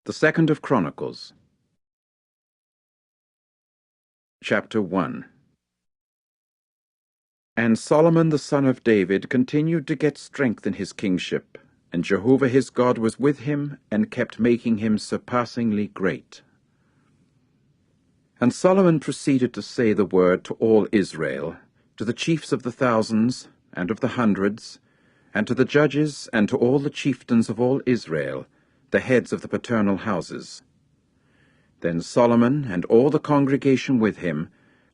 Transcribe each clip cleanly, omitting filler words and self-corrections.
The second of Chronicles. Chapter 1. And Solomon the son of David continued to get strength in his kingship, and Jehovah his God was with him, and kept making him surpassingly great. And Solomon proceeded to say the word to all Israel, to the chiefs of the thousands, and of the hundreds, and to the judges, and to all the chieftains of all Israel, the heads of the paternal houses. Then Solomon and all the congregation with him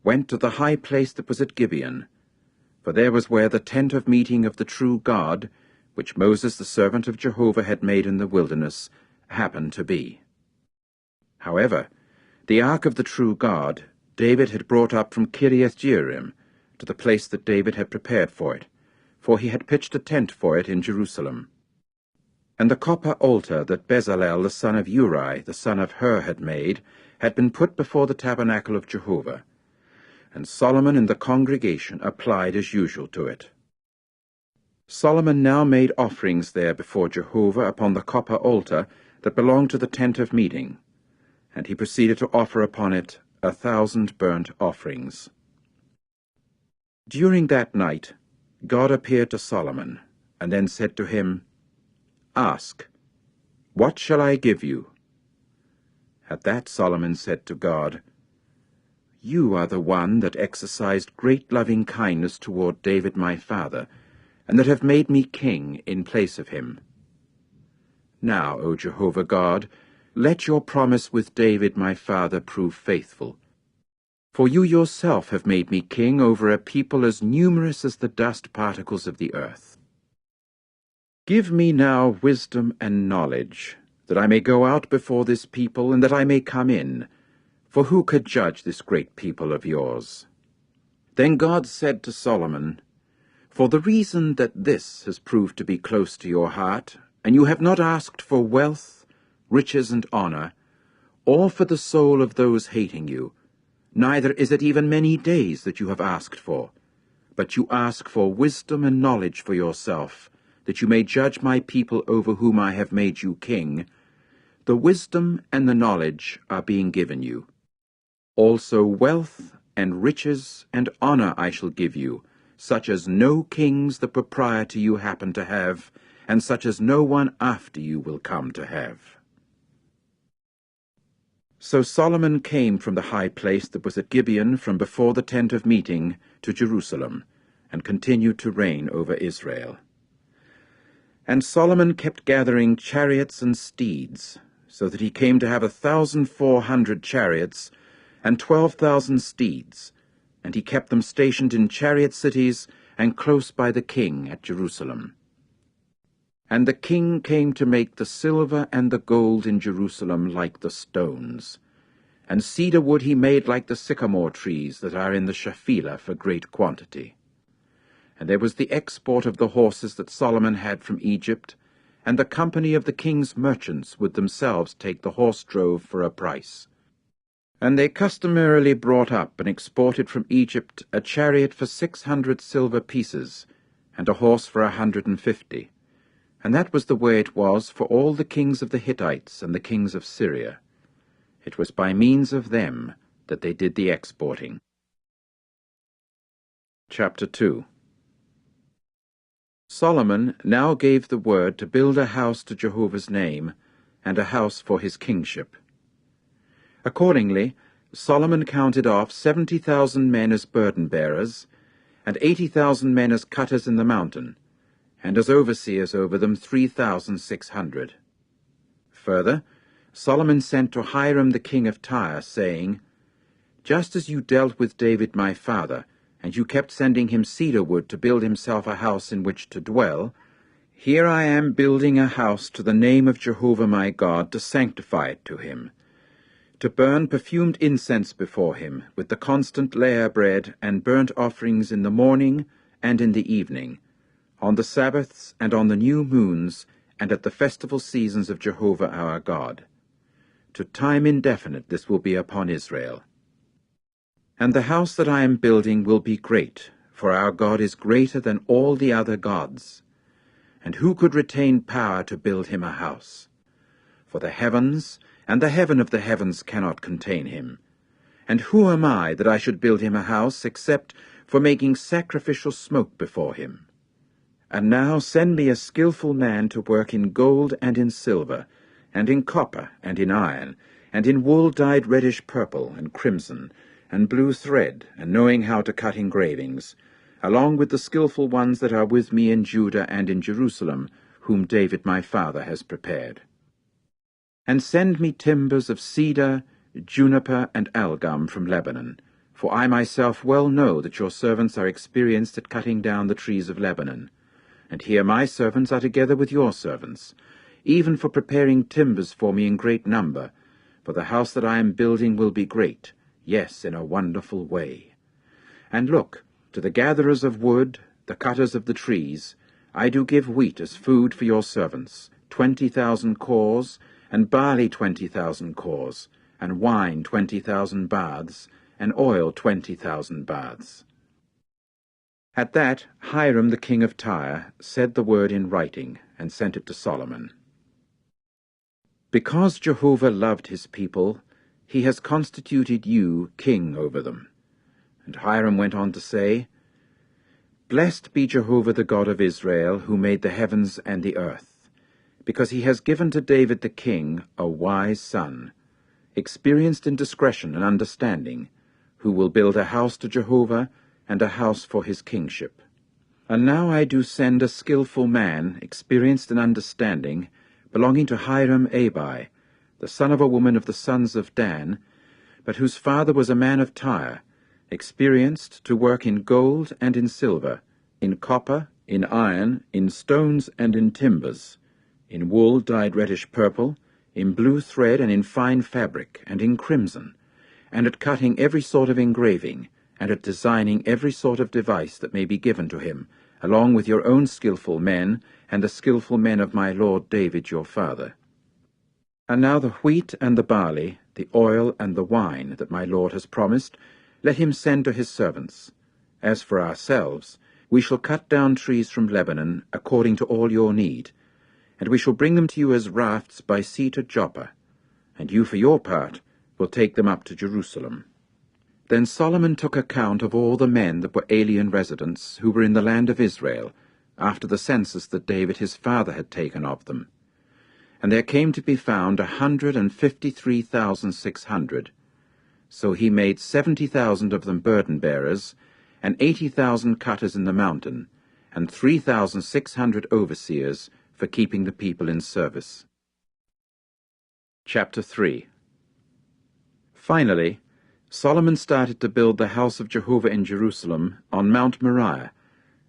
went to the high place that was at Gibeon, for there was where the tent of meeting of the true God, which Moses the servant of Jehovah had made in the wilderness, happened to be. However, the ark of the true God David had brought up from Kiriath-Jearim to the place that David had prepared for it, for he had pitched a tent for it in Jerusalem. And the copper altar that Bezalel the son of Uri, the son of Hur, had made, had been put before the tabernacle of Jehovah. And Solomon and the congregation applied as usual to it. Solomon now made offerings there before Jehovah upon the copper altar that belonged to the tent of meeting, and he proceeded to offer upon it 1,000 burnt offerings. During that night God appeared to Solomon, and then said to him, "Ask, what shall I give you?" At that Solomon said to God, "You are the one that exercised great loving kindness toward David my father, and that have made me king in place of him. Now, O Jehovah God, let your promise with David my father prove faithful. For you yourself have made me king over a people as numerous as the dust particles of the earth. Give me now wisdom and knowledge, that I may go out before this people, and that I may come in. For who could judge this great people of yours?" Then God said to Solomon, "For the reason that this has proved to be close to your heart, and you have not asked for wealth, riches, and honor, or for the soul of those hating you, neither is it even many days that you have asked for, but you ask for wisdom and knowledge for yourself, that you may judge my people over whom I have made you king, the wisdom and the knowledge are being given you. Also wealth and riches and honor I shall give you, such as no kings the proprietor you happen to have, and such as no one after you will come to have." So Solomon came from the high place that was at Gibeon from before the tent of meeting to Jerusalem, and continued to reign over Israel. And Solomon kept gathering chariots and steeds, so that he came to have 1,400 chariots and 12,000 steeds, and he kept them stationed in chariot cities and close by the king at Jerusalem. And the king came to make the silver and the gold in Jerusalem like the stones, and cedar wood he made like the sycamore trees that are in the Shephelah for great quantity. And there was the export of the horses that Solomon had from Egypt, and the company of the king's merchants would themselves take the horse drove for a price. And they customarily brought up and exported from Egypt a chariot for 600 silver pieces, and a horse for 150. And that was the way it was for all the kings of the Hittites and the kings of Syria. It was by means of them that they did the exporting. Chapter 2. Solomon now gave the word to build a house to Jehovah's name, and a house for his kingship. Accordingly, Solomon counted off 70,000 men as burden-bearers, and 80,000 men as cutters in the mountain, and as overseers over them 3,600. Further, Solomon sent to Hiram the king of Tyre, saying, "Just as you dealt with David my father, and you kept sending him cedar wood to build himself a house in which to dwell, here I am building a house to the name of Jehovah my God, to sanctify it to him, to burn perfumed incense before him, with the constant layer bread and burnt offerings in the morning and in the evening, on the Sabbaths and on the new moons, and at the festival seasons of Jehovah our God. To time indefinite this will be upon Israel. And the house that I am building will be great, for our God is greater than all the other gods. And who could retain power to build him a house? For the heavens and the heaven of the heavens cannot contain him. And who am I that I should build him a house, except for making sacrificial smoke before him? And now send me a skillful man to work in gold and in silver, and in copper and in iron, and in wool dyed reddish purple and crimson, and blue thread, and knowing how to cut engravings, along with the skillful ones that are with me in Judah and in Jerusalem, whom David my father has prepared. And send me timbers of cedar, juniper, and algum from Lebanon, for I myself well know that your servants are experienced at cutting down the trees of Lebanon. And here my servants are together with your servants, even for preparing timbers for me in great number, for the house that I am building will be great, yes, in a wonderful way. And look, to the gatherers of wood, the cutters of the trees, I do give wheat as food for your servants, 20,000 cors, and barley 20,000 cors, and wine 20,000 baths, and oil 20,000 baths. At that Hiram the king of Tyre said the word in writing, and sent it to Solomon. Because Jehovah loved his people, he has constituted you king over them. And Hiram went on to say, Blessed be Jehovah the God of Israel, who made the heavens and the earth, because he has given to David the king a wise son, experienced in discretion and understanding, who will build a house to Jehovah, and a house for his kingship. And now I do send a skillful man, experienced in understanding, belonging to Hiram Abi, the son of a woman of the sons of Dan, but whose father was a man of Tyre, experienced to work in gold and in silver, in copper, in iron, in stones and in timbers, in wool dyed reddish purple, in blue thread and in fine fabric, and in crimson, and at cutting every sort of engraving, and at designing every sort of device that may be given to him, along with your own skillful men, and the skillful men of my lord David your father. And now the wheat and the barley, the oil and the wine that my lord has promised, let him send to his servants. As for ourselves, we shall cut down trees from Lebanon according to all your need, and we shall bring them to you as rafts by sea to Joppa, and you for your part will take them up to Jerusalem. Then Solomon took account of all the men that were alien residents who were in the land of Israel, after the census that David his father had taken of them. And there came to be found 153,600. So he made 70,000 of them burden-bearers, and 80,000 cutters in the mountain, and 3,600 overseers for keeping the people in service. Chapter 3. Finally, Solomon started to build the house of Jehovah in Jerusalem on Mount Moriah,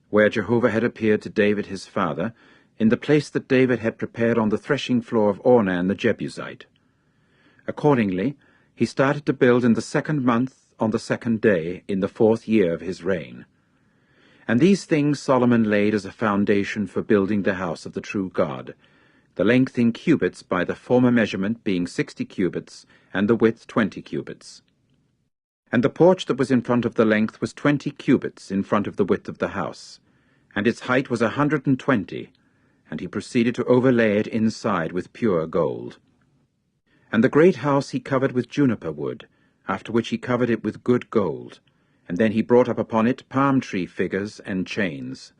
where Jehovah had appeared to David his father, in the place that David had prepared on the threshing floor of Ornan the Jebusite. Accordingly, he started to build in the 2nd month on the 2nd day in the 4th year of his reign. And these things Solomon laid as a foundation for building the house of the true God, the length in cubits by the former measurement being 60 cubits, and the width 20 cubits. And the porch that was in front of the length was 20 cubits in front of the width of the house, and its height was 120, and he proceeded to overlay it inside with pure gold. And the great house he covered with juniper wood, after which he covered it with good gold, and then he brought up upon it palm tree figures and chains.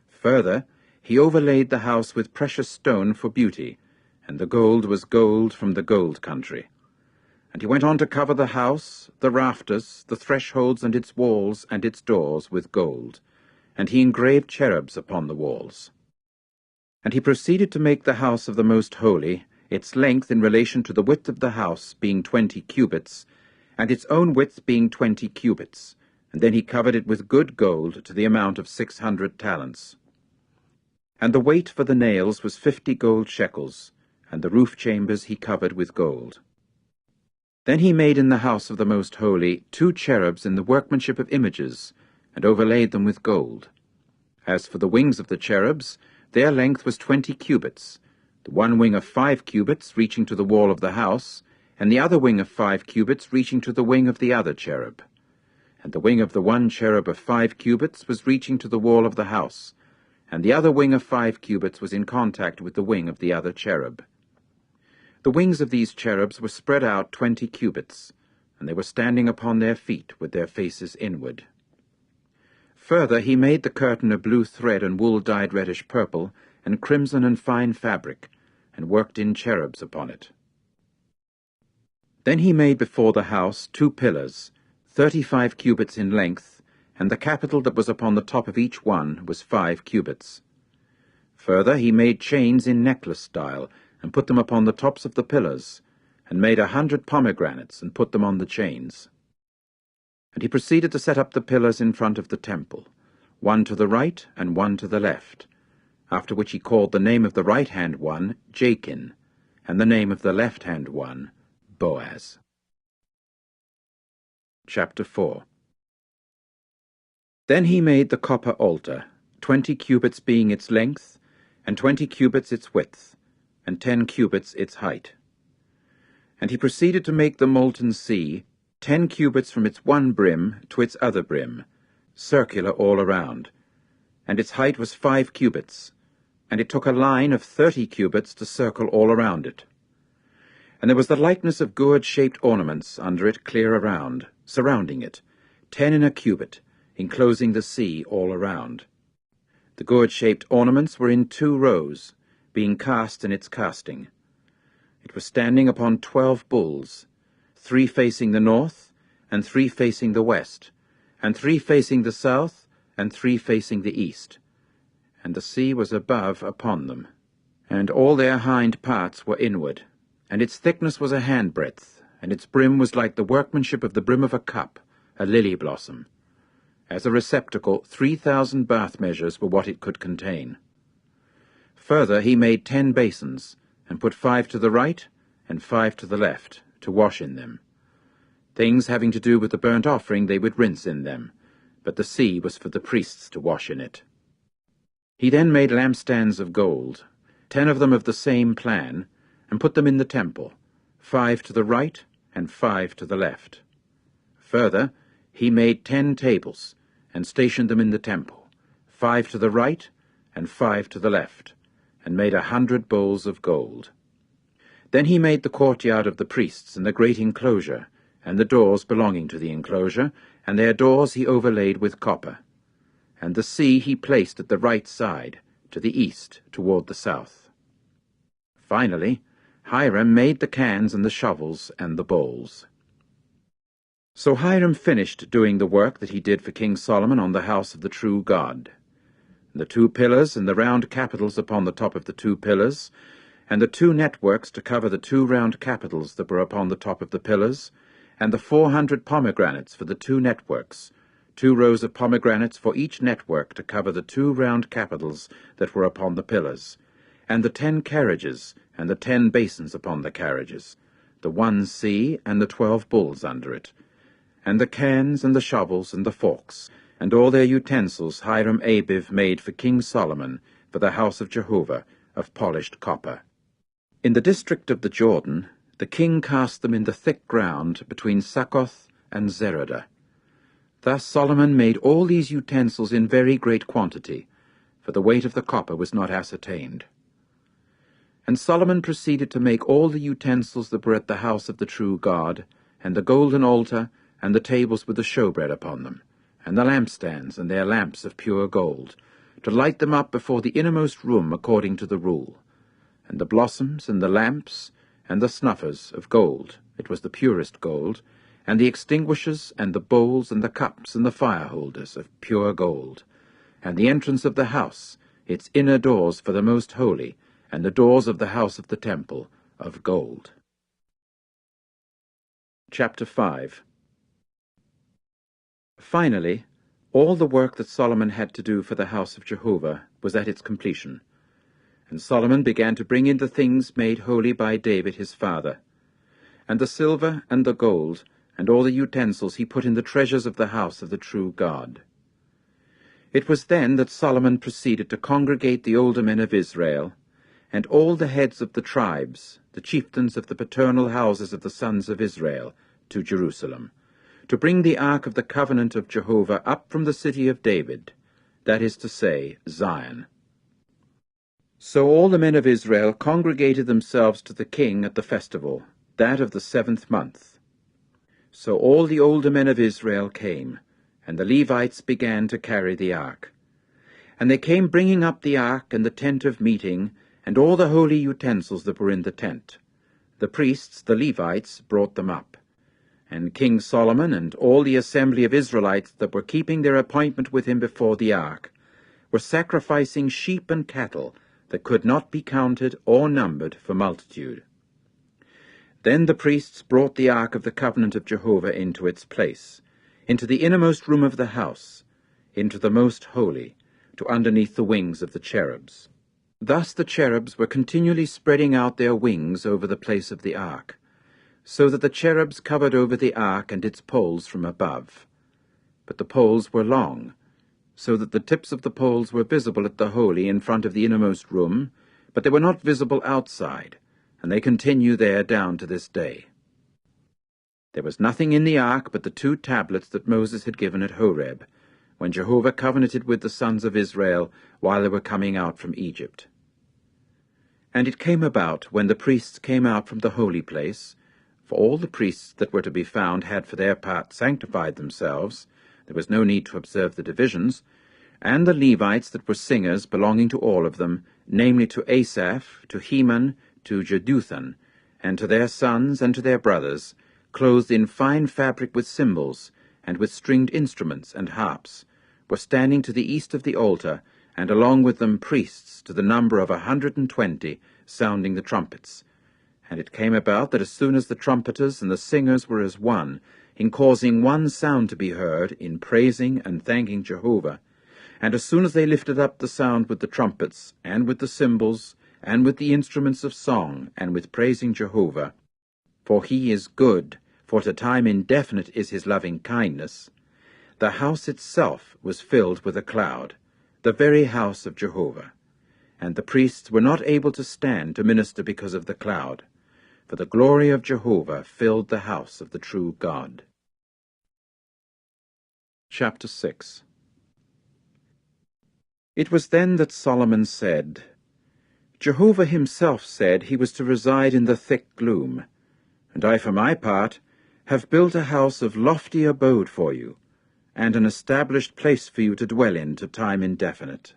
Further, he overlaid the house with precious stone for beauty, and the gold was gold from the gold country. And he went on to cover the house, the rafters, the thresholds and its walls and its doors with gold, and he engraved cherubs upon the walls. And he proceeded to make the house of the most holy, its length in relation to the width of the house being 20 cubits, and its own width being 20 cubits, and then he covered it with good gold to the amount of 600 talents. And the weight for the nails was 50 gold shekels, and the roof chambers he covered with gold. Then he made in the house of the most holy 2 cherubs in the workmanship of images, and overlaid them with gold. As for the wings of the cherubs, their length was 20 cubits, the one wing of 5 cubits reaching to the wall of the house, and the other wing of 5 cubits reaching to the wing of the other cherub. And the wing of the one cherub of 5 cubits was reaching to the wall of the house, and the other wing of 5 cubits was in contact with the wing of the other cherub. The wings of these cherubs were spread out 20 cubits, and they were standing upon their feet with their faces inward. Further, he made the curtain of blue thread and wool dyed reddish-purple, and crimson and fine fabric, and worked in cherubs upon it. Then he made before the house 2 pillars, 35 cubits in length, and the capital that was upon the top of each one was 5 cubits. Further, he made chains in necklace style, and put them upon the tops of the pillars, and made 100 pomegranates, and put them on the chains. And he proceeded to set up the pillars in front of the temple, one to the right and one to the left, after which he called the name of the right-hand one Jachin, and the name of the left-hand one Boaz. Chapter 4. Then he made the copper altar, 20 cubits being its length, and 20 cubits its width, and 10 cubits its height. And he proceeded to make the molten sea, 10 cubits from its one brim to its other brim, circular all around, and its height was 5 cubits, and it took a line of 30 cubits to circle all around it. And there was the likeness of gourd-shaped ornaments under it clear around, surrounding it, 10 in a cubit, enclosing the sea all around. The gourd-shaped ornaments were in 2 rows, being cast in its casting. It was standing upon 12 bulls, 3 facing the north, and 3 facing the west, and 3 facing the south, and 3 facing the east. And the sea was above upon them. And all their hind parts were inward, and its thickness was a handbreadth, and its brim was like the workmanship of the brim of a cup, a lily blossom. As a receptacle, 3,000 bath measures were what it could contain. Further, he made 10 basins, and put 5 to the right and 5 to the left, to wash in them. Things having to do with the burnt offering they would rinse in them, but the sea was for the priests to wash in it. He then made lampstands of gold, 10 of them of the same plan, and put them in the temple, 5 to the right and 5 to the left. Further, he made 10 tables, and stationed them in the temple, 5 to the right and 5 to the left, and made 100 bowls of gold. Then he made the courtyard of the priests and the great enclosure, and the doors belonging to the enclosure, and their doors he overlaid with copper. And the sea he placed at the right side, to the east, toward the south. Finally, Hiram made the cans and the shovels and the bowls. So Hiram finished doing the work that he did for King Solomon on the house of the true God. The 2 pillars and the round capitals upon the top of the 2 pillars, and the 2 networks to cover the 2 round capitals that were upon the top of the pillars, and the 400 pomegranates for the 2 networks, 2 rows of pomegranates for each network to cover the 2 round capitals that were upon the pillars, and the 10 carriages, and the 10 basins upon the carriages, the 1 sea, and the 12 bulls under it, and the cans, and the shovels, and the forks, and all their utensils Hiram Abiv made for King Solomon, for the house of Jehovah, of polished copper. In the district of the Jordan, the king cast them in the thick ground between Succoth and Zeradah. Thus Solomon made all these utensils in very great quantity, for the weight of the copper was not ascertained. And Solomon proceeded to make all the utensils that were at the house of the true God, and the golden altar, and the tables with the showbread upon them, and the lampstands and their lamps of pure gold, to light them up before the innermost room according to the rule, and the blossoms and the lamps and the snuffers of gold, it was the purest gold, and the extinguishers and the bowls and the cups and the fire-holders of pure gold, and the entrance of the house, its inner doors for the most holy, and the doors of the house of the temple, of gold. Chapter 5. Finally, all the work that Solomon had to do for the house of Jehovah was at its completion, and Solomon began to bring in the things made holy by David his father, and the silver and the gold, and all the utensils he put in the treasures of the house of the true God. It was then that Solomon proceeded to congregate the older men of Israel, and all the heads of the tribes, the chieftains of the paternal houses of the sons of Israel, to Jerusalem, to bring the ark of the covenant of Jehovah up from the city of David, that is to say, Zion. So all the men of Israel congregated themselves to the king at the festival, that of the 7th month. So all the older men of Israel came, and the Levites began to carry the ark. And they came bringing up the ark and the tent of meeting, and all the holy utensils that were in the tent. The priests, the Levites, brought them up. And King Solomon and all the assembly of Israelites that were keeping their appointment with him before the ark were sacrificing sheep and cattle that could not be counted or numbered for multitude. Then the priests brought the ark of the covenant of Jehovah into its place, into the innermost room of the house, into the most holy, to underneath the wings of the cherubs. Thus the cherubs were continually spreading out their wings over the place of the ark, so that the cherubs covered over the ark and its poles from above. But the poles were long, so that the tips of the poles were visible at the holy in front of the innermost room, but they were not visible outside, and they continue there down to this day. There was nothing in the ark but the 2 tablets that Moses had given at Horeb, when Jehovah covenanted with the sons of Israel while they were coming out from Egypt. And it came about, when the priests came out from the holy place, for all the priests that were to be found had for their part sanctified themselves, there was no need to observe the divisions, and the Levites that were singers belonging to all of them, namely to Asaph, to Heman, to Jeduthun, and to their sons and to their brothers, clothed in fine fabric with cymbals, and with stringed instruments and harps, were standing to the east of the altar, and along with them priests to the number of 120, sounding the trumpets. And it came about that as soon as the trumpeters and the singers were as one, in causing one sound to be heard, in praising and thanking Jehovah, and as soon as they lifted up the sound with the trumpets, and with the cymbals, and with the instruments of song, and with praising Jehovah, for he is good, for to time indefinite is his loving kindness, the house itself was filled with a cloud, the very house of Jehovah. And the priests were not able to stand to minister because of the cloud, for the glory of Jehovah filled the house of the true God. Chapter 6. It was then that Solomon said, Jehovah himself said he was to reside in the thick gloom, and I for my part have built a house of lofty abode for you, and an established place for you to dwell in to time indefinite.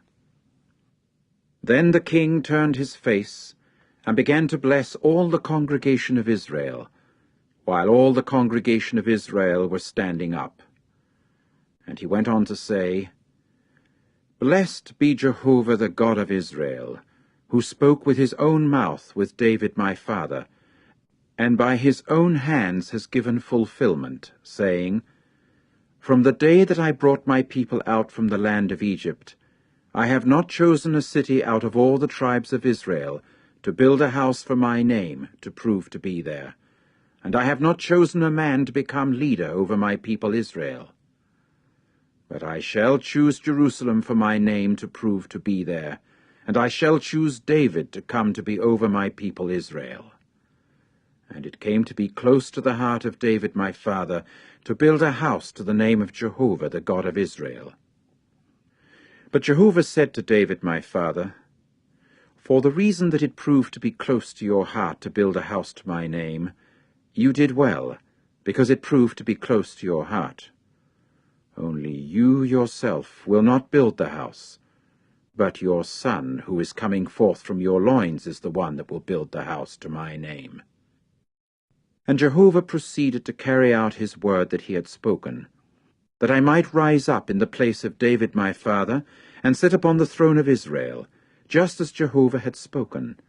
Then the king turned his face, and began to bless all the congregation of Israel, while all the congregation of Israel were standing up. And he went on to say, Blessed be Jehovah the God of Israel, who spoke with his own mouth with David my father, and by his own hands has given fulfillment, saying, From the day that I brought my people out from the land of Egypt, I have not chosen a city out of all the tribes of Israel to build a house for my name, to prove to be there. And I have not chosen a man to become leader over my people Israel. But I shall choose Jerusalem for my name to prove to be there, and I shall choose David to come to be over my people Israel. And it came to be close to the heart of David my father to build a house to the name of Jehovah the God of Israel. But Jehovah said to David my father, For the reason that it proved to be close to your heart to build a house to my name, you did well, because it proved to be close to your heart. Only you yourself will not build the house, but your son, who is coming forth from your loins, is the one that will build the house to my name. And Jehovah proceeded to carry out his word that he had spoken, that I might rise up in the place of David my father, and sit upon the throne of Israel, just as Jehovah had spoken,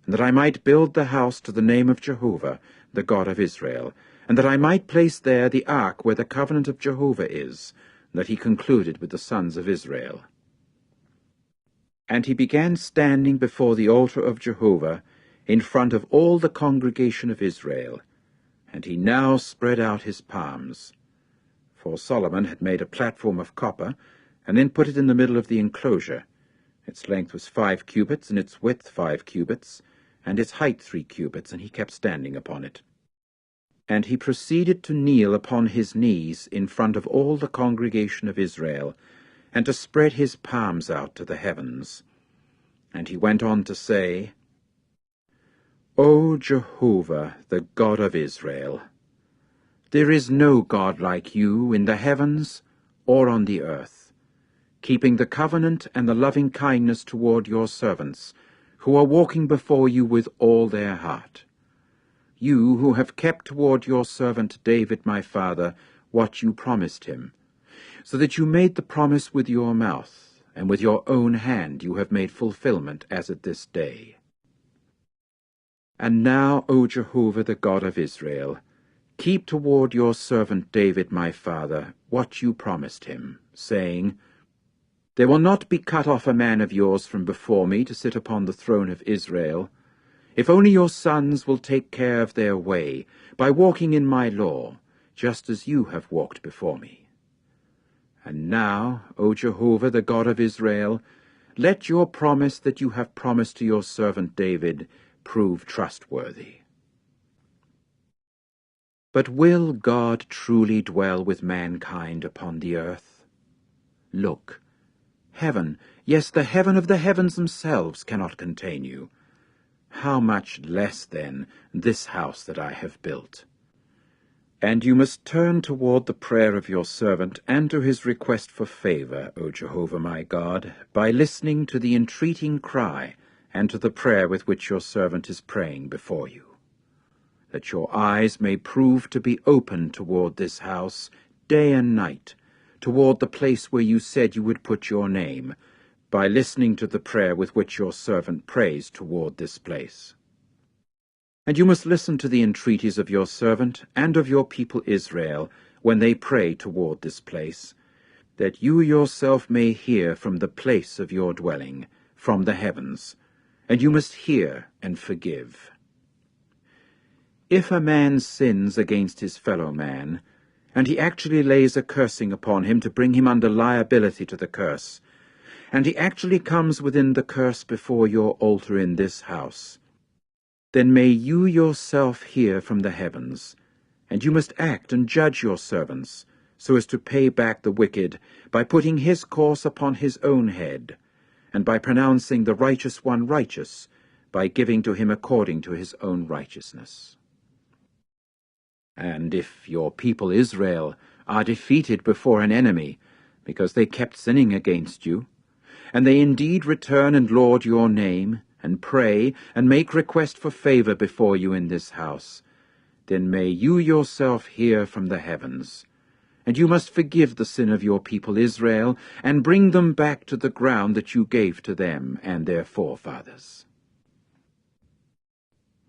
and that I might build the house to the name of Jehovah, the God of Israel, and that I might place there the ark where the covenant of Jehovah is, that he concluded with the sons of Israel. And he began standing before the altar of Jehovah, in front of all the congregation of Israel, and he now spread out his palms. For Solomon had made a platform of copper, and then put it in the middle of the enclosure. Its length was 5 cubits, and its width 5 cubits, and its height 3 cubits, and he kept standing upon it. And he proceeded to kneel upon his knees in front of all the congregation of Israel, and to spread his palms out to the heavens. And he went on to say, O Jehovah, the God of Israel, there is no God like you in the heavens or on the earth, keeping the covenant and the loving kindness toward your servants, who are walking before you with all their heart. You who have kept toward your servant David my father what you promised him, so that you made the promise with your mouth, and with your own hand you have made fulfillment as at this day. And now, O Jehovah, the God of Israel, keep toward your servant David my father what you promised him, saying, There will not be cut off a man of yours from before me to sit upon the throne of Israel, if only your sons will take care of their way, by walking in my law, just as you have walked before me. And now, O Jehovah, the God of Israel, let your promise that you have promised to your servant David prove trustworthy. But will God truly dwell with mankind upon the earth? Look, heaven, yes, the heaven of the heavens themselves cannot contain you. How much less, then, this house that I have built? And you must turn toward the prayer of your servant and to his request for favor, O Jehovah my God, by listening to the entreating cry and to the prayer with which your servant is praying before you, that your eyes may prove to be open toward this house day and night, toward the place where you said you would put your name, by listening to the prayer with which your servant prays toward this place. And you must listen to the entreaties of your servant and of your people Israel when they pray toward this place, that you yourself may hear from the place of your dwelling, from the heavens, and you must hear and forgive. If a man sins against his fellow man, and he actually lays a cursing upon him to bring him under liability to the curse, and he actually comes within the curse before your altar in this house, then may you yourself hear from the heavens, and you must act and judge your servants, so as to pay back the wicked by putting his course upon his own head, and by pronouncing the righteous one righteous, by giving to him according to his own righteousness. And if your people Israel are defeated before an enemy, because they kept sinning against you, and they indeed return and laud your name, and pray, and make request for favor before you in this house, then may you yourself hear from the heavens, and you must forgive the sin of your people Israel, and bring them back to the ground that you gave to them and their forefathers.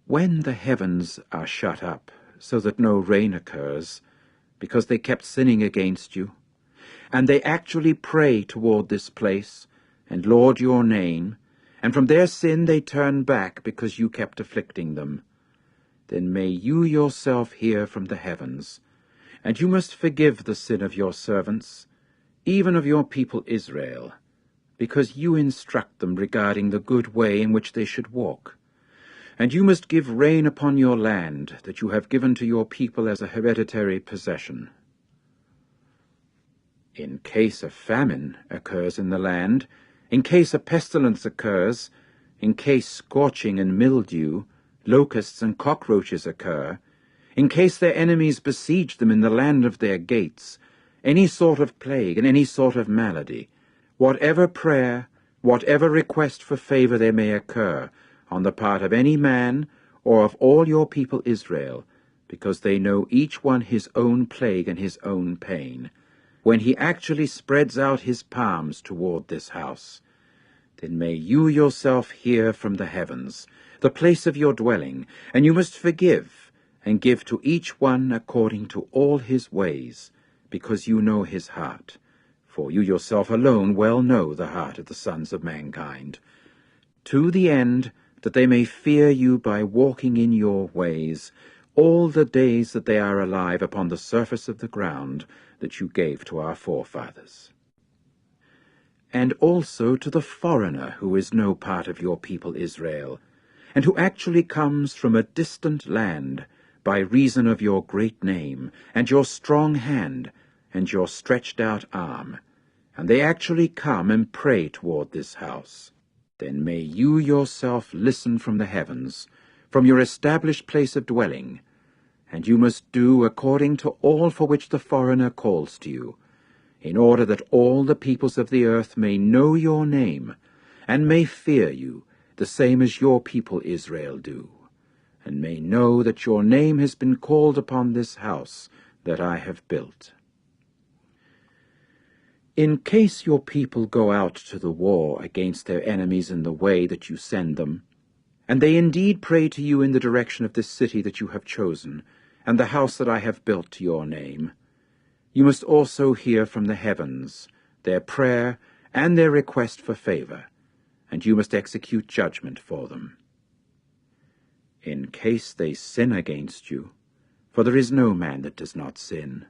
When the heavens are shut up, so that no rain occurs, because they kept sinning against you, and they actually pray toward this place, and laud your name, and from their sin they turn back because you kept afflicting them, then may you yourself hear from the heavens, and you must forgive the sin of your servants, even of your people Israel, because you instruct them regarding the good way in which they should walk. And you must give rain upon your land that you have given to your people as a hereditary possession. In case a famine occurs in the land, in case a pestilence occurs, in case scorching and mildew, locusts and cockroaches occur, in case their enemies besiege them in the land of their gates, any sort of plague and any sort of malady, whatever prayer, whatever request for favor there may occur on the part of any man or of all your people Israel, because they know each one his own plague and his own pain, when he actually spreads out his palms toward this house, then may you yourself hear from the heavens, the place of your dwelling, and you must forgive, and give to each one according to all his ways, because you know his heart. For you yourself alone well know the heart of the sons of mankind, to the end that they may fear you by walking in your ways all the days that they are alive upon the surface of the ground that you gave to our forefathers. And also to the foreigner who is no part of your people Israel, and who actually comes from a distant land, by reason of your great name, and your strong hand, and your stretched out arm, and they actually come and pray toward this house. Then may you yourself listen from the heavens, from your established place of dwelling, and you must do according to all for which the foreigner calls to you, in order that all the peoples of the earth may know your name, and may fear you, the same as your people Israel do, and may know that your name has been called upon this house that I have built. In case your people go out to the war against their enemies in the way that you send them, and they indeed pray to you in the direction of this city that you have chosen, and the house that I have built to your name, you must also hear from the heavens their prayer and their request for favor, and you must execute judgment for them. In case they sin against you, for there is no man that does not sin,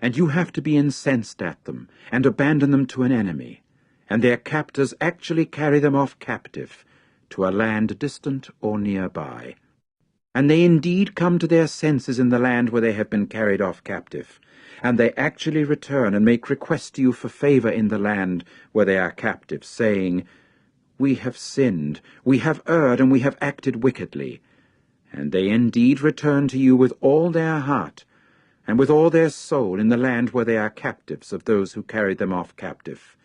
and you have to be incensed at them, and abandon them to an enemy, and their captors actually carry them off captive to a land distant or nearby, and they indeed come to their senses in the land where they have been carried off captive, and they actually return and make request to you for favor in the land where they are captive, saying, We have sinned, we have erred, and we have acted wickedly. And they indeed return to you with all their heart, and with all their soul in the land where they are captives of those who carried them off captive.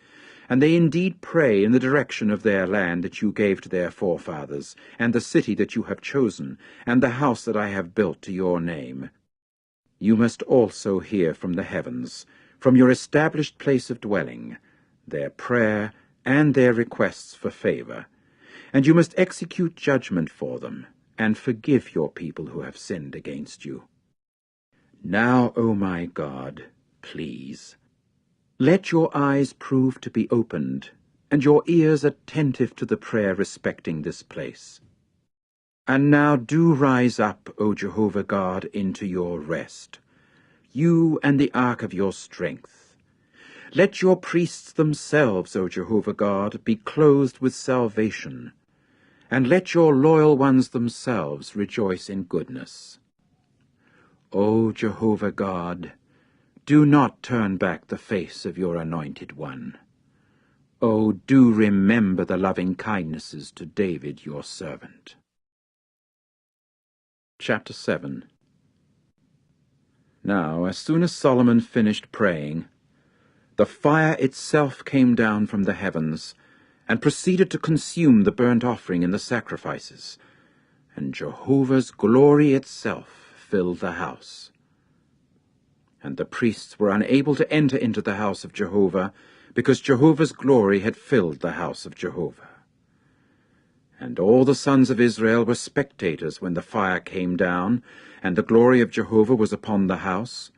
And they indeed pray in the direction of their land that you gave to their forefathers, and the city that you have chosen, and the house that I have built to your name. You must also hear from the heavens, from your established place of dwelling, their prayer and their requests for favor, and you must execute judgment for them, and forgive your people who have sinned against you. Now, O my God, please, let your eyes prove to be opened, and your ears attentive to the prayer respecting this place. And now do rise up, O Jehovah God, into your rest, you and the ark of your strength. Let your priests themselves, O Jehovah God, be clothed with salvation, and let your loyal ones themselves rejoice in goodness. O Jehovah God, do not turn back the face of your anointed one. O do remember the loving kindnesses to David your servant. Chapter 7. Now, as soon as Solomon finished praying, the fire itself came down from the heavens, and proceeded to consume the burnt offering and the sacrifices, and Jehovah's glory itself filled the house. And the priests were unable to enter into the house of Jehovah, because Jehovah's glory had filled the house of Jehovah. And all the sons of Israel were spectators when the fire came down, and the glory of Jehovah was upon the house.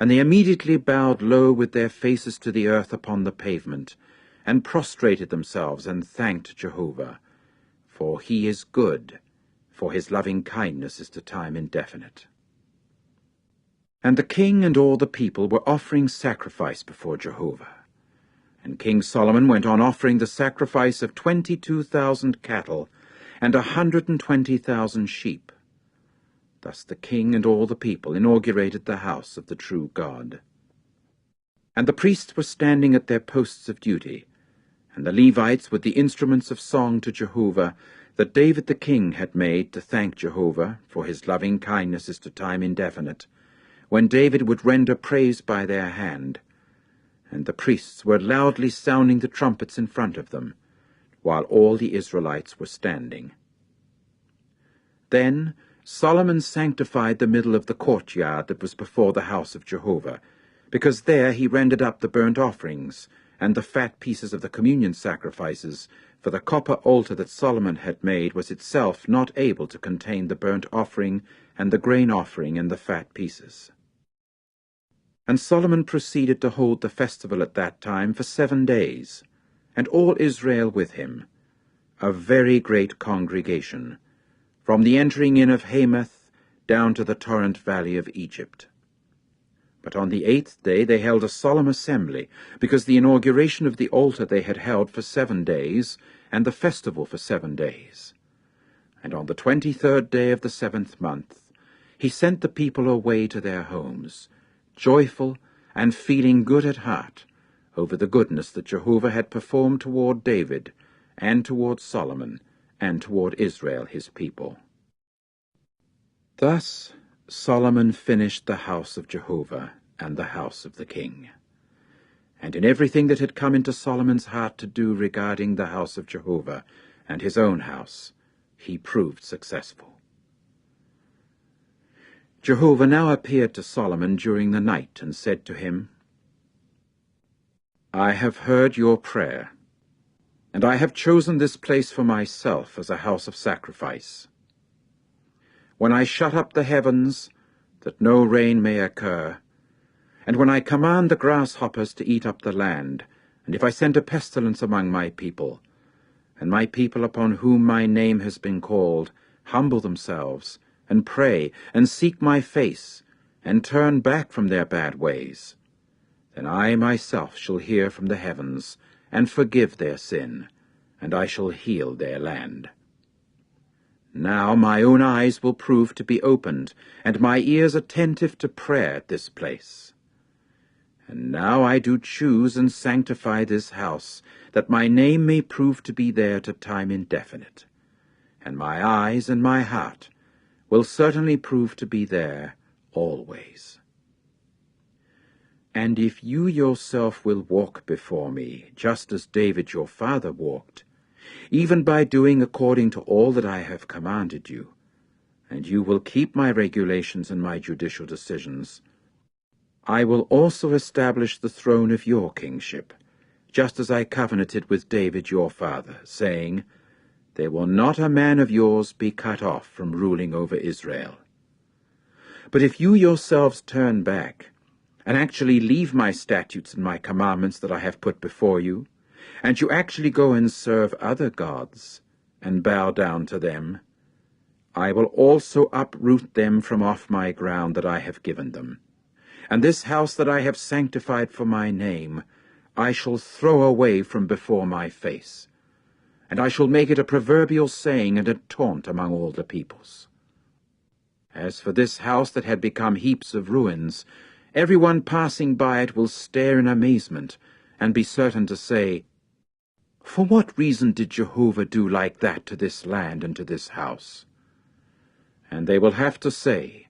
And they immediately bowed low with their faces to the earth upon the pavement, and prostrated themselves and thanked Jehovah. For he is good, for his loving kindness is to time indefinite. And the king and all the people were offering sacrifice before Jehovah. And King Solomon went on offering the sacrifice of 22,000 cattle and 120,000 sheep. Thus the king and all the people inaugurated the house of the true God. And the priests were standing at their posts of duty, and the Levites with the instruments of song to Jehovah that David the king had made to thank Jehovah, for his loving kindness is to time indefinite, when David would render praise by their hand. And the priests were loudly sounding the trumpets in front of them, while all the Israelites were standing. Then Solomon sanctified the middle of the courtyard that was before the house of Jehovah, because there he rendered up the burnt offerings and the fat pieces of the communion sacrifices, for the copper altar that Solomon had made was itself not able to contain the burnt offering and the grain offering and the fat pieces. And Solomon proceeded to hold the festival at that time for 7 days, and all Israel with him, a very great congregation, from the entering in of Hamath down to the torrent valley of Egypt. But on the 8th day they held a solemn assembly, because the inauguration of the altar they had held for 7 days, and the festival for 7 days. And on the 23rd day of the 7th month he sent the people away to their homes, joyful and feeling good at heart over the goodness that Jehovah had performed toward David and toward Solomon, and toward Israel his people. Thus Solomon finished the house of Jehovah and the house of the king. And in everything that had come into Solomon's heart to do regarding the house of Jehovah and his own house, he proved successful. Jehovah now appeared to Solomon during the night and said to him, I have heard your prayer, and I have chosen this place for myself as a house of sacrifice. When I shut up the heavens, that no rain may occur, and when I command the grasshoppers to eat up the land, and if I send a pestilence among my people, and my people upon whom my name has been called humble themselves, and pray, and seek my face, and turn back from their bad ways, then I myself shall hear from the heavens, and forgive their sin, and I shall heal their land. Now my own eyes will prove to be opened, and my ears attentive to prayer at this place. And now I do choose and sanctify this house, that my name may prove to be there to time indefinite. And my eyes and my heart will certainly prove to be there always. And if you yourself will walk before me, just as David your father walked, even by doing according to all that I have commanded you, and you will keep my regulations and my judicial decisions, I will also establish the throne of your kingship, just as I covenanted with David your father, saying, There will not a man of yours be cut off from ruling over Israel. But if you yourselves turn back, and actually leave my statutes and my commandments that I have put before you, and you actually go and serve other gods, and bow down to them, I will also uproot them from off my ground that I have given them. And this house that I have sanctified for my name, I shall throw away from before my face, and I shall make it a proverbial saying and a taunt among all the peoples. As for this house that had become heaps of ruins, everyone passing by it will stare in amazement, and be certain to say, For what reason did Jehovah do like that to this land and to this house? And they will have to say,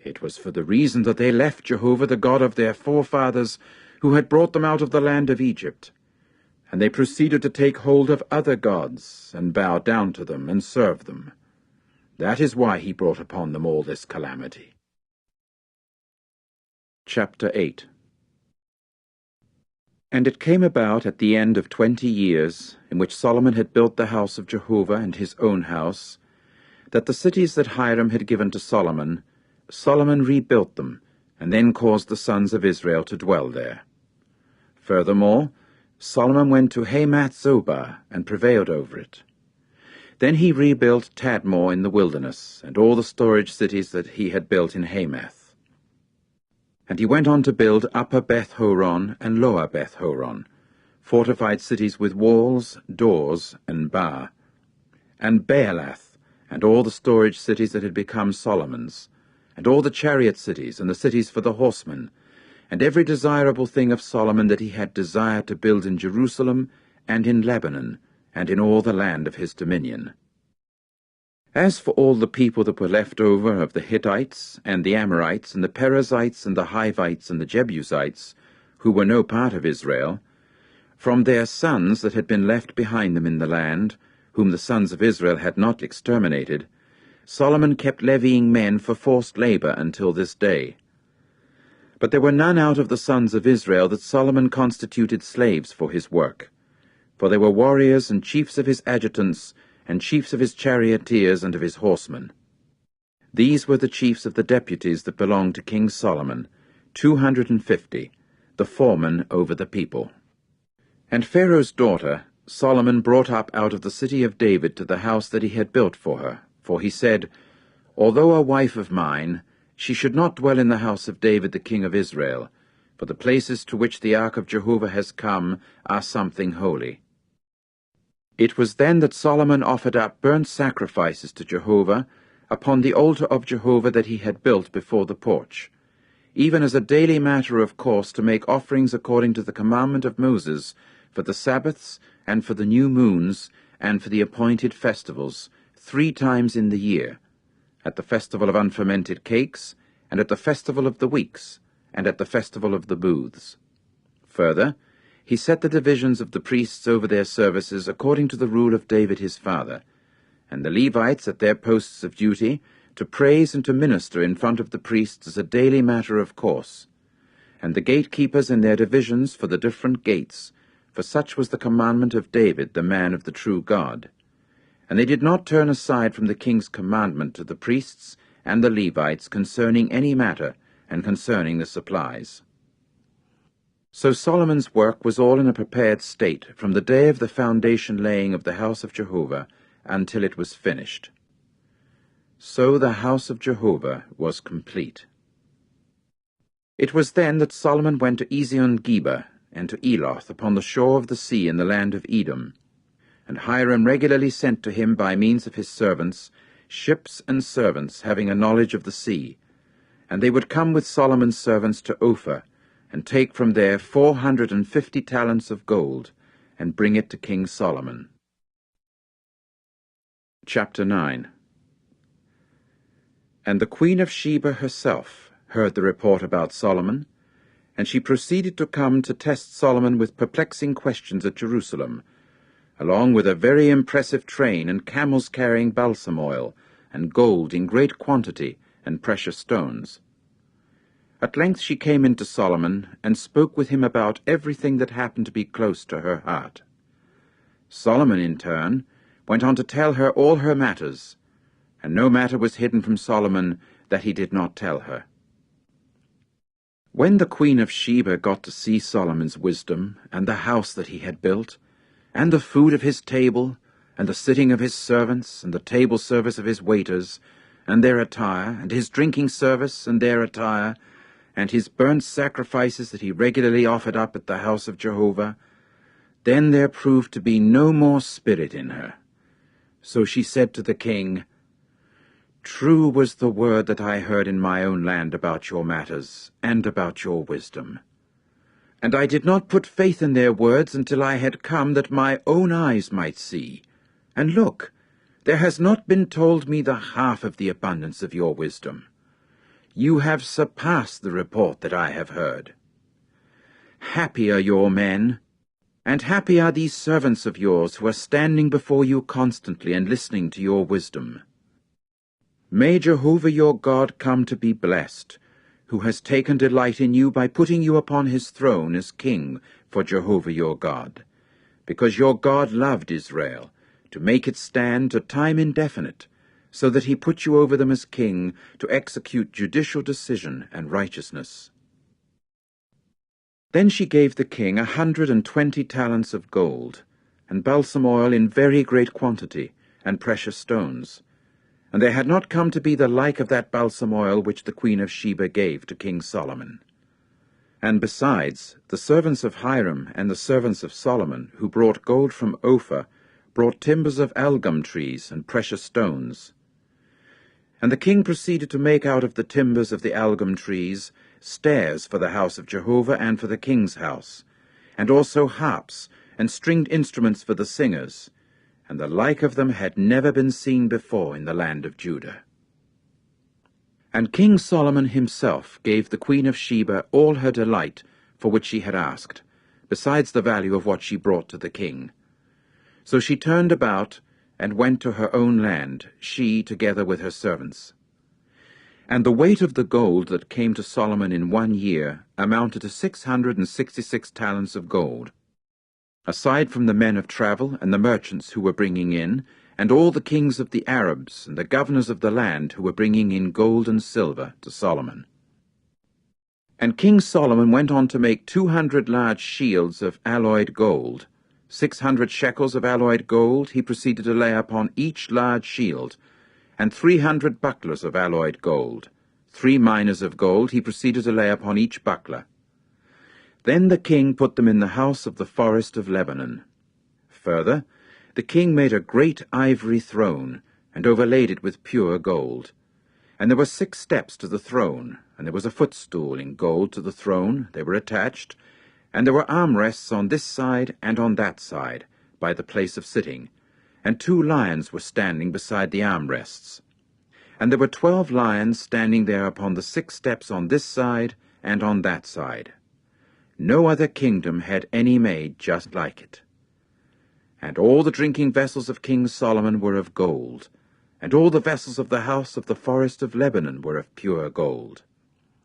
It was for the reason that they left Jehovah, the God of their forefathers, who had brought them out of the land of Egypt. And they proceeded to take hold of other gods, and bow down to them, and serve them. That is why he brought upon them all this calamity. Chapter 8. And it came about at the end of 20 years, in which Solomon had built the house of Jehovah and his own house, that the cities that Hiram had given to Solomon, Solomon rebuilt them, and then caused the sons of Israel to dwell there. Furthermore, Solomon went to Hamath-zobah and prevailed over it. Then he rebuilt Tadmor in the wilderness, and all the storage cities that he had built in Hamath. And he went on to build Upper Beth-horon and Lower Beth-horon, fortified cities with walls, doors, and bar, and Baalath, and all the storage cities that had become Solomon's, and all the chariot cities, and the cities for the horsemen, and every desirable thing of Solomon that he had desired to build in Jerusalem, and in Lebanon, and in all the land of his dominion. As for all the people that were left over of the Hittites, and the Amorites, and the Perizzites, and the Hivites, and the Jebusites, who were no part of Israel, from their sons that had been left behind them in the land, whom the sons of Israel had not exterminated, Solomon kept levying men for forced labor until this day. But there were none out of the sons of Israel that Solomon constituted slaves for his work, for they were warriors and chiefs of his adjutants, and chiefs of his charioteers and of his horsemen. These were the chiefs of the deputies that belonged to King Solomon, 250, the foremen over the people. And Pharaoh's daughter Solomon brought up out of the city of David to the house that he had built for her, for he said, Although a wife of mine, she should not dwell in the house of David the king of Israel, for the places to which the ark of Jehovah has come are something holy. It was then that Solomon offered up burnt sacrifices to Jehovah upon the altar of Jehovah that he had built before the porch, even as a daily matter of course to make offerings according to the commandment of Moses for the Sabbaths, and for the new moons, and for the appointed festivals, 3 times in the year, at the festival of unfermented cakes, and at the festival of the weeks, and at the festival of the booths. Further, he set the divisions of the priests over their services according to the rule of David his father, and the Levites at their posts of duty, to praise and to minister in front of the priests as a daily matter of course, and the gatekeepers in their divisions for the different gates, for such was the commandment of David, the man of the true God. And they did not turn aside from the king's commandment to the priests and the Levites concerning any matter, and concerning the supplies. So Solomon's work was all in a prepared state from the day of the foundation laying of the house of Jehovah until it was finished. So the house of Jehovah was complete. It was then that Solomon went to Ezion-Geber and to Eloth upon the shore of the sea in the land of Edom, and Hiram regularly sent to him by means of his servants ships and servants having a knowledge of the sea, and they would come with Solomon's servants to Ophir, and take from there 450 talents of gold, and bring it to King Solomon. Chapter 9. And the queen of Sheba herself heard the report about Solomon, and she proceeded to come to test Solomon with perplexing questions at Jerusalem, along with a very impressive train and camels carrying balsam oil, and gold in great quantity, and precious stones. At length she came into Solomon, and spoke with him about everything that happened to be close to her heart. Solomon, in turn, went on to tell her all her matters, and no matter was hidden from Solomon that he did not tell her. When the queen of Sheba got to see Solomon's wisdom, and the house that he had built, and the food of his table, and the sitting of his servants, and the table service of his waiters, and their attire, and his drinking service, and their attire, and his burnt sacrifices that he regularly offered up at the house of Jehovah, then there proved to be no more spirit in her. So she said to the king, "True was the word that I heard in my own land about your matters, and about your wisdom. And I did not put faith in their words until I had come that my own eyes might see. And look, there has not been told me the half of the abundance of your wisdom. You have surpassed the report that I have heard. Happy are your men, and happy are these servants of yours who are standing before you constantly and listening to your wisdom. May Jehovah your God come to be blessed, who has taken delight in you by putting you upon his throne as king for Jehovah your God, because your God loved Israel, to make it stand to time indefinite, so that he put you over them as king to execute judicial decision and righteousness." Then she gave the king 120 talents of gold, and balsam oil in very great quantity, and precious stones. And there had not come to be the like of that balsam oil which the queen of Sheba gave to King Solomon. And besides, the servants of Hiram and the servants of Solomon, who brought gold from Ophir, brought timbers of algum trees and precious stones. And the king proceeded to make out of the timbers of the algum trees stairs for the house of Jehovah and for the king's house, and also harps and stringed instruments for the singers, and the like of them had never been seen before in the land of Judah. And King Solomon himself gave the queen of Sheba all her delight for which she had asked, besides the value of what she brought to the king. So she turned about, and went to her own land, she together with her servants. And the weight of the gold that came to Solomon in 1 year amounted to 666 talents of gold, aside from the men of travel and the merchants who were bringing in, and all the kings of the Arabs and the governors of the land who were bringing in gold and silver to Solomon. And King Solomon went on to make 200 large shields of alloyed gold. 600 shekels of alloyed gold he proceeded to lay upon each large shield, and 300 bucklers of alloyed gold. 3 minas of gold he proceeded to lay upon each buckler. Then the king put them in the house of the forest of Lebanon. Further, the king made a great ivory throne, and overlaid it with pure gold. And there were 6 steps to the throne, and there was a footstool in gold to the throne, they were attached, And there were armrests on this side and on that side, by the place of sitting, and 2 lions were standing beside the armrests. And there were 12 lions standing there upon the 6 steps on this side and on that side. No other kingdom had any made just like it. And all the drinking vessels of King Solomon were of gold, and all the vessels of the house of the forest of Lebanon were of pure gold.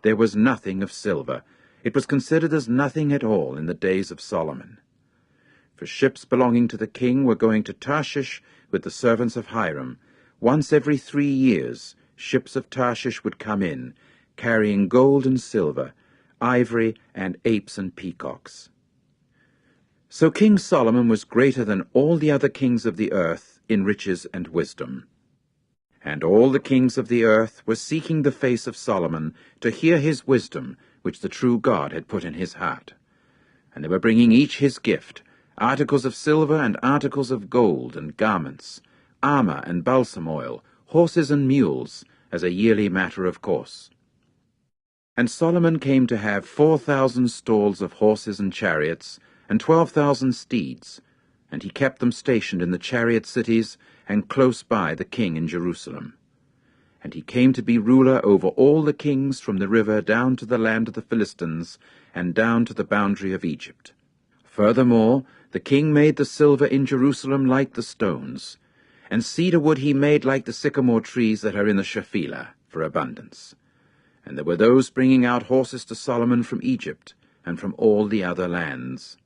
There was nothing of silver. It was considered as nothing at all in the days of Solomon. For ships belonging to the king were going to Tarshish with the servants of Hiram. Once every 3 years, ships of Tarshish would come in, carrying gold and silver, ivory and apes and peacocks. So King Solomon was greater than all the other kings of the earth in riches and wisdom. And all the kings of the earth were seeking the face of Solomon to hear his wisdom, which the true God had put in his heart. And they were bringing each his gift, articles of silver and articles of gold and garments, armor and balsam oil, horses and mules, as a yearly matter of course. And Solomon came to have 4,000 stalls of horses and chariots, and 12,000 steeds, and he kept them stationed in the chariot cities and close by the king in Jerusalem. And he came to be ruler over all the kings from the river down to the land of the Philistines, and down to the boundary of Egypt. Furthermore, the king made the silver in Jerusalem like the stones, and cedar wood he made like the sycamore trees that are in the Shephelah, for abundance. And there were those bringing out horses to Solomon from Egypt, and from all the other lands.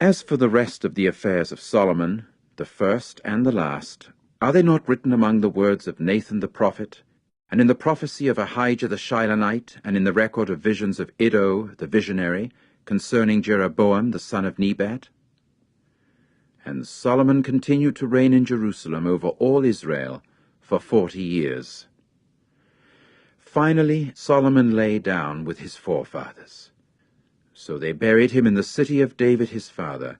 As for the rest of the affairs of Solomon, the first and the last, are they not written among the words of Nathan the prophet, and in the prophecy of Ahijah the Shilonite, and in the record of visions of Iddo the visionary, concerning Jeroboam the son of Nebat? And Solomon continued to reign in Jerusalem over all Israel for 40 years. Finally Solomon lay down with his forefathers. So they buried him in the city of David his father,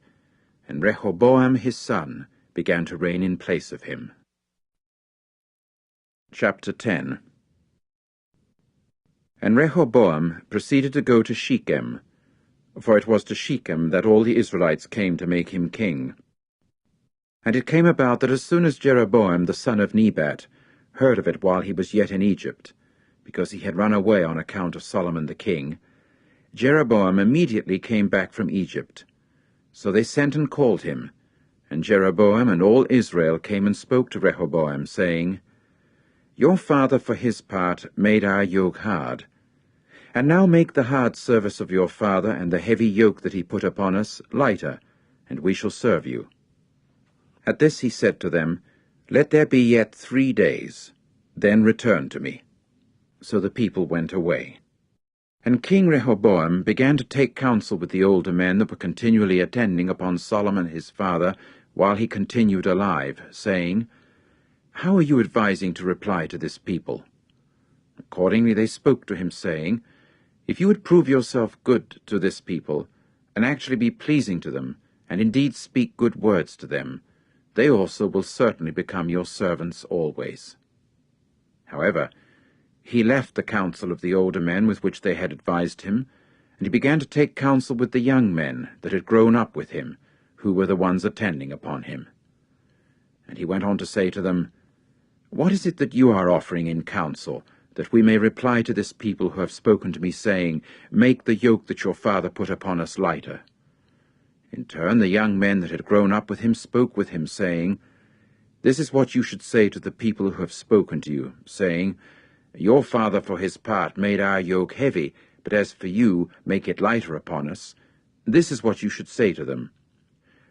and Rehoboam his son began to reign in place of him. Chapter 10. And Rehoboam proceeded to go to Shechem, for it was to Shechem that all the Israelites came to make him king. And it came about that as soon as Jeroboam the son of Nebat heard of it while he was yet in Egypt, because he had run away on account of Solomon the king, Jeroboam immediately came back from Egypt. So they sent and called him, and Jeroboam and all Israel came and spoke to Rehoboam, saying, Your father for his part made our yoke hard. And now make the hard service of your father and the heavy yoke that he put upon us lighter, and we shall serve you. At this he said to them, Let there be yet 3 days, then return to me. So the people went away. And King Rehoboam began to take counsel with the older men that were continually attending upon Solomon his father while he continued alive, saying, How are you advising to reply to this people? Accordingly they spoke to him, saying, If you would prove yourself good to this people, and actually be pleasing to them, and indeed speak good words to them, they also will certainly become your servants always. However, he left the counsel of the older men with which they had advised him, and he began to take counsel with the young men that had grown up with him, who were the ones attending upon him. And he went on to say to them, What is it that you are offering in counsel, that we may reply to this people who have spoken to me, saying, Make the yoke that your father put upon us lighter? In turn the young men that had grown up with him spoke with him, saying, This is what you should say to the people who have spoken to you, saying, Your father for his part made our yoke heavy, but as for you, make it lighter upon us. This is what you should say to them.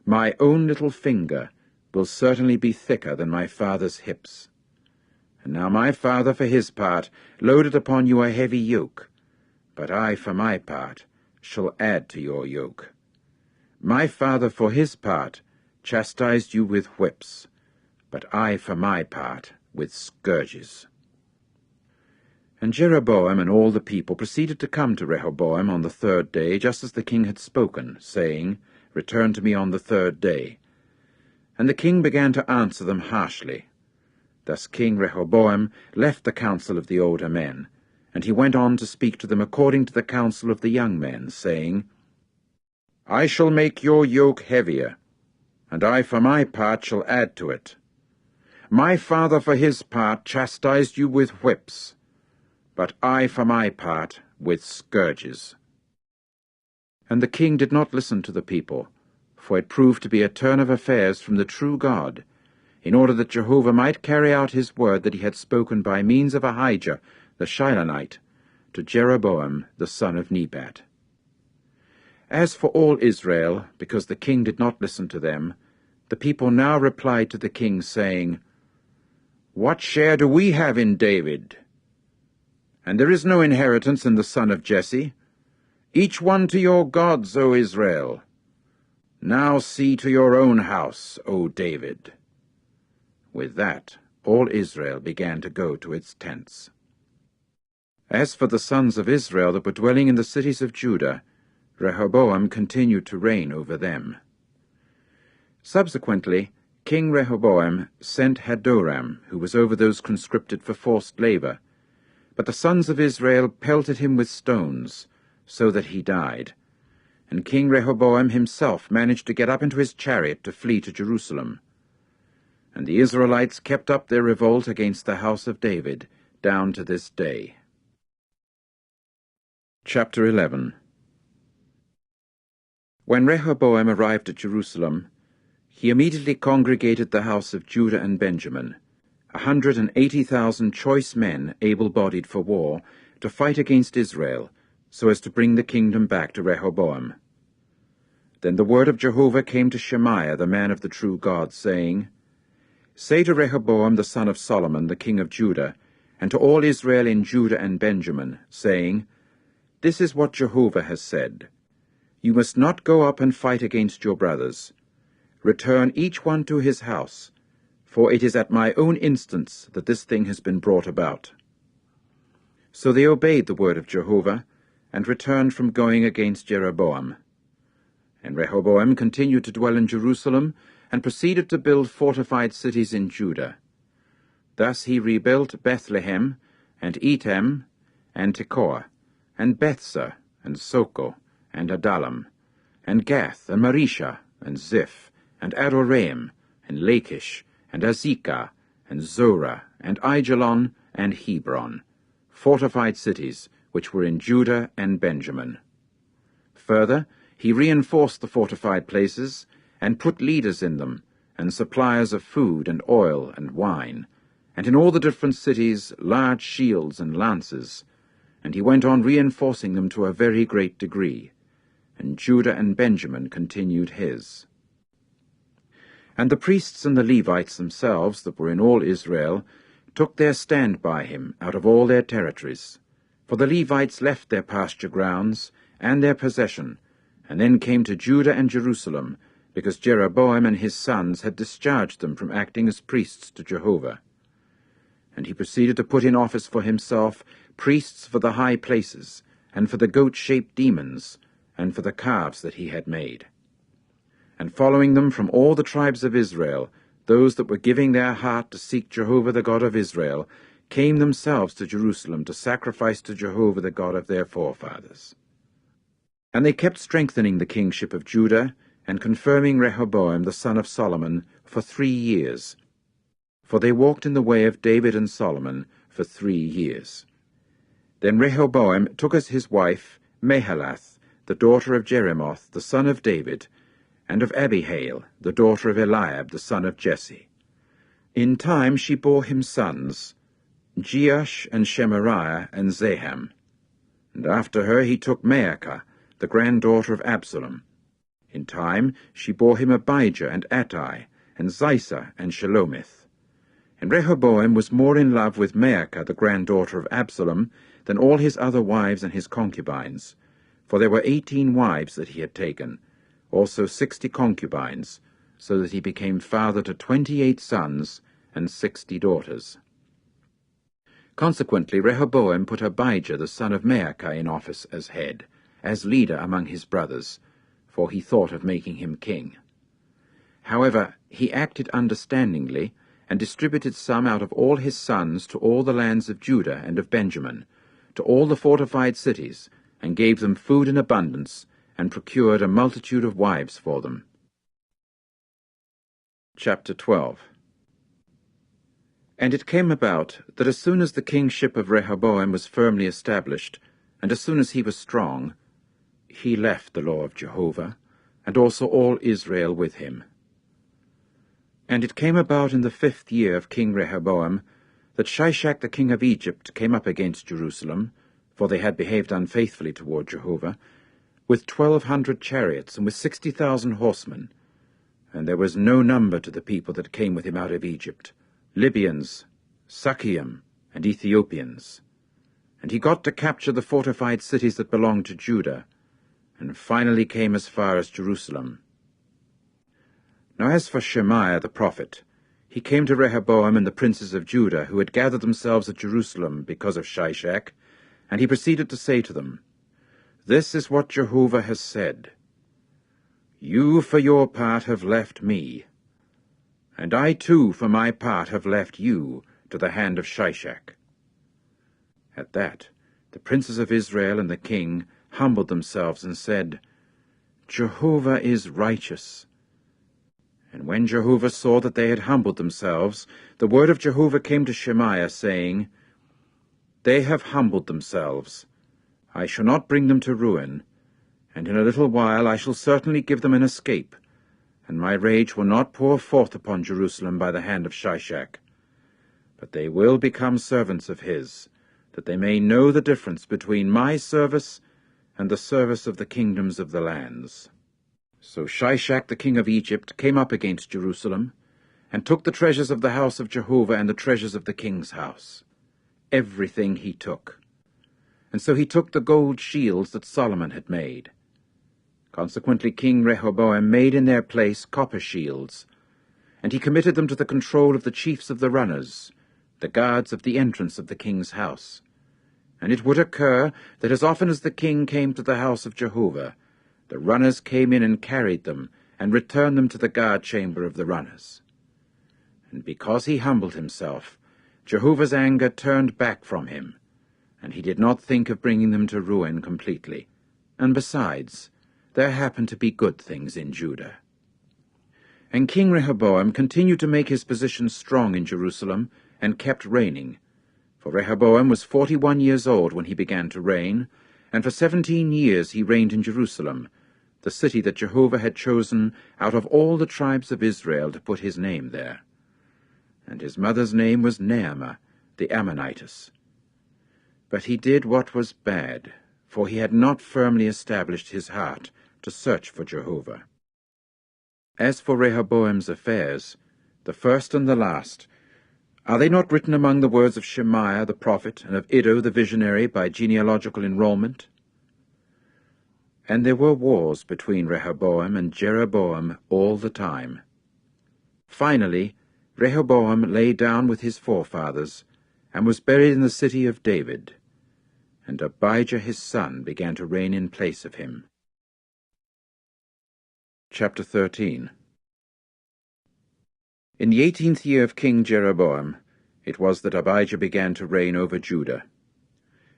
My own little finger will certainly be thicker than my father's hips. And now my father for his part loaded upon you a heavy yoke, but I for my part shall add to your yoke. My father for his part chastised you with whips, but I for my part with scourges. And Jeroboam and all the people proceeded to come to Rehoboam on the 3rd day, just as the king had spoken, saying, Return to me on the 3rd day. And the king began to answer them harshly. Thus King Rehoboam left the counsel of the older men, And he went on to speak to them according to the counsel of the young men, saying, I shall make your yoke heavier, and I for my part shall add to it. My father for his part chastised you with whips, but I for my part with scourges. And the king did not listen to the people, for it proved to be a turn of affairs from the true God, in order that Jehovah might carry out his word that he had spoken by means of Ahijah the Shilonite to Jeroboam the son of Nebat. As for all Israel, because the king did not listen to them, the people now replied to the king, saying, What share do we have in David? And there is no inheritance in the son of Jesse. Each one to your gods, O Israel. Now see to your own house, O David. With that, all Israel began to go to its tents. As for the sons of Israel that were dwelling in the cities of Judah, Rehoboam continued to reign over them. Subsequently, King Rehoboam sent Hadoram, who was over those conscripted for forced labor, but the sons of Israel pelted him with stones, so that he died. And King Rehoboam himself managed to get up into his chariot to flee to Jerusalem. And the Israelites kept up their revolt against the house of David down to this day. Chapter 11. When Rehoboam arrived at Jerusalem, he immediately congregated the house of Judah and Benjamin, 180,000 choice men able-bodied for war, to fight against Israel, so as to bring the kingdom back to Rehoboam. Then the word of Jehovah came to Shemaiah, the man of the true God, saying, Say to Rehoboam the son of Solomon, the king of Judah, and to all Israel in Judah and Benjamin, saying, This is what Jehovah has said. You must not go up and fight against your brothers. Return each one to his house, for it is at my own instance that this thing has been brought about. So they obeyed the word of Jehovah, and returned from going against Jeroboam. And Rehoboam continued to dwell in Jerusalem, and proceeded to build fortified cities in Judah. Thus he rebuilt Bethlehem, and Etam, and Tekoa, and Bethsur, and Soko, and Adullam, and Gath, and Mareshah, and Ziph, and Adoraim, and Lachish, and Azekah, and Zorah, and Aijalon, and Hebron, fortified cities which were in Judah and Benjamin. Further, he reinforced the fortified places, and put leaders in them, and suppliers of food and oil and wine, and in all the different cities large shields and lances, and he went on reinforcing them to a very great degree, and Judah and Benjamin continued his. And the priests and the Levites themselves, that were in all Israel, took their stand by him out of all their territories. For the Levites left their pasture grounds and their possession, and then came to Judah and Jerusalem, because Jeroboam and his sons had discharged them from acting as priests to Jehovah. And he proceeded to put in office for himself priests for the high places, and for the goat-shaped demons, and for the calves that he had made. And following them from all the tribes of Israel, those that were giving their heart to seek Jehovah the God of Israel, came themselves to Jerusalem to sacrifice to Jehovah the God of their forefathers. And they kept strengthening the kingship of Judah, and confirming Rehoboam the son of Solomon for 3 years. For they walked in the way of David and Solomon for 3 years. Then Rehoboam took as his wife Mahalath, the daughter of Jeremoth, the son of David, and of Abihail, the daughter of Eliab, the son of Jesse. In time she bore him sons, Jeush and Shemariah and Zaham. And after her he took Maacah, the granddaughter of Absalom. In time she bore him Abijah and Attai, and Zisah and Shelomith. And Rehoboam was more in love with Maacah, the granddaughter of Absalom, than all his other wives and his concubines, for there were 18 wives that he had taken, also 60 concubines, so that he became father to 28 sons and 60 daughters. Consequently, Rehoboam put Abijah the son of Maacah in office as head, as leader among his brothers, for he thought of making him king. However, he acted understandingly, and distributed some out of all his sons to all the lands of Judah and of Benjamin, to all the fortified cities, and gave them food in abundance, and procured a multitude of wives for them. Chapter 12. And it came about that as soon as the kingship of Rehoboam was firmly established, and as soon as he was strong, he left the law of Jehovah, and also all Israel with him. And it came about in the 5th year of King Rehoboam, that Shishak the king of Egypt came up against Jerusalem, for they had behaved unfaithfully toward Jehovah, with 1,200 chariots and with 60,000 horsemen. And there was no number to the people that came with him out of Egypt, Libyans, Sukium, and Ethiopians. And he got to capture the fortified cities that belonged to Judah, and finally came as far as Jerusalem. Now as for Shemaiah the prophet, he came to Rehoboam and the princes of Judah, who had gathered themselves at Jerusalem because of Shishak, and he proceeded to say to them, This is what Jehovah has said. You for your part have left me, and I too for my part have left you to the hand of Shishak. At that the princes of Israel and the king humbled themselves and said, Jehovah is righteous. And when Jehovah saw that they had humbled themselves, the word of Jehovah came to Shemaiah, saying, They have humbled themselves. I shall not bring them to ruin, and in a little while I shall certainly give them an escape, and my rage will not pour forth upon Jerusalem by the hand of Shishak. But they will become servants of his, that they may know the difference between my service and the service of the kingdoms of the lands. So Shishak the king of Egypt came up against Jerusalem, and took the treasures of the house of Jehovah and the treasures of the king's house. Everything he took. And so he took the gold shields that Solomon had made. Consequently King Rehoboam made in their place copper shields, and he committed them to the control of the chiefs of the runners, the guards of the entrance of the king's house. And it would occur that as often as the king came to the house of Jehovah, the runners came in and carried them, and returned them to the guard chamber of the runners. And because he humbled himself, Jehovah's anger turned back from him, and he did not think of bringing them to ruin completely. And besides, there happened to be good things in Judah. And King Rehoboam continued to make his position strong in Jerusalem, and kept reigning. For Rehoboam was 41 years old when he began to reign, and for 17 years he reigned in Jerusalem, the city that Jehovah had chosen out of all the tribes of Israel to put his name there. And his mother's name was Naamah, the Ammonitess. But he did what was bad, for he had not firmly established his heart to search for Jehovah. As for Rehoboam's affairs, the first and the last, are they not written among the words of Shemaiah the prophet and of Iddo the visionary by genealogical enrollment? And there were wars between Rehoboam and Jeroboam all the time. Finally, Rehoboam lay down with his forefathers, and was buried in the city of David, and Abijah his son began to reign in place of him. Chapter 13. In the 18th year of King Jeroboam, it was that Abijah began to reign over Judah.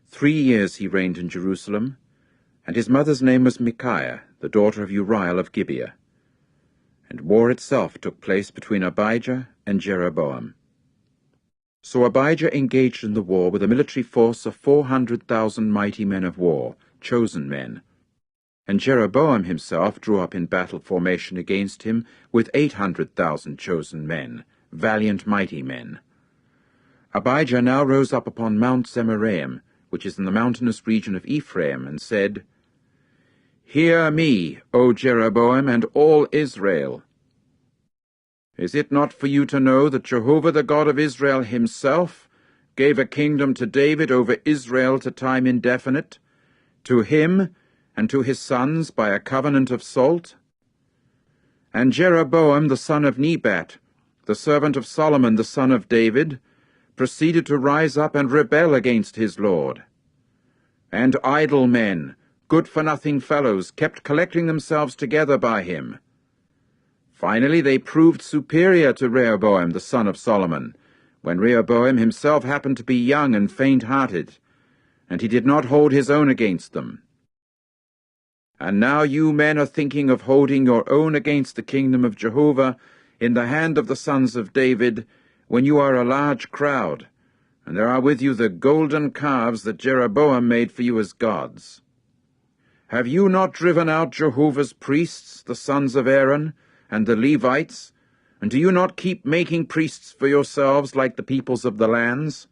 3 years he reigned in Jerusalem, and his mother's name was Micaiah, the daughter of Uriel of Gibeah. And war itself took place between Abijah and Jeroboam. So Abijah engaged in the war with a military force of 400,000 mighty men of war, chosen men. And Jeroboam himself drew up in battle formation against him with 800,000 chosen men, valiant mighty men. Abijah now rose up upon Mount Zemaraim, which is in the mountainous region of Ephraim, and said, Hear me, O Jeroboam, and all Israel. Is it not for you to know that Jehovah the God of Israel himself gave a kingdom to David over Israel to time indefinite, to him and to his sons by a covenant of salt? And Jeroboam the son of Nebat, the servant of Solomon the son of David, proceeded to rise up and rebel against his Lord. And idle men, good-for-nothing fellows, kept collecting themselves together by him. Finally they proved superior to Rehoboam the son of Solomon, when Rehoboam himself happened to be young and faint-hearted, and he did not hold his own against them. And now you men are thinking of holding your own against the kingdom of Jehovah in the hand of the sons of David, when you are a large crowd, and there are with you the golden calves that Jeroboam made for you as gods. Have you not driven out Jehovah's priests, the sons of Aaron, and the Levites, and do you not keep making priests for yourselves like the peoples of the lands?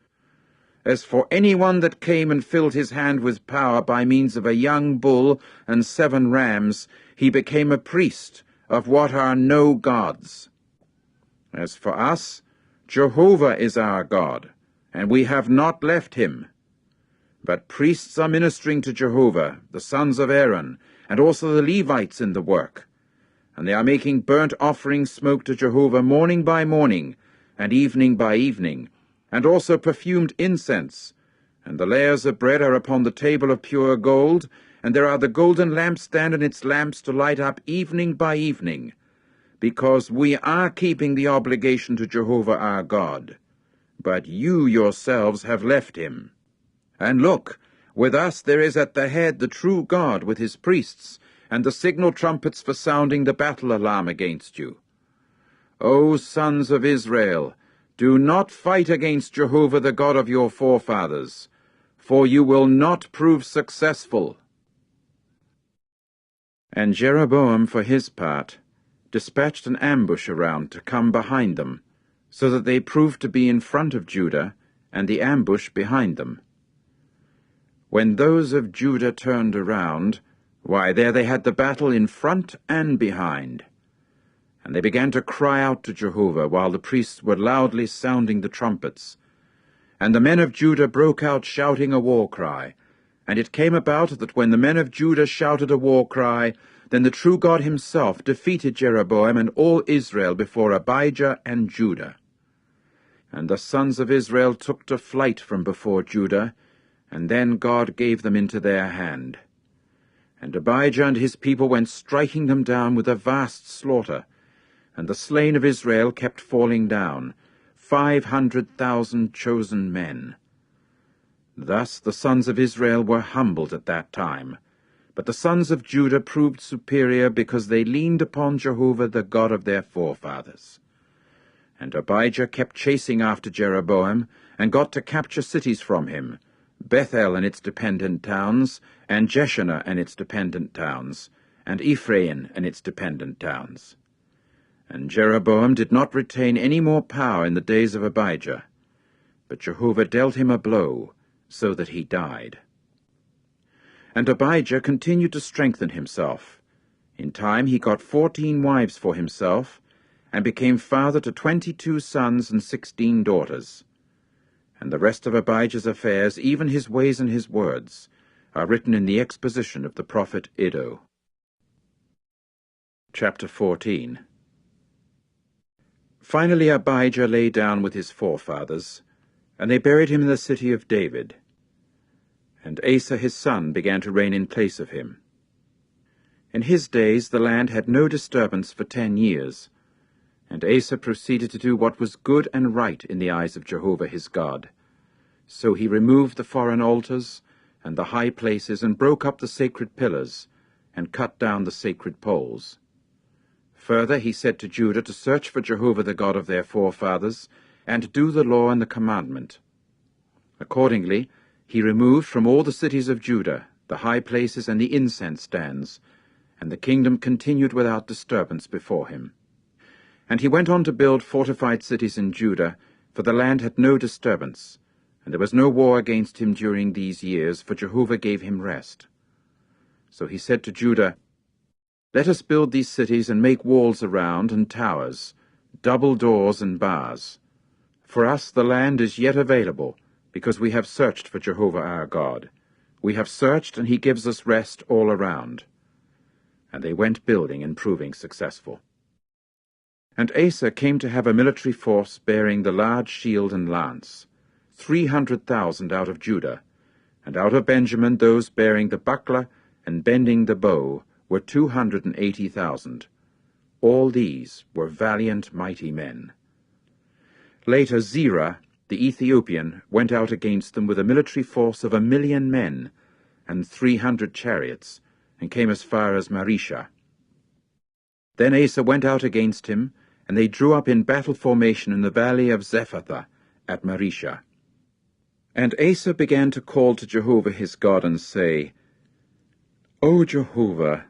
As for anyone that came and filled his hand with power by means of a young bull and 7 rams, he became a priest of what are no gods. As for us, Jehovah is our God, and we have not left him. But priests are ministering to Jehovah, the sons of Aaron, and also the Levites in the work. And they are making burnt offering smoke to Jehovah morning by morning, and evening by evening, and also perfumed incense. And the layers of bread are upon the table of pure gold, and there are the golden lampstand and its lamps to light up evening by evening, because we are keeping the obligation to Jehovah our God. But you yourselves have left him. And look, with us there is at the head the true God with his priests, and the signal trumpets for sounding the battle alarm against you. O sons of Israel, do not fight against Jehovah the God of your forefathers, for you will not prove successful. And Jeroboam, for his part, dispatched an ambush around to come behind them, so that they proved to be in front of Judah, and the ambush behind them. When those of Judah turned around, why, there they had the battle in front and behind. And they began to cry out to Jehovah, while the priests were loudly sounding the trumpets. And the men of Judah broke out shouting a war cry. And it came about that when the men of Judah shouted a war cry, then the true God himself defeated Jeroboam and all Israel before Abijah and Judah. And the sons of Israel took to flight from before Judah, and then God gave them into their hand. And Abijah and his people went striking them down with a vast slaughter, and the slain of Israel kept falling down, 500,000 chosen men. Thus the sons of Israel were humbled at that time, but the sons of Judah proved superior because they leaned upon Jehovah the God of their forefathers. And Abijah kept chasing after Jeroboam, and got to capture cities from him, Bethel and its dependent towns, and Jeshanah and its dependent towns, and Ephraim and its dependent towns. And Jeroboam did not retain any more power in the days of Abijah, but Jehovah dealt him a blow, so that he died. And Abijah continued to strengthen himself. In time he got 14 wives for himself, and became father to 22 sons and 16 daughters. And the rest of Abijah's affairs, even his ways and his words, are written in the exposition of the prophet Iddo. Chapter 14. Finally Abijah lay down with his forefathers, and they buried him in the city of David. And Asa his son began to reign in place of him. In his days the land had no disturbance for 10 years, and Asa proceeded to do what was good and right in the eyes of Jehovah his God. So he removed the foreign altars and the high places, and broke up the sacred pillars, and cut down the sacred poles. Further he said to Judah to search for Jehovah the God of their forefathers, and do the law and the commandment. Accordingly he removed from all the cities of Judah the high places and the incense stands, and the kingdom continued without disturbance before him. And he went on to build fortified cities in Judah, for the land had no disturbance, and there was no war against him during these years, for Jehovah gave him rest. So he said to Judah, Let us build these cities and make walls around and towers, double doors and bars. For us the land is yet available, because we have searched for Jehovah our God. We have searched, and he gives us rest all around. And they went building and proving successful. And Asa came to have a military force bearing the large shield and lance, 300,000 out of Judah, and out of Benjamin those bearing the buckler and bending the bow were 280,000. All these were valiant, mighty men. Later Zerah, the Ethiopian, went out against them with a military force of 1,000,000 men and 300 chariots, and came as far as Maresha. Then Asa went out against him, and they drew up in battle formation in the valley of Zephathah at Maresha. And Asa began to call to Jehovah his God and say, O Jehovah,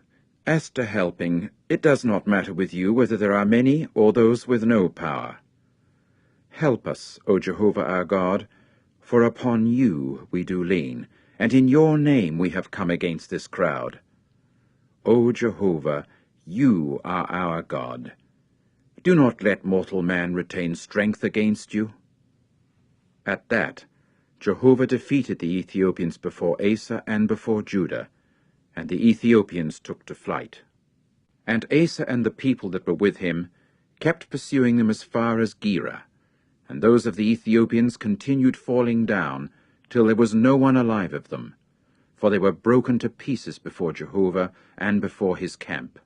as to helping, it does not matter with you whether there are many or those with no power. Help us, O Jehovah our God, for upon you we do lean, and in your name we have come against this crowd. O Jehovah, you are our God. Do not let mortal man retain strength against you. At that, Jehovah defeated the Ethiopians before Asa and before Judah, and the Ethiopians took to flight. And Asa and the people that were with him kept pursuing them as far as Gerar, and those of the Ethiopians continued falling down till there was no one alive of them, for they were broken to pieces before Jehovah and before his camp.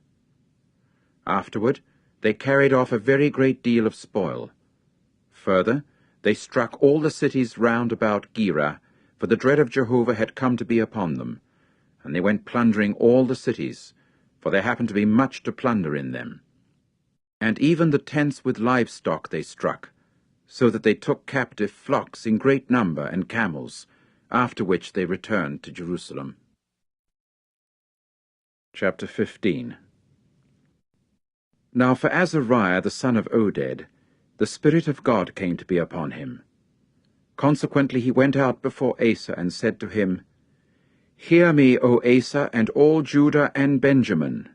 Afterward they carried off a very great deal of spoil. Further, they struck all the cities round about Gerar, for the dread of Jehovah had come to be upon them, and they went plundering all the cities, for there happened to be much to plunder in them. And even the tents with livestock they struck, so that they took captive flocks in great number and camels, after which they returned to Jerusalem. Chapter 15. Now for Azariah the son of Oded, the Spirit of God came to be upon him. Consequently he went out before Asa and said to him, Hear me, O Asa, and all Judah and Benjamin.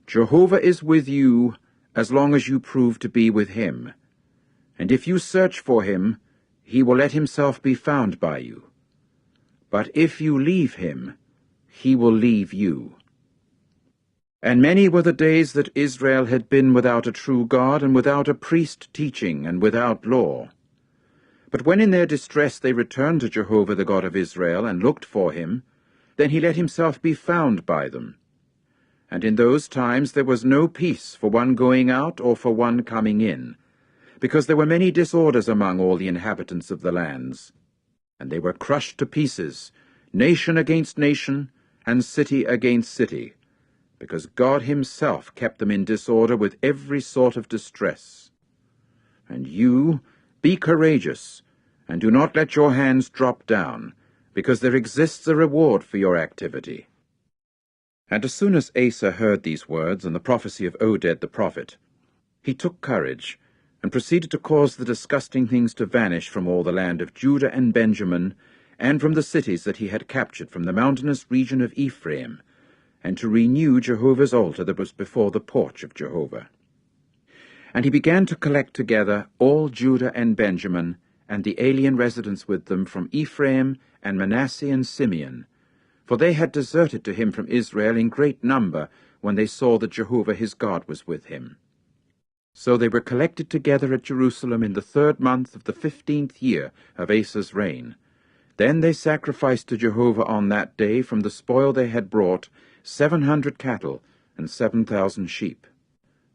Jehovah is with you as long as you prove to be with him. And if you search for him, he will let himself be found by you. But if you leave him, he will leave you. And many were the days that Israel had been without a true God, and without a priest teaching, and without law. But when in their distress they returned to Jehovah the God of Israel, and looked for him, then he let himself be found by them. And in those times there was no peace for one going out or for one coming in, because there were many disorders among all the inhabitants of the lands. And they were crushed to pieces, nation against nation, and city against city, because God himself kept them in disorder with every sort of distress. And you, be courageous, and do not let your hands drop down, because there exists a reward for your activity. And as soon as Asa heard these words and the prophecy of Oded the prophet, he took courage, and proceeded to cause the disgusting things to vanish from all the land of Judah and Benjamin, and from the cities that he had captured from the mountainous region of Ephraim, and to renew Jehovah's altar that was before the porch of Jehovah. And he began to collect together all Judah and Benjamin, and the alien residents with them from Ephraim and Manasseh and Simeon, for they had deserted to him from Israel in great number when they saw that Jehovah his God was with him. So they were collected together at Jerusalem in the 3rd month of the 15th year of Asa's reign. Then they sacrificed to Jehovah on that day from the spoil they had brought 700 cattle and 7,000 sheep.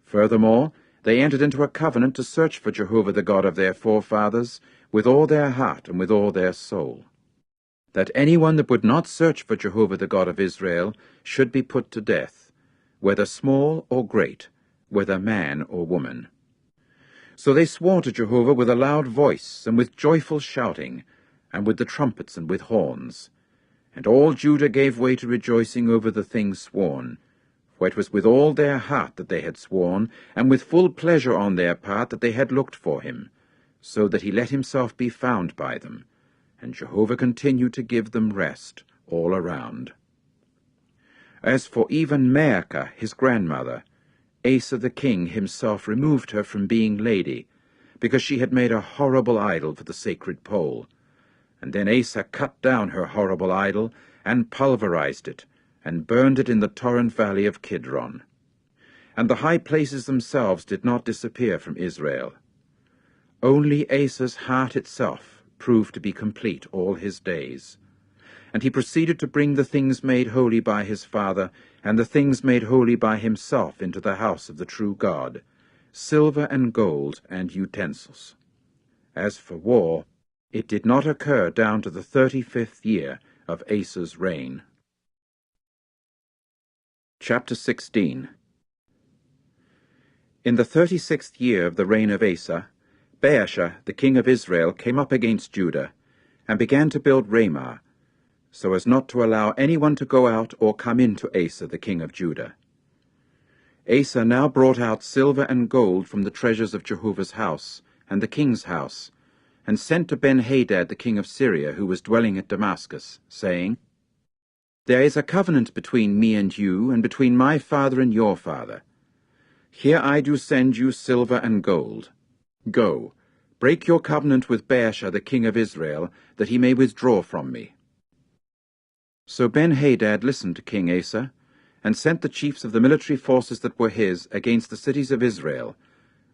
Furthermore, they entered into a covenant to search for Jehovah the God of their forefathers with all their heart and with all their soul, that anyone that would not search for Jehovah the God of Israel should be put to death, whether small or great, whether man or woman. So they swore to Jehovah with a loud voice, and with joyful shouting, and with the trumpets and with horns. And all Judah gave way to rejoicing over the things sworn, for it was with all their heart that they had sworn, and with full pleasure on their part that they had looked for him, so that he let himself be found by them, and Jehovah continued to give them rest all around. As for even Maacah, his grandmother, Asa the king himself removed her from being lady, because she had made a horrible idol for the sacred pole. And then Asa cut down her horrible idol, and pulverized it, and burned it in the torrent valley of Kidron. And the high places themselves did not disappear from Israel. Only Asa's heart itself proved to be complete all his days. And he proceeded to bring the things made holy by his father, and the things made holy by himself into the house of the true God, silver and gold and utensils. As for war, it did not occur down to the 35th year of Asa's reign. Chapter 16. In the 36th year of the reign of Asa, Baasha, the king of Israel, came up against Judah, and began to build Ramah, so as not to allow anyone to go out or come in to Asa, the king of Judah. Asa now brought out silver and gold from the treasures of Jehovah's house and the king's house, and sent to Ben-Hadad the king of Syria, who was dwelling at Damascus, saying, "There is a covenant between me and you, and between my father and your father. Here I do send you silver and gold. Go, break your covenant with Baasha the king of Israel, that he may withdraw from me." So Ben-Hadad listened to King Asa, and sent the chiefs of the military forces that were his against the cities of Israel,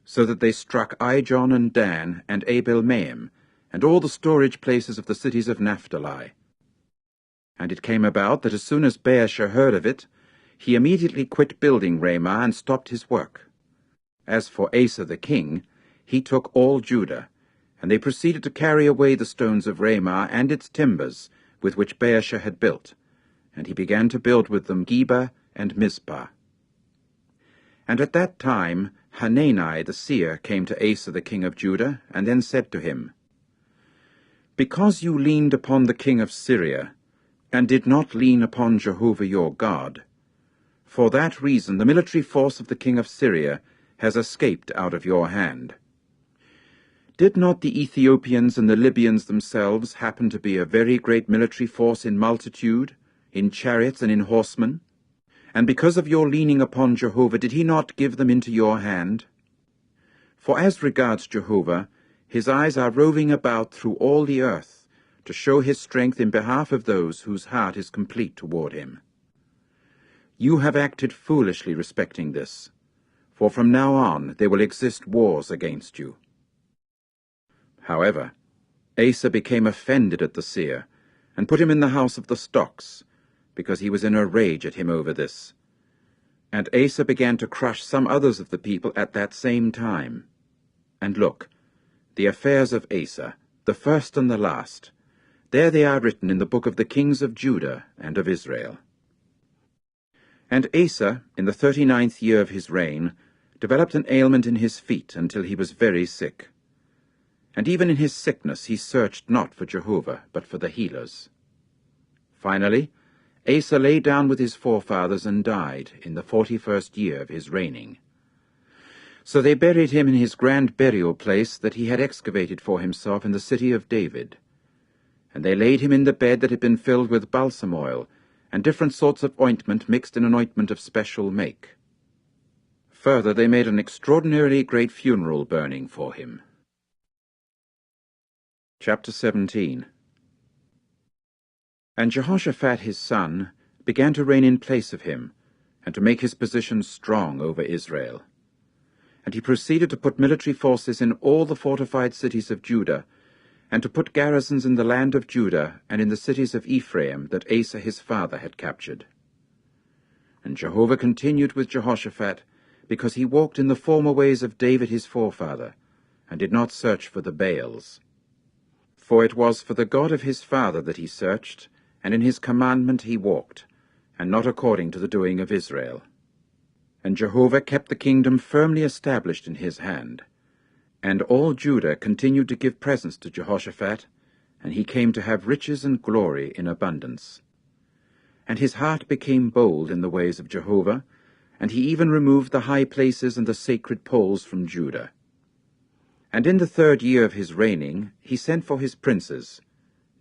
so that they struck Ijon and Dan and Abel-maim, and all the storage places of the cities of Naphtali. And it came about that as soon as Baasha heard of it, he immediately quit building Ramah and stopped his work. As for Asa the king, he took all Judah, and they proceeded to carry away the stones of Ramah and its timbers, with which Baasha had built, and he began to build with them Geba and Mizpah. And at that time Hanani the seer came to Asa the king of Judah, and then said to him, "Because you leaned upon the king of Syria, and did not lean upon Jehovah your God, for that reason the military force of the king of Syria has escaped out of your hand. Did not the Ethiopians and the Libyans themselves happen to be a very great military force in multitude, in chariots and in horsemen? And because of your leaning upon Jehovah, did he not give them into your hand? For as regards Jehovah, his eyes are roving about through all the earth, to show his strength in behalf of those whose heart is complete toward him. You have acted foolishly respecting this, for from now on there will exist wars against you." However, Asa became offended at the seer, and put him in the house of the stocks, because he was in a rage at him over this. And Asa began to crush some others of the people at that same time. And look, the affairs of Asa, the first and the last, there they are written in the book of the kings of Judah and of Israel. And Asa, in the 39th year of his reign, developed an ailment in his feet until he was very sick. And even in his sickness he searched not for Jehovah, but for the healers. Finally, Asa lay down with his forefathers and died in the 41st year of his reigning. So they buried him in his grand burial place that he had excavated for himself in the city of David. And they laid him in the bed that had been filled with balsam oil, and different sorts of ointment mixed in an ointment of special make. Further, they made an extraordinarily great funeral burning for him. Chapter 17. And Jehoshaphat his son began to reign in place of him, and to make his position strong over Israel. And he proceeded to put military forces in all the fortified cities of Judah, and to put garrisons in the land of Judah and in the cities of Ephraim that Asa his father had captured. And Jehovah continued with Jehoshaphat, because he walked in the former ways of David his forefather, and did not search for the Baals. For it was for the God of his father that he searched, and in his commandment he walked, and not according to the doing of Israel. And Jehovah kept the kingdom firmly established in his hand. And all Judah continued to give presents to Jehoshaphat, and he came to have riches and glory in abundance. And his heart became bold in the ways of Jehovah, and he even removed the high places and the sacred poles from Judah. And in the 3rd year of his reigning he sent for his princes,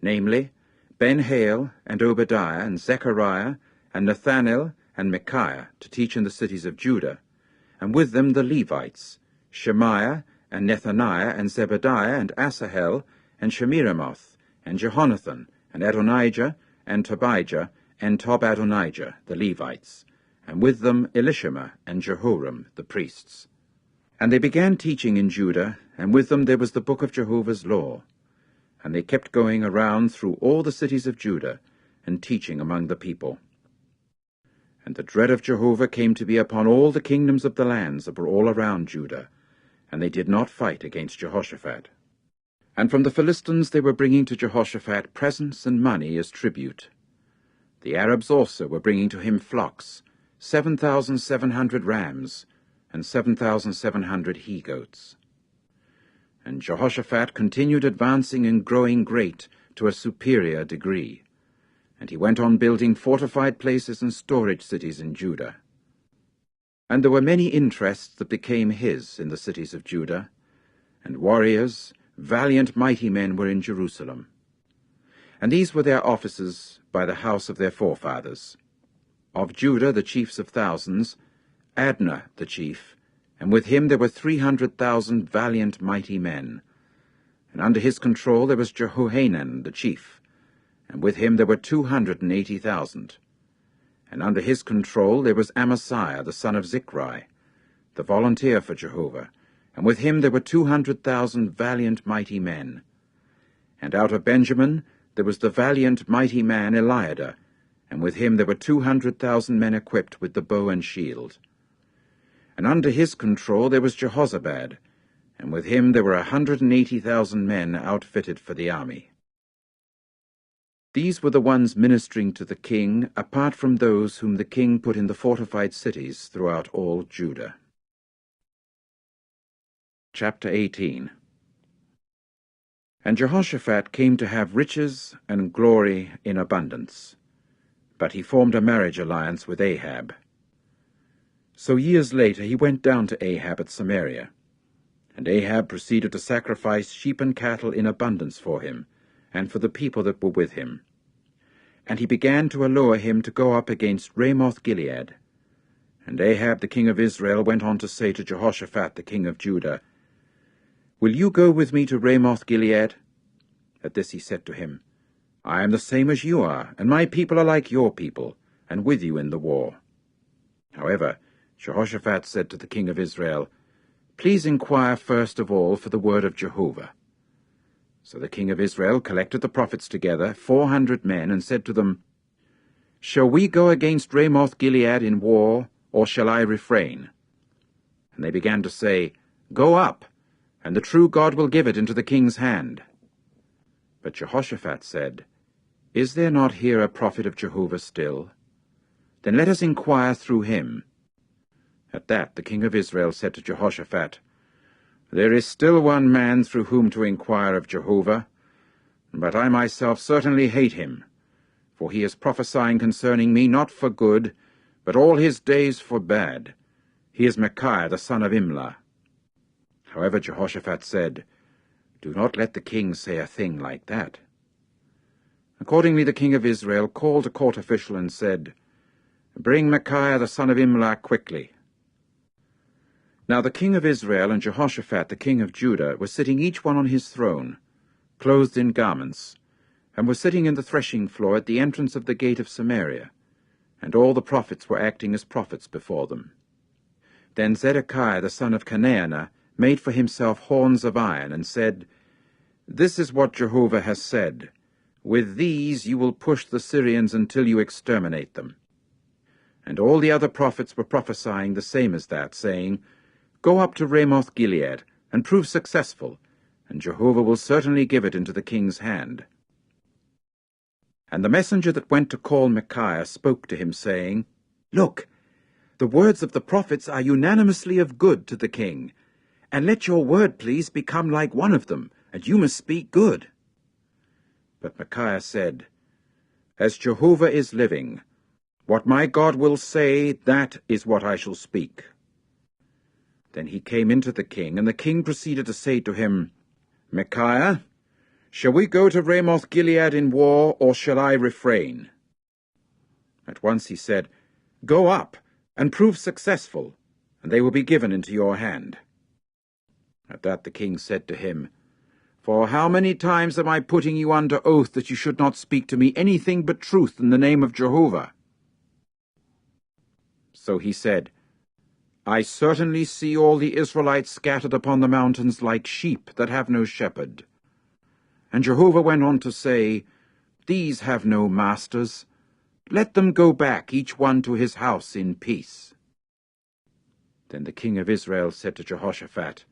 namely, Ben-Hail, and Obadiah, and Zechariah, and Nathanael, and Micaiah, to teach in the cities of Judah, and with them the Levites, Shemaiah, and Nethaniah, and Zebadiah, and Asahel, and Shemiramoth, and Jehonathan, and Adonijah, and Tobijah, and Tob-Adonijah, the Levites, and with them Elishama and Jehoram, the priests. And they began teaching in Judah, and with them there was the book of Jehovah's law. And they kept going around through all the cities of Judah, and teaching among the people. And the dread of Jehovah came to be upon all the kingdoms of the lands that were all around Judah, and they did not fight against Jehoshaphat. And from the Philistines they were bringing to Jehoshaphat presents and money as tribute. The Arabs also were bringing to him flocks, 7,700 rams, and 7,700 he-goats. And Jehoshaphat continued advancing and growing great to a superior degree, and he went on building fortified places and storage cities in Judah. And there were many interests that became his in the cities of Judah, and warriors, valiant mighty men, were in Jerusalem. And these were their officers by the house of their forefathers. Of Judah the chiefs of thousands, Adnah the chief, and with him there were 300,000 valiant mighty men. And under his control there was Jehohanan the chief, and with him there were 280,000. And under his control there was Amasiah the son of Zichri, the volunteer for Jehovah, and with him there were 200,000 valiant mighty men. And out of Benjamin there was the valiant mighty man Eliada, and with him there were 200,000 men equipped with the bow and shield. And under his control there was Jehozabad, and with him there were 180,000 men outfitted for the army. These were the ones ministering to the king, apart from those whom the king put in the fortified cities throughout all Judah. Chapter 18. And Jehoshaphat came to have riches and glory in abundance, but he formed a marriage alliance with Ahab. So years later he went down to Ahab at Samaria, and Ahab proceeded to sacrifice sheep and cattle in abundance for him, and for the people that were with him. And he began to allure him to go up against Ramoth-Gilead. And Ahab the king of Israel went on to say to Jehoshaphat the king of Judah, "Will you go with me to Ramoth-Gilead?" At this he said to him, "I am the same as you are, and my people are like your people, and with you in the war." However, Jehoshaphat said to the king of Israel, "Please inquire first of all for the word of Jehovah." So the king of Israel collected the prophets together, 400 men, and said to them, "Shall we go against Ramoth-Gilead in war, or shall I refrain?" And they began to say, "Go up, and the true God will give it into the king's hand." But Jehoshaphat said, "Is there not here a prophet of Jehovah still? Then let us inquire through him." At that the king of Israel said to Jehoshaphat, "There is still one man through whom to inquire of Jehovah, but I myself certainly hate him, for he is prophesying concerning me not for good, but all his days for bad. He is Micaiah the son of Imlah." However, Jehoshaphat said, "Do not let the king say a thing like that." Accordingly the king of Israel called a court official and said, "Bring Micaiah the son of Imlah quickly." Now the king of Israel and Jehoshaphat the king of Judah were sitting each one on his throne, clothed in garments, and were sitting in the threshing floor at the entrance of the gate of Samaria, and all the prophets were acting as prophets before them. Then Zedekiah the son of Chenaanah made for himself horns of iron, and said, "This is what Jehovah has said, with these you will push the Syrians until you exterminate them." And all the other prophets were prophesying the same as that, saying, "Go up to Ramoth-Gilead, and prove successful, and Jehovah will certainly give it into the king's hand." And the messenger that went to call Micaiah spoke to him, saying, "Look, the words of the prophets are unanimously of good to the king, and let your word, please, become like one of them, and you must speak good." But Micaiah said, "As Jehovah is living, what my God will say, that is what I shall speak." Then he came into the king, and the king proceeded to say to him, "Micaiah, shall we go to Ramoth-Gilead in war, or shall I refrain?" At once he said, "Go up, and prove successful, and they will be given into your hand." At that the king said to him, "For how many times am I putting you under oath that you should not speak to me anything but truth in the name of Jehovah?" So he said, "I certainly see all the Israelites scattered upon the mountains like sheep that have no shepherd." And Jehovah went on to say, "These have no masters. Let them go back, each one to his house, in peace." Then the king of Israel said to Jehoshaphat,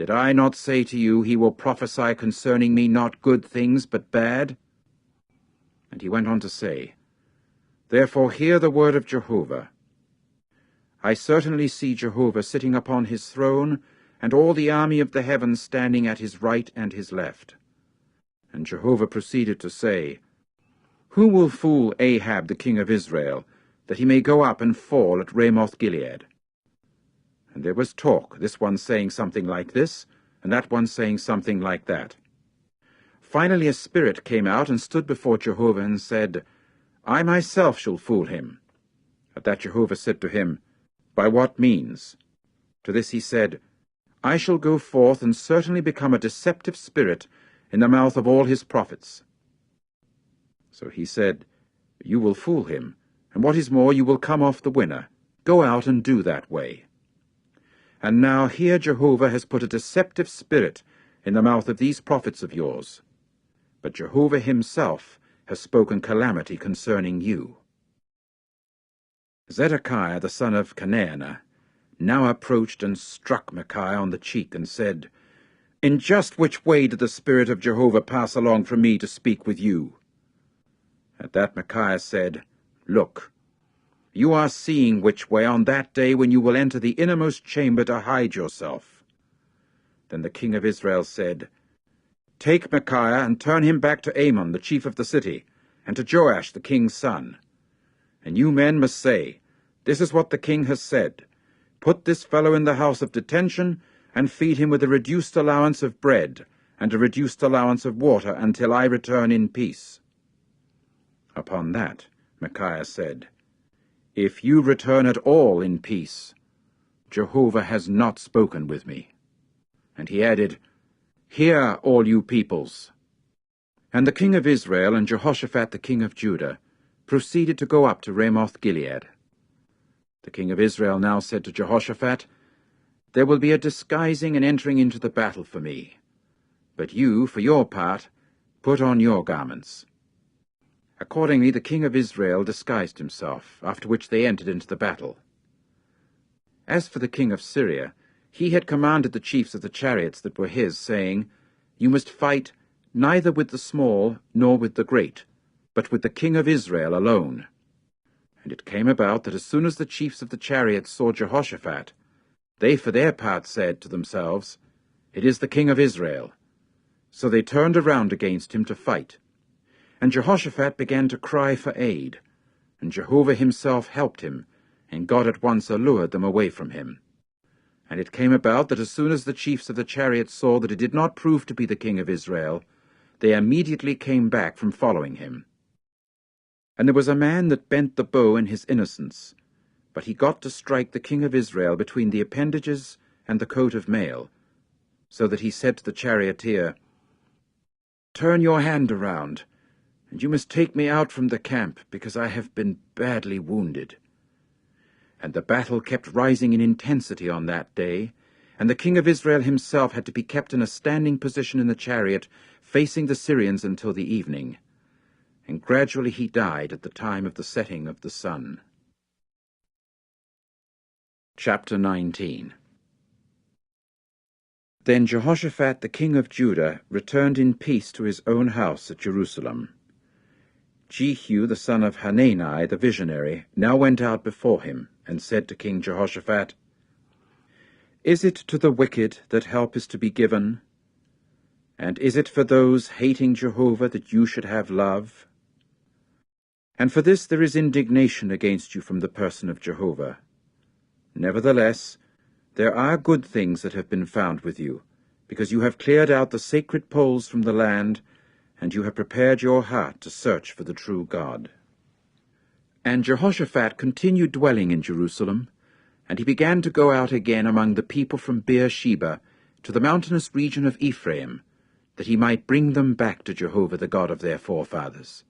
Did I not say to you, he will prophesy concerning me not good things, but bad? And he went on to say, Therefore hear the word of Jehovah. I certainly see Jehovah sitting upon his throne, and all the army of the heavens standing at his right and his left. And Jehovah proceeded to say, Who will fool Ahab the king of Israel, that he may go up and fall at Ramoth-Gilead? And there was talk, this one saying something like this, and that one saying something like that. Finally a spirit came out and stood before Jehovah and said, I myself shall fool him. At that Jehovah said to him, By what means? To this he said, I shall go forth and certainly become a deceptive spirit in the mouth of all his prophets. So he said, You will fool him, and what is more, you will come off the winner. Go out and do that way. And now here Jehovah has put a deceptive spirit in the mouth of these prophets of yours. But Jehovah himself has spoken calamity concerning you. Zedekiah the son of Chenaanah now approached and struck Micaiah on the cheek and said, In just which way did the Spirit of Jehovah pass along from me to speak with you? At that Micaiah said, Look, you are seeing which way on that day when you will enter the innermost chamber to hide yourself. Then the king of Israel said, Take Micaiah and turn him back to Amon, the chief of the city, and to Joash, the king's son. And you men must say, This is what the king has said. Put this fellow in the house of detention, and feed him with a reduced allowance of bread, and a reduced allowance of water, until I return in peace. Upon that Micaiah said, If you return at all in peace, Jehovah has not spoken with me. And he added, Hear, all you peoples. And the king of Israel and Jehoshaphat the king of Judah proceeded to go up to Ramoth-Gilead. The king of Israel now said to Jehoshaphat, There will be a disguising and entering into the battle for me. But you, for your part, put on your garments. Accordingly the king of Israel disguised himself, after which they entered into the battle. As for the king of Syria, he had commanded the chiefs of the chariots that were his, saying, You must fight neither with the small nor with the great, but with the king of Israel alone. And it came about that as soon as the chiefs of the chariots saw Jehoshaphat, they for their part said to themselves, It is the king of Israel. So they turned around against him to fight. And Jehoshaphat began to cry for aid, and Jehovah himself helped him, and God at once allured them away from him. And it came about that as soon as the chiefs of the chariots saw that it did not prove to be the king of Israel, they immediately came back from following him. And there was a man that bent the bow in his innocence, but he got to strike the king of Israel between the appendages and the coat of mail, so that he said to the charioteer, Turn your hand around, and you must take me out from the camp, because I have been badly wounded. And the battle kept rising in intensity on that day, and the king of Israel himself had to be kept in a standing position in the chariot, facing the Syrians until the evening. And gradually he died at the time of the setting of the sun. Chapter 19. Then Jehoshaphat the king of Judah returned in peace to his own house at Jerusalem. Jehu the son of Hanani the visionary now went out before him, and said to King Jehoshaphat, Is it to the wicked that help is to be given? And is it for those hating Jehovah that you should have love? And for this there is indignation against you from the person of Jehovah. Nevertheless, there are good things that have been found with you, because you have cleared out the sacred poles from the land, and you have prepared your heart to search for the true God. And Jehoshaphat continued dwelling in Jerusalem, and he began to go out again among the people from Beersheba to the mountainous region of Ephraim, that he might bring them back to Jehovah the God of their forefathers.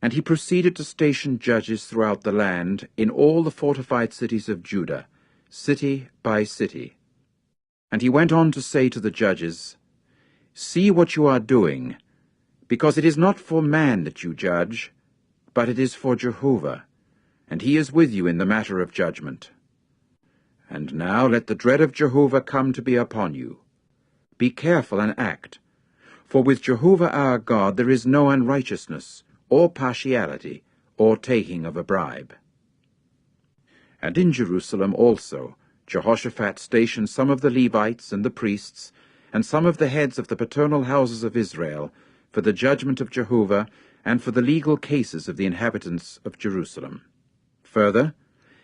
And he proceeded to station judges throughout the land in all the fortified cities of Judah, city by city. And he went on to say to the judges, See what you are doing, because it is not for man that you judge, but it is for Jehovah, and he is with you in the matter of judgment. And now let the dread of Jehovah come to be upon you, be careful and act. For with Jehovah our God there is no unrighteousness, or partiality, or taking of a bribe. And in Jerusalem also Jehoshaphat stationed some of the Levites and the priests, and some of the heads of the paternal houses of Israel, for the judgment of Jehovah, and for the legal cases of the inhabitants of Jerusalem. Further,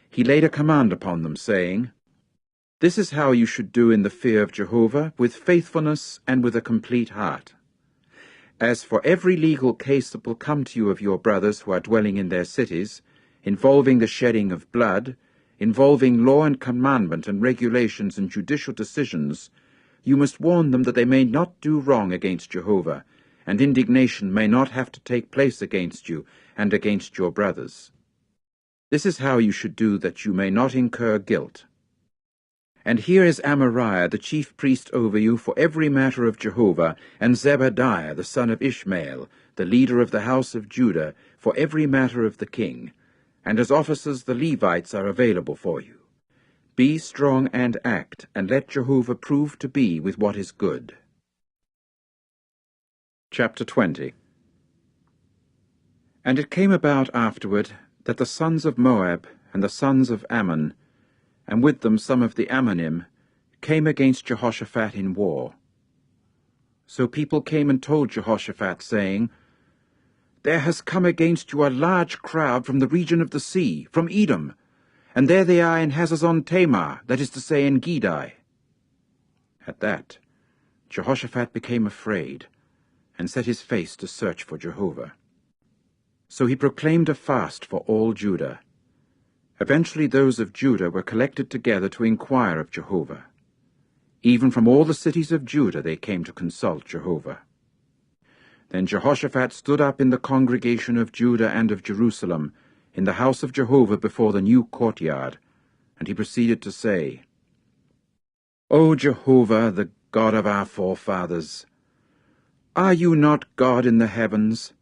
he laid a command upon them, saying, This is how you should do in the fear of Jehovah, with faithfulness and with a complete heart. As for every legal case that will come to you of your brothers who are dwelling in their cities, involving the shedding of blood, involving law and commandment and regulations and judicial decisions, you must warn them that they may not do wrong against Jehovah, and indignation may not have to take place against you and against your brothers. This is how you should do, that you may not incur guilt. And here is Amariah the chief priest over you for every matter of Jehovah, and Zebadiah the son of Ishmael, the leader of the house of Judah, for every matter of the king. And as officers the Levites are available for you. Be strong and act, and let Jehovah prove to be with what is good. Chapter 20. And it came about afterward that the sons of Moab and the sons of Ammon, and with them some of the Ammonim, came against Jehoshaphat in war. So people came and told Jehoshaphat, saying, There has come against you a large crowd from the region of the sea, from Edom, and there they are in Hazazon-Tamar, that is to say, in Gedi. At that, Jehoshaphat became afraid, and set his face to search for Jehovah. So he proclaimed a fast for all Judah. Eventually those of Judah were collected together to inquire of Jehovah. Even from all the cities of Judah they came to consult Jehovah. Then Jehoshaphat stood up in the congregation of Judah and of Jerusalem, in the house of Jehovah before the new courtyard, and he proceeded to say, O Jehovah, the God of our forefathers, are you not God in the heavens?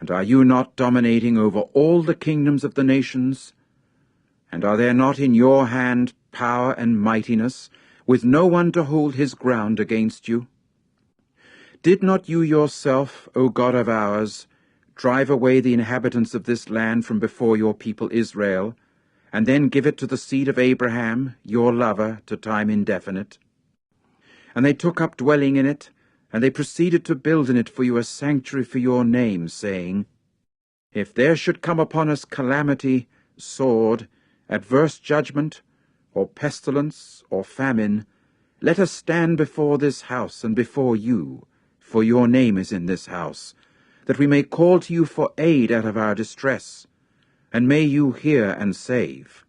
And are you not dominating over all the kingdoms of the nations? And are there not in your hand power and mightiness, with no one to hold his ground against you? Did not you yourself, O God of ours, drive away the inhabitants of this land from before your people Israel, and then give it to the seed of Abraham, your lover, to time indefinite? And they took up dwelling in it, and they proceeded to build in it for you a sanctuary for your name, saying, If there should come upon us calamity, sword, adverse judgment, or pestilence, or famine, let us stand before this house and before you, for your name is in this house, that we may call to you for aid out of our distress, and may you hear and save.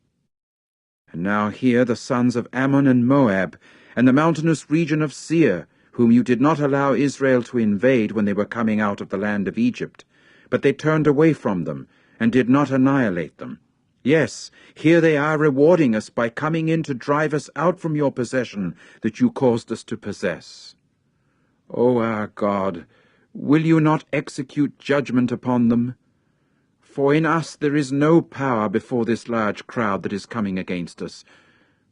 And now hear the sons of Ammon and Moab, and the mountainous region of Seir, whom you did not allow Israel to invade when they were coming out of the land of Egypt, but they turned away from them, and did not annihilate them. Yes, here they are rewarding us by coming in to drive us out from your possession that you caused us to possess. O our God, will you not execute judgment upon them? For in us there is no power before this large crowd that is coming against us,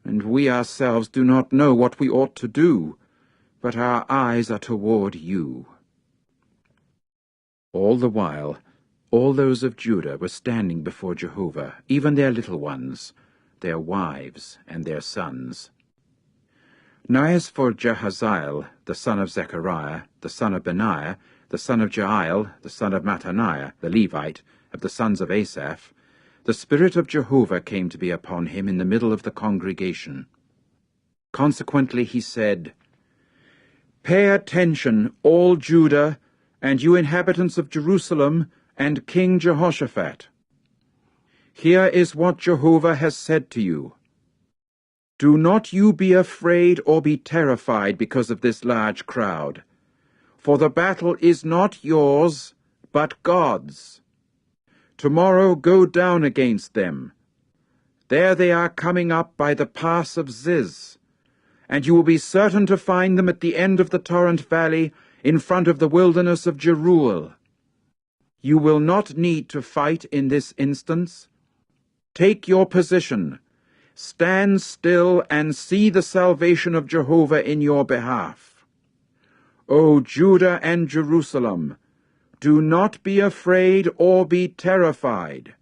and we ourselves do not know what we ought to do, but our eyes are toward you. All the while, all those of Judah were standing before Jehovah, even their little ones, their wives, and their sons. Now as for Jahaziel, the son of Zechariah, the son of Benaiah, the son of Jael, the son of Mattaniah, the Levite, of the sons of Asaph, the Spirit of Jehovah came to be upon him in the middle of the congregation. Consequently he said, Pay attention, all Judah, and you inhabitants of Jerusalem, and King Jehoshaphat. Here is what Jehovah has said to you. Do not you be afraid or be terrified because of this large crowd, for the battle is not yours, but God's. Tomorrow go down against them. There they are coming up by the pass of Ziz, and you will be certain to find them at the end of the torrent valley, in front of the wilderness of Jeruel. You will not need to fight in this instance. Take your position. Stand still and see the salvation of Jehovah in your behalf. O Judah and Jerusalem, do not be afraid or be terrified.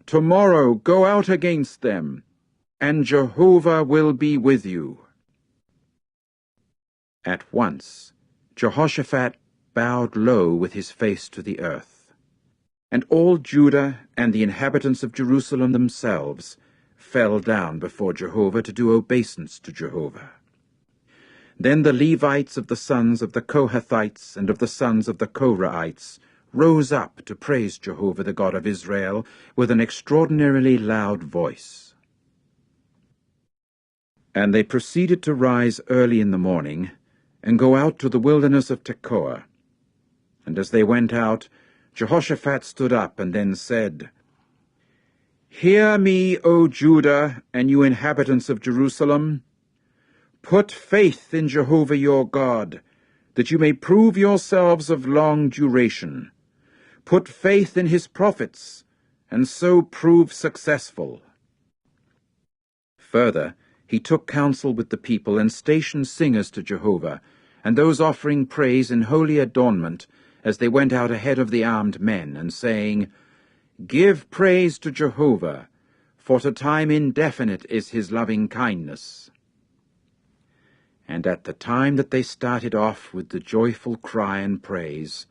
Tomorrow go out against them, and Jehovah will be with you." At once Jehoshaphat bowed low with his face to the earth. And all Judah and the inhabitants of Jerusalem themselves fell down before Jehovah to do obeisance to Jehovah. Then the Levites of the sons of the Kohathites and of the sons of the Korahites rose up to praise Jehovah the God of Israel with an extraordinarily loud voice. And they proceeded to rise early in the morning and go out to the wilderness of Tekoa. And as they went out, Jehoshaphat stood up and then said, "Hear me, O Judah, and you inhabitants of Jerusalem. Put faith in Jehovah your God, that you may prove yourselves of long duration. Put faith in his prophets, and so prove successful." Further, he took counsel with the people and stationed singers to Jehovah, and those offering praise in holy adornment as they went out ahead of the armed men, and saying, "Give praise to Jehovah, for to time indefinite is his loving kindness." And at the time that they started off with the joyful cry and praise,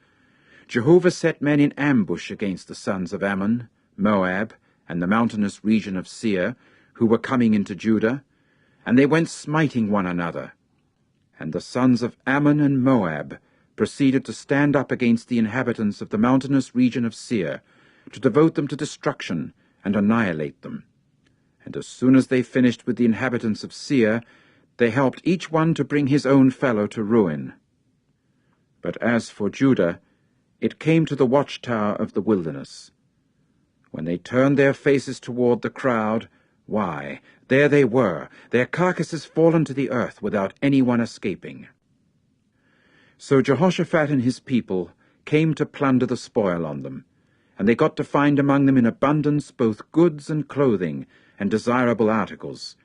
Jehovah set men in ambush against the sons of Ammon, Moab, and the mountainous region of Seir, who were coming into Judah, and they went smiting one another. And the sons of Ammon and Moab proceeded to stand up against the inhabitants of the mountainous region of Seir, to devote them to destruction and annihilate them. And as soon as they finished with the inhabitants of Seir, they helped each one to bring his own fellow to ruin. But as for Judah, it came to the watchtower of the wilderness. When they turned their faces toward the crowd, why, there they were, their carcasses fallen to the earth without anyone escaping. So Jehoshaphat and his people came to plunder the spoil on them, and they got to find among them in abundance both goods and clothing and desirable articles,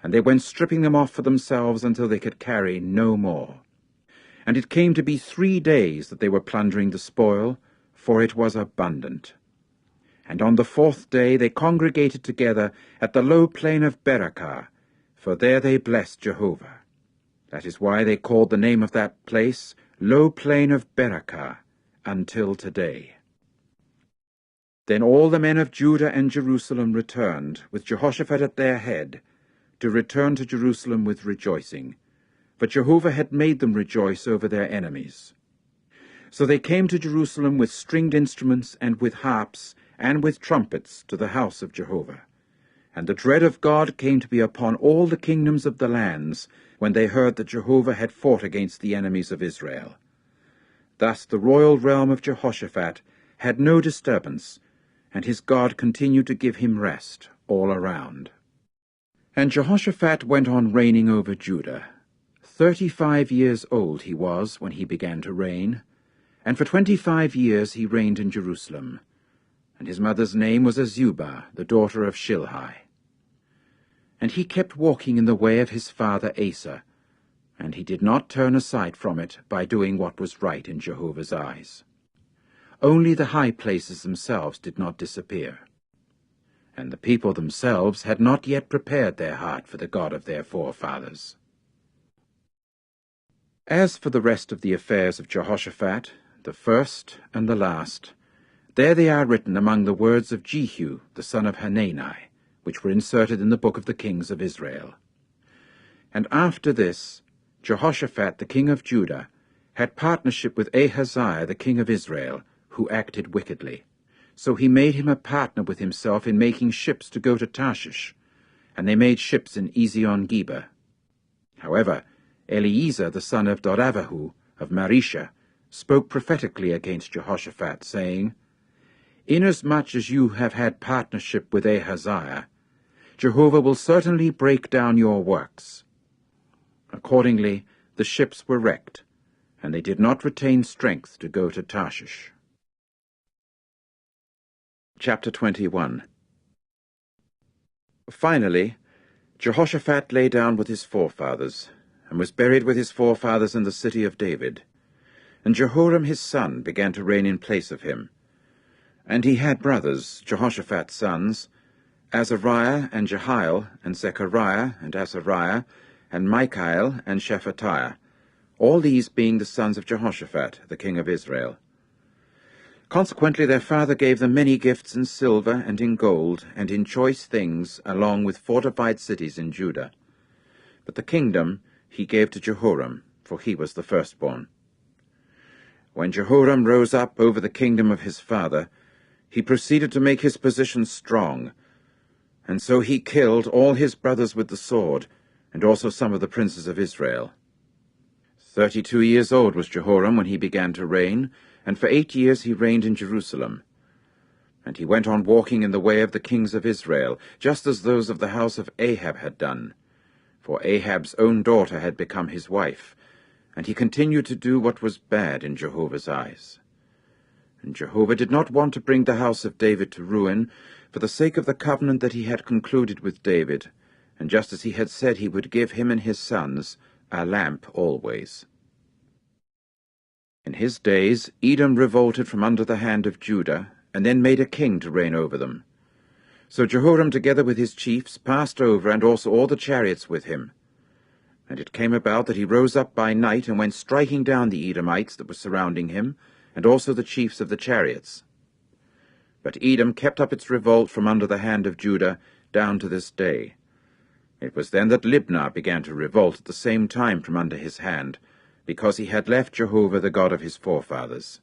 and they went stripping them off for themselves until they could carry no more. And it came to be 3 days that they were plundering the spoil, for it was abundant. And on the 4th day they congregated together at the low plain of Berakah, for there they blessed Jehovah. That is why they called the name of that place Low Plain of Berakah until today. Then all the men of Judah and Jerusalem returned, with Jehoshaphat at their head, to return to Jerusalem with rejoicing, for Jehovah had made them rejoice over their enemies. So they came to Jerusalem with stringed instruments and with harps and with trumpets to the house of Jehovah. And the dread of God came to be upon all the kingdoms of the lands when they heard that Jehovah had fought against the enemies of Israel. Thus the royal realm of Jehoshaphat had no disturbance, and his God continued to give him rest all around. And Jehoshaphat went on reigning over Judah. 35 years old he was when he began to reign, and for 25 years he reigned in Jerusalem. And his mother's name was Azubah, the daughter of Shilhi. And he kept walking in the way of his father Asa, and he did not turn aside from it by doing what was right in Jehovah's eyes. Only the high places themselves did not disappear. And the people themselves had not yet prepared their heart for the God of their forefathers. As for the rest of the affairs of Jehoshaphat, the first and the last, there they are written among the words of Jehu, the son of Hanani, which were inserted in the book of the kings of Israel. And after this, Jehoshaphat, the king of Judah, had partnership with Ahaziah, the king of Israel, who acted wickedly. So he made him a partner with himself in making ships to go to Tarshish, and they made ships in Ezion-Geber. However, Eliezer, the son of Doravahu, of Marisha, spoke prophetically against Jehoshaphat, saying, "Inasmuch as you have had partnership with Ahaziah, Jehovah will certainly break down your works." Accordingly, the ships were wrecked, and they did not retain strength to go to Tarshish. Chapter 21. Finally, Jehoshaphat lay down with his forefathers, and was buried with his forefathers in the city of David. And Jehoram his son began to reign in place of him. And he had brothers, Jehoshaphat's sons, Azariah and Jehiel, and Zechariah and Azariah, and Michael and Shephatiah, all these being the sons of Jehoshaphat, the king of Israel. Consequently their father gave them many gifts in silver and in gold, and in choice things, along with fortified cities in Judah. But the kingdom he gave to Jehoram, for he was the firstborn. When Jehoram rose up over the kingdom of his father, he proceeded to make his position strong, and so he killed all his brothers with the sword, and also some of the princes of Israel. 32 years old was Jehoram when he began to reign, and for 8 years he reigned in Jerusalem. And he went on walking in the way of the kings of Israel, just as those of the house of Ahab had done. For Ahab's own daughter had become his wife, and he continued to do what was bad in Jehovah's eyes. And Jehovah did not want to bring the house of David to ruin, for the sake of the covenant that he had concluded with David, and just as he had said he would give him and his sons a lamp always. In his days Edom revolted from under the hand of Judah, and then made a king to reign over them. So Jehoram together with his chiefs passed over, and also all the chariots with him. And it came about that he rose up by night, and went striking down the Edomites that were surrounding him, and also the chiefs of the chariots. But Edom kept up its revolt from under the hand of Judah down to this day. It was then that Libnah began to revolt at the same time from under his hand, because he had left Jehovah the God of his forefathers.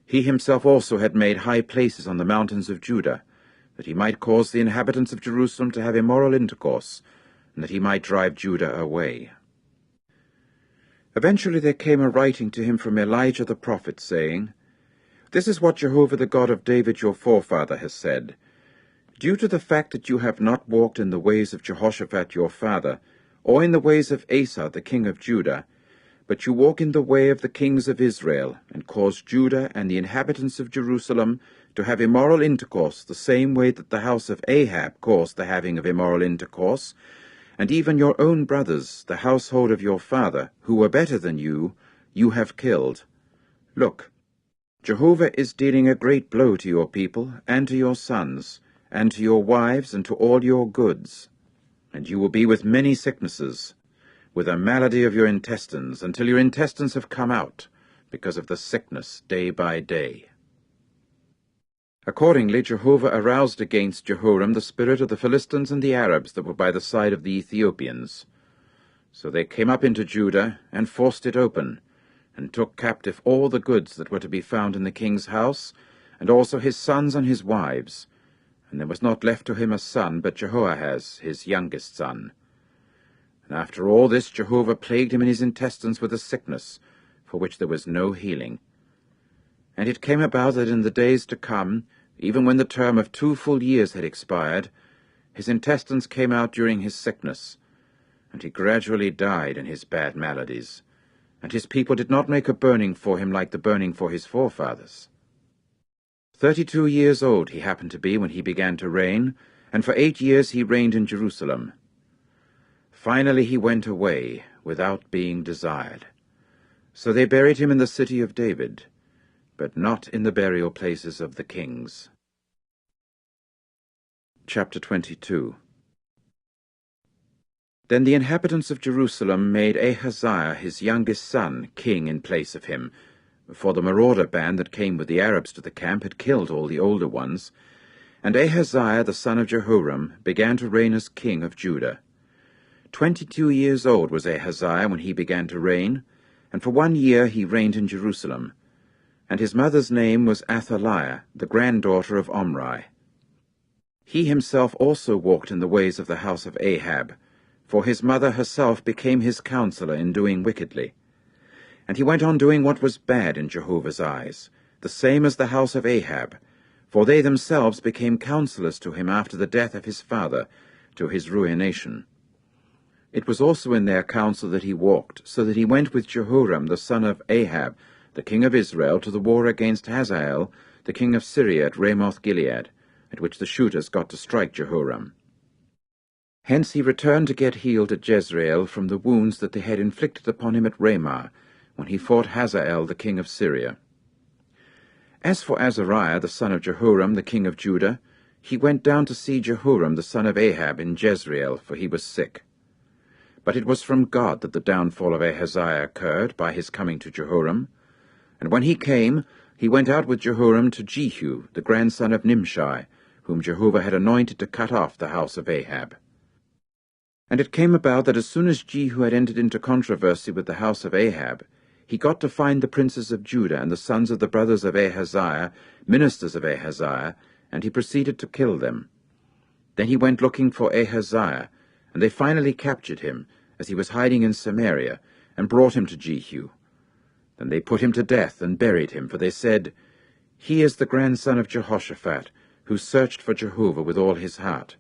He himself also had made high places on the mountains of Judah, that he might cause the inhabitants of Jerusalem to have immoral intercourse, and that he might drive Judah away. Eventually there came a writing to him from Elijah the prophet, saying, "This is what Jehovah the God of David your forefather has said. Due to the fact that you have not walked in the ways of Jehoshaphat your father, or in the ways of Asa the king of Judah, but you walk in the way of the kings of Israel, and cause Judah and the inhabitants of Jerusalem to have immoral intercourse the same way that the house of Ahab caused the having of immoral intercourse, and even your own brothers, the household of your father, who were better than you have killed. Look, Jehovah is dealing a great blow to your people, and to your sons, and to your wives, and to all your goods. And you will be with many sicknesses, with a malady of your intestines, until your intestines have come out, because of the sickness day by day." Accordingly Jehovah aroused against Jehoram the spirit of the Philistines and the Arabs that were by the side of the Ethiopians. So they came up into Judah, and forced it open, and took captive all the goods that were to be found in the king's house, and also his sons and his wives. And there was not left to him a son but Jehoahaz, his youngest son. And after all this Jehovah plagued him in his intestines with a sickness, for which there was no healing. And it came about that in the days to come, even when the term of 2 full years had expired, his intestines came out during his sickness, and he gradually died in his bad maladies, and his people did not make a burning for him like the burning for his forefathers. 32 years old he happened to be when he began to reign, and for 8 years he reigned in Jerusalem. Finally he went away, without being desired. So they buried him in the city of David, but not in the burial places of the kings. Chapter 22. Then the inhabitants of Jerusalem made Ahaziah his youngest son king in place of him, for the marauder band that came with the Arabs to the camp had killed all the older ones, and Ahaziah the son of Jehoram began to reign as king of Judah. 22 years old was Ahaziah when he began to reign, and for 1 year he reigned in Jerusalem. And his mother's name was Athaliah, the granddaughter of Omri. He himself also walked in the ways of the house of Ahab, for his mother herself became his counselor in doing wickedly. And he went on doing what was bad in Jehovah's eyes, the same as the house of Ahab, for they themselves became counselors to him after the death of his father, to his ruination. It was also in their counsel that he walked, so that he went with Jehoram the son of Ahab, the king of Israel, to the war against Hazael, the king of Syria, at Ramoth-Gilead, at which the shooters got to strike Jehoram. Hence he returned to get healed at Jezreel from the wounds that they had inflicted upon him at Ramah, when he fought Hazael the king of Syria. As for Azariah the son of Jehoram the king of Judah, he went down to see Jehoram the son of Ahab in Jezreel, for he was sick. But it was from God that the downfall of Ahaziah occurred by his coming to Jehoram. And when he came, he went out with Jehoram to Jehu, the grandson of Nimshi, whom Jehovah had anointed to cut off the house of Ahab. And it came about that as soon as Jehu had entered into controversy with the house of Ahab, he got to find the princes of Judah and the sons of the brothers of Ahaziah, ministers of Ahaziah, and he proceeded to kill them. Then he went looking for Ahaziah, and they finally captured him, as he was hiding in Samaria, and brought him to Jehu. Then they put him to death and buried him, for they said, "He is the grandson of Jehoshaphat, who searched for Jehovah with all his heart."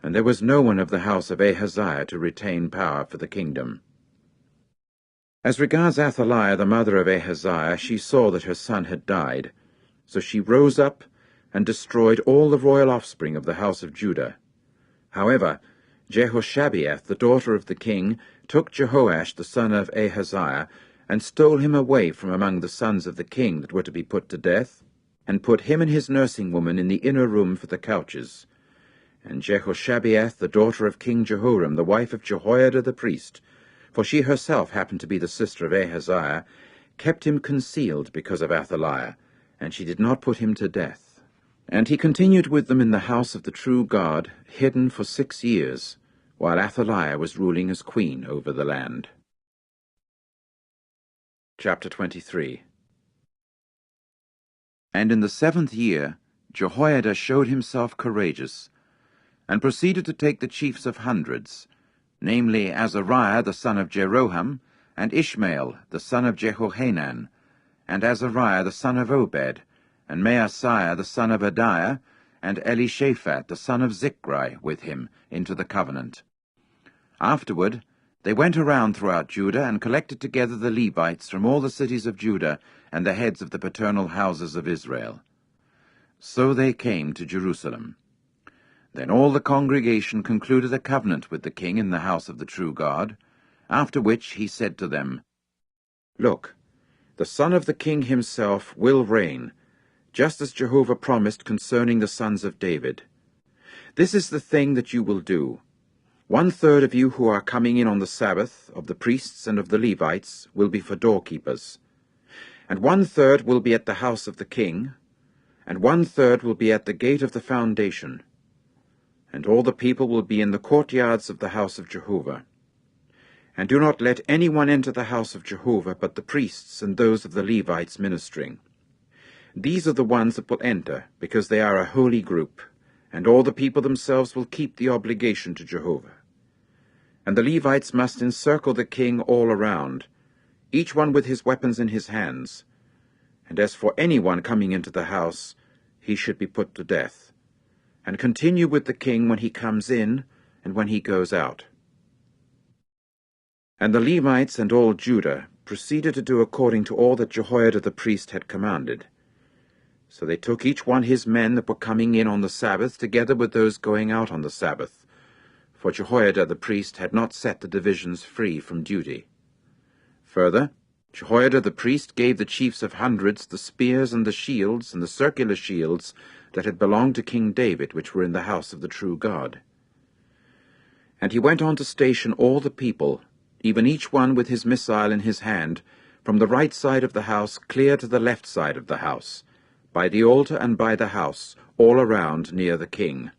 And there was no one of the house of Ahaziah to retain power for the kingdom. As regards Athaliah, the mother of Ahaziah, she saw that her son had died. So she rose up and destroyed all the royal offspring of the house of Judah. However, Jehoshabeath, the daughter of the king, took Jehoash the son of Ahaziah, and stole him away from among the sons of the king that were to be put to death, and put him and his nursing woman in the inner room for the couches. And Jehoshabeath, the daughter of King Jehoram, the wife of Jehoiada the priest, for she herself happened to be the sister of Ahaziah, kept him concealed because of Athaliah, and she did not put him to death. And he continued with them in the house of the true God, hidden for 6 years, while Athaliah was ruling as queen over the land. Chapter 23. And in the 7th year Jehoiada showed himself courageous, and proceeded to take the chiefs of hundreds, namely Azariah the son of Jeroham, and Ishmael the son of Jehohanan, and Azariah the son of Obed, and Maaseiah the son of Adiah, and Elishaphat the son of Zichri with him into the covenant. Afterward they went around throughout Judah and collected together the Levites from all the cities of Judah and the heads of the paternal houses of Israel. So they came to Jerusalem. Then all the congregation concluded a covenant with the king in the house of the true God, after which he said to them, "Look, the son of the king himself will reign, just as Jehovah promised concerning the sons of David. This is the thing that you will do. 1/3 of you who are coming in on the Sabbath, of the priests and of the Levites, will be for doorkeepers. And 1/3 will be at the house of the king, and 1/3 will be at the gate of the foundation. And all the people will be in the courtyards of the house of Jehovah. And do not let anyone enter the house of Jehovah but the priests and those of the Levites ministering. These are the ones that will enter, because they are a holy group, and all the people themselves will keep the obligation to Jehovah. And the Levites must encircle the king all around, each one with his weapons in his hands. And as for anyone coming into the house, he should be put to death, and continue with the king when he comes in and when he goes out." And the Levites and all Judah proceeded to do according to all that Jehoiada the priest had commanded. So they took each one his men that were coming in on the Sabbath, together with those going out on the Sabbath, for Jehoiada the priest had not set the divisions free from duty. Further, Jehoiada the priest gave the chiefs of hundreds the spears and the shields and the circular shields that had belonged to King David, which were in the house of the true God. And he went on to station all the people, even each one with his missile in his hand, from the right side of the house clear to the left side of the house, by the altar and by the house, all around near the king.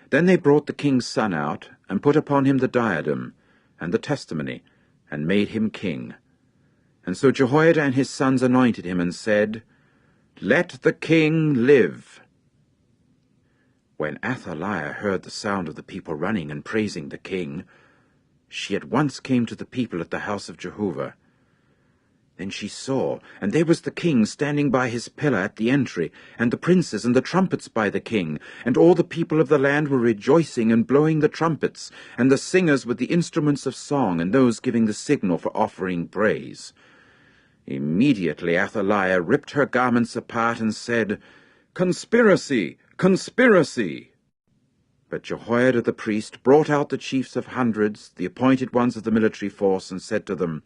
Then they brought the king's son out, and put upon him the diadem and the testimony, and made him king. And so Jehoiada and his sons anointed him, and said, "Let the king live." When Athaliah heard the sound of the people running and praising the king, she at once came to the people at the house of Jehovah. Then she saw, and there was the king standing by his pillar at the entry, and the princes and the trumpets by the king, and all the people of the land were rejoicing and blowing the trumpets, and the singers with the instruments of song, and those giving the signal for offering praise. Immediately Athaliah ripped her garments apart and said, "Conspiracy! Conspiracy!" But Jehoiada the priest brought out the chiefs of hundreds, the appointed ones of the military force, and said to them,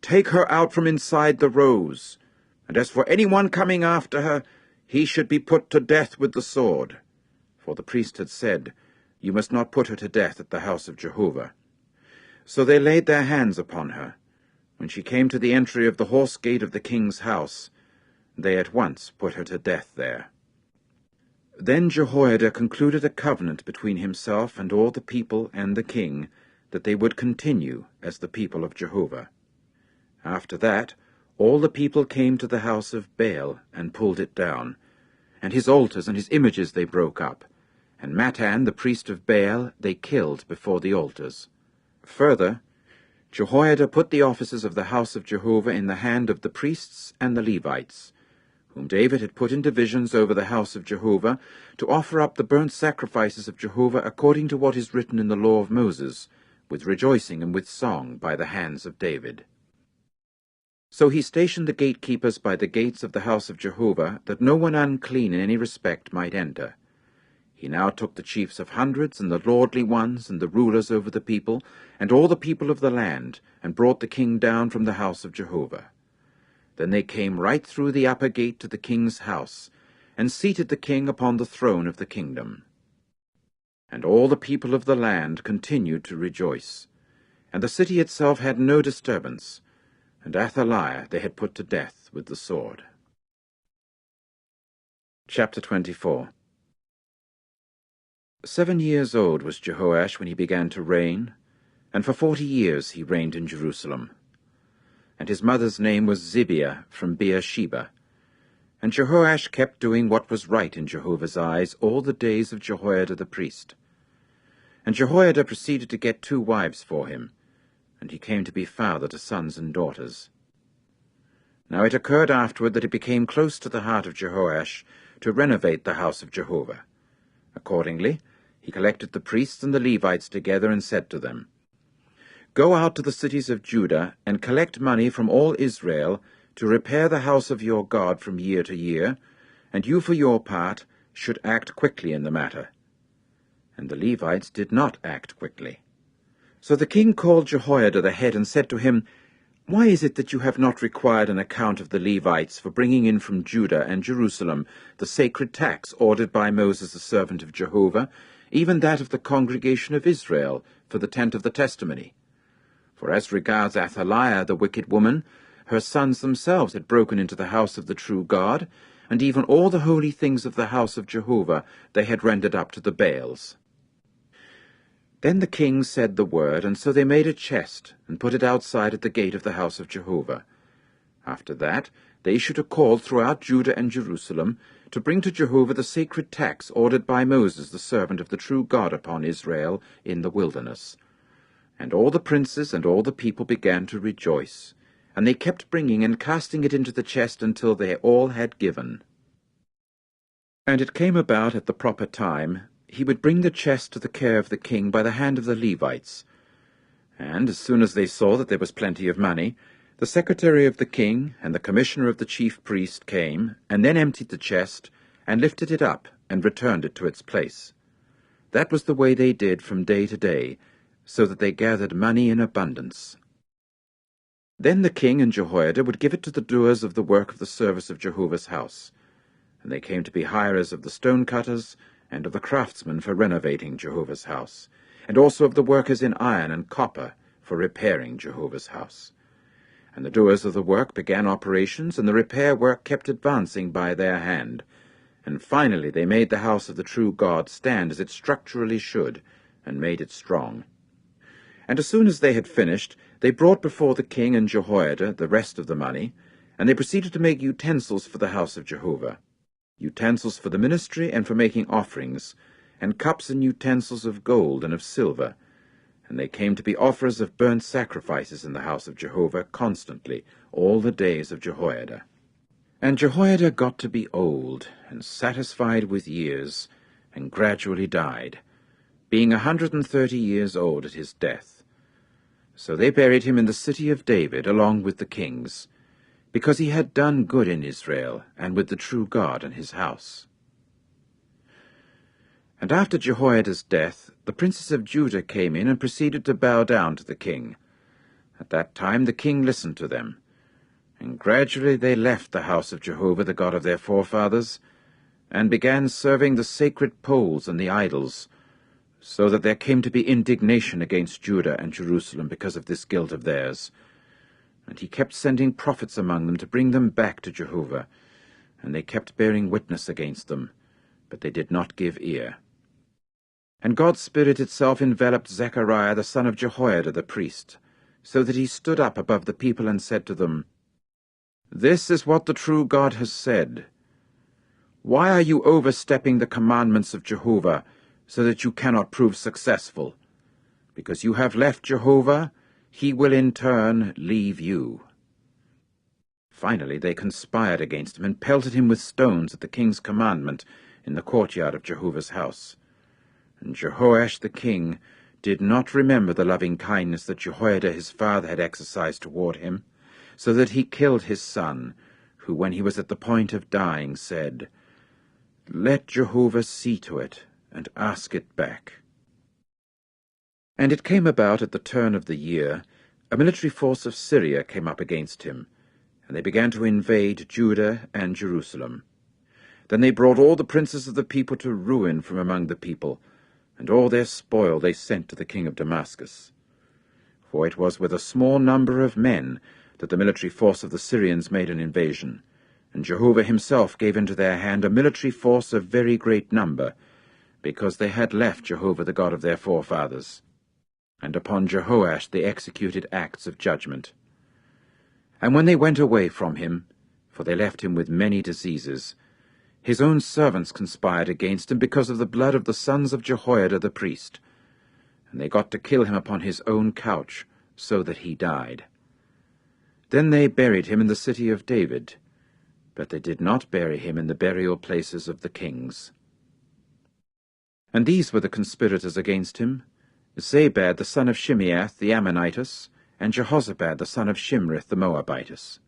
"Take her out from inside the rows, and as for anyone coming after her, he should be put to death with the sword." For the priest had said, "You must not put her to death at the house of Jehovah." So they laid their hands upon her. When she came to the entry of the horse gate of the king's house, they at once put her to death there. Then Jehoiada concluded a covenant between himself and all the people and the king, that they would continue as the people of Jehovah. After that, all the people came to the house of Baal and pulled it down, and his altars and his images they broke up, and Mattan the priest of Baal they killed before the altars. Further, Jehoiada put the offices of the house of Jehovah in the hand of the priests and the Levites, whom David had put in divisions over the house of Jehovah, to offer up the burnt sacrifices of Jehovah according to what is written in the law of Moses, with rejoicing and with song by the hands of David. So he stationed the gatekeepers by the gates of the house of Jehovah, that no one unclean in any respect might enter. He now took the chiefs of hundreds, and the lordly ones, and the rulers over the people, and all the people of the land, and brought the king down from the house of Jehovah. Then they came right through the upper gate to the king's house, and seated the king upon the throne of the kingdom. And all the people of the land continued to rejoice, and the city itself had no disturbance, and Athaliah they had put to death with the sword. Chapter 24. 7 years old was Jehoash when he began to reign, and for 40 years he reigned in Jerusalem. And his mother's name was Zibiah from Beersheba. And Jehoash kept doing what was right in Jehovah's eyes all the days of Jehoiada the priest. And Jehoiada proceeded to get 2 wives for him, and he came to be father to sons and daughters. Now it occurred afterward that it became close to the heart of Jehoash to renovate the house of Jehovah. Accordingly, he collected the priests and the Levites together and said to them, "Go out to the cities of Judah and collect money from all Israel to repair the house of your God from year to year, and you for your part should act quickly in the matter." And the Levites did not act quickly. So the king called Jehoiada the head and said to him, "Why is it that you have not required an account of the Levites for bringing in from Judah and Jerusalem the sacred tax ordered by Moses the servant of Jehovah, even that of the congregation of Israel, for the tent of the testimony? For as regards Athaliah the wicked woman, her sons themselves had broken into the house of the true God, and even all the holy things of the house of Jehovah they had rendered up to the Baals." Then the king said the word, and so they made a chest, and put it outside at the gate of the house of Jehovah. After that they issued a call throughout Judah and Jerusalem, to bring to Jehovah the sacred tax ordered by Moses the servant of the true God upon Israel in the wilderness. And all the princes and all the people began to rejoice, and they kept bringing and casting it into the chest until they all had given. And it came about at the proper time, he would bring the chest to the care of the king by the hand of the Levites. And as soon as they saw that there was plenty of money, the secretary of the king and the commissioner of the chief priest came, and then emptied the chest, and lifted it up, and returned it to its place. That was the way they did from day to day, so that they gathered money in abundance. Then the king and Jehoiada would give it to the doers of the work of the service of Jehovah's house, and they came to be hirers of the stone-cutters and of the craftsmen for renovating Jehovah's house, and also of the workers in iron and copper for repairing Jehovah's house. And the doers of the work began operations, and the repair work kept advancing by their hand, and finally they made the house of the true God stand as it structurally should, and made it strong. And as soon as they had finished, they brought before the king and Jehoiada the rest of the money, and they proceeded to make utensils for the house of Jehovah, utensils for the ministry and for making offerings, and cups and utensils of gold and of silver. And they came to be offerers of burnt sacrifices in the house of Jehovah constantly, all the days of Jehoiada. And Jehoiada got to be old, and satisfied with years, and gradually died, being 130 years old at his death. So they buried him in the city of David along with the kings, because he had done good in Israel, and with the true God in his house. And after Jehoiada's death, the princes of Judah came in and proceeded to bow down to the king. At that time the king listened to them, and gradually they left the house of Jehovah, the God of their forefathers, and began serving the sacred poles and the idols, so that there came to be indignation against Judah and Jerusalem because of this guilt of theirs. And he kept sending prophets among them to bring them back to Jehovah, and they kept bearing witness against them, but they did not give ear. And God's Spirit itself enveloped Zechariah the son of Jehoiada the priest, so that he stood up above the people and said to them, "This is what the true God has said. Why are you overstepping the commandments of Jehovah, so that you cannot prove successful? Because you have left Jehovah, he will in turn leave you." Finally they conspired against him and pelted him with stones at the king's commandment in the courtyard of Jehovah's house. And Jehoash the king did not remember the loving kindness that Jehoiada his father had exercised toward him, so that he killed his son, who, when he was at the point of dying, said, "Let Jehovah see to it, and ask it back." And it came about at the turn of the year, a military force of Syria came up against him, and they began to invade Judah and Jerusalem. Then they brought all the princes of the people to ruin from among the people, and all their spoil they sent to the king of Damascus. For it was with a small number of men that the military force of the Syrians made an invasion, and Jehovah himself gave into their hand a military force of very great number, because they had left Jehovah the God of their forefathers. And upon Jehoash they executed acts of judgment. And when they went away from him, for they left him with many diseases, his own servants conspired against him because of the blood of the sons of Jehoiada the priest, and they got to kill him upon his own couch, so that he died. Then they buried him in the city of David, but they did not bury him in the burial places of the kings. And these were the conspirators against him, Zabad the son of Shimeath the Ammonitess, and Jehozabad the son of Shimrith the Moabitess.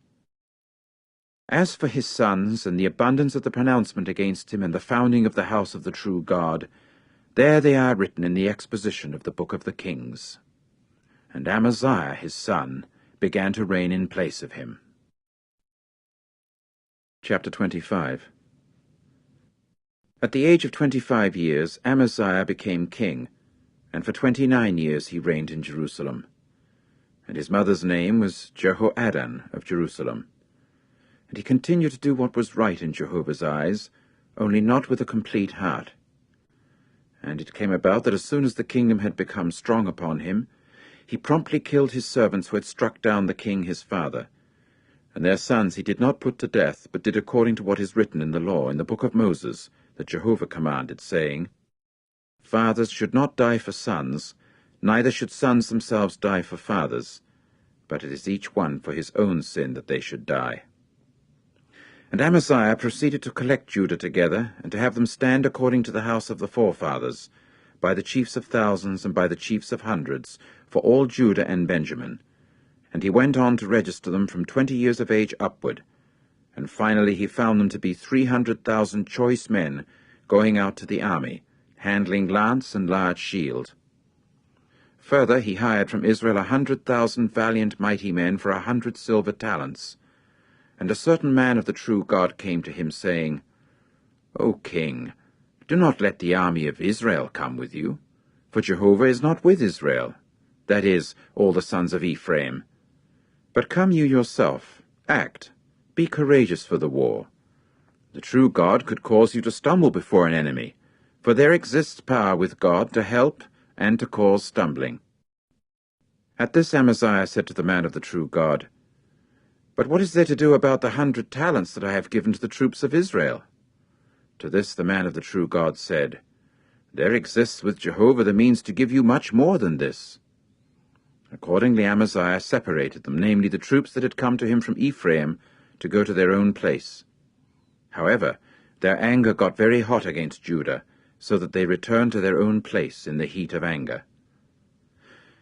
As for his sons, and the abundance of the pronouncement against him, and the founding of the house of the true God, there they are written in the exposition of the book of the Kings. And Amaziah his son began to reign in place of him. Chapter 25. At the age of 25 years Amaziah became king, and for 29 years he reigned in Jerusalem. And his mother's name was Jehoaddan of Jerusalem. And he continued to do what was right in Jehovah's eyes, only not with a complete heart. And it came about that as soon as the kingdom had become strong upon him, he promptly killed his servants who had struck down the king his father. And their sons he did not put to death, but did according to what is written in the law, in the book of Moses, that Jehovah commanded, saying, "Fathers should not die for sons, neither should sons themselves die for fathers, but it is each one for his own sin that they should die." And Amaziah proceeded to collect Judah together, and to have them stand according to the house of the forefathers, by the chiefs of thousands and by the chiefs of hundreds, for all Judah and Benjamin. And he went on to register them from 20 years of age upward, and finally he found them to be 300,000 choice men going out to the army, handling lance and large shield. Further he hired from Israel 100,000 valiant mighty men for 100 silver talents. And a certain man of the true God came to him, saying, "O king, do not let the army of Israel come with you, for Jehovah is not with Israel, that is, all the sons of Ephraim. But come you yourself, act, be courageous for the war. The true God could cause you to stumble before an enemy, for there exists power with God to help and to cause stumbling." At this Amaziah said to the man of the true God, "But what is there to do about the 100 talents that I have given to the troops of Israel?" To this the man of the true God said, "There exists with Jehovah the means to give you much more than this." Accordingly Amaziah separated them, namely the troops that had come to him from Ephraim, to go to their own place. However, their anger got very hot against Judah, so that they returned to their own place in the heat of anger.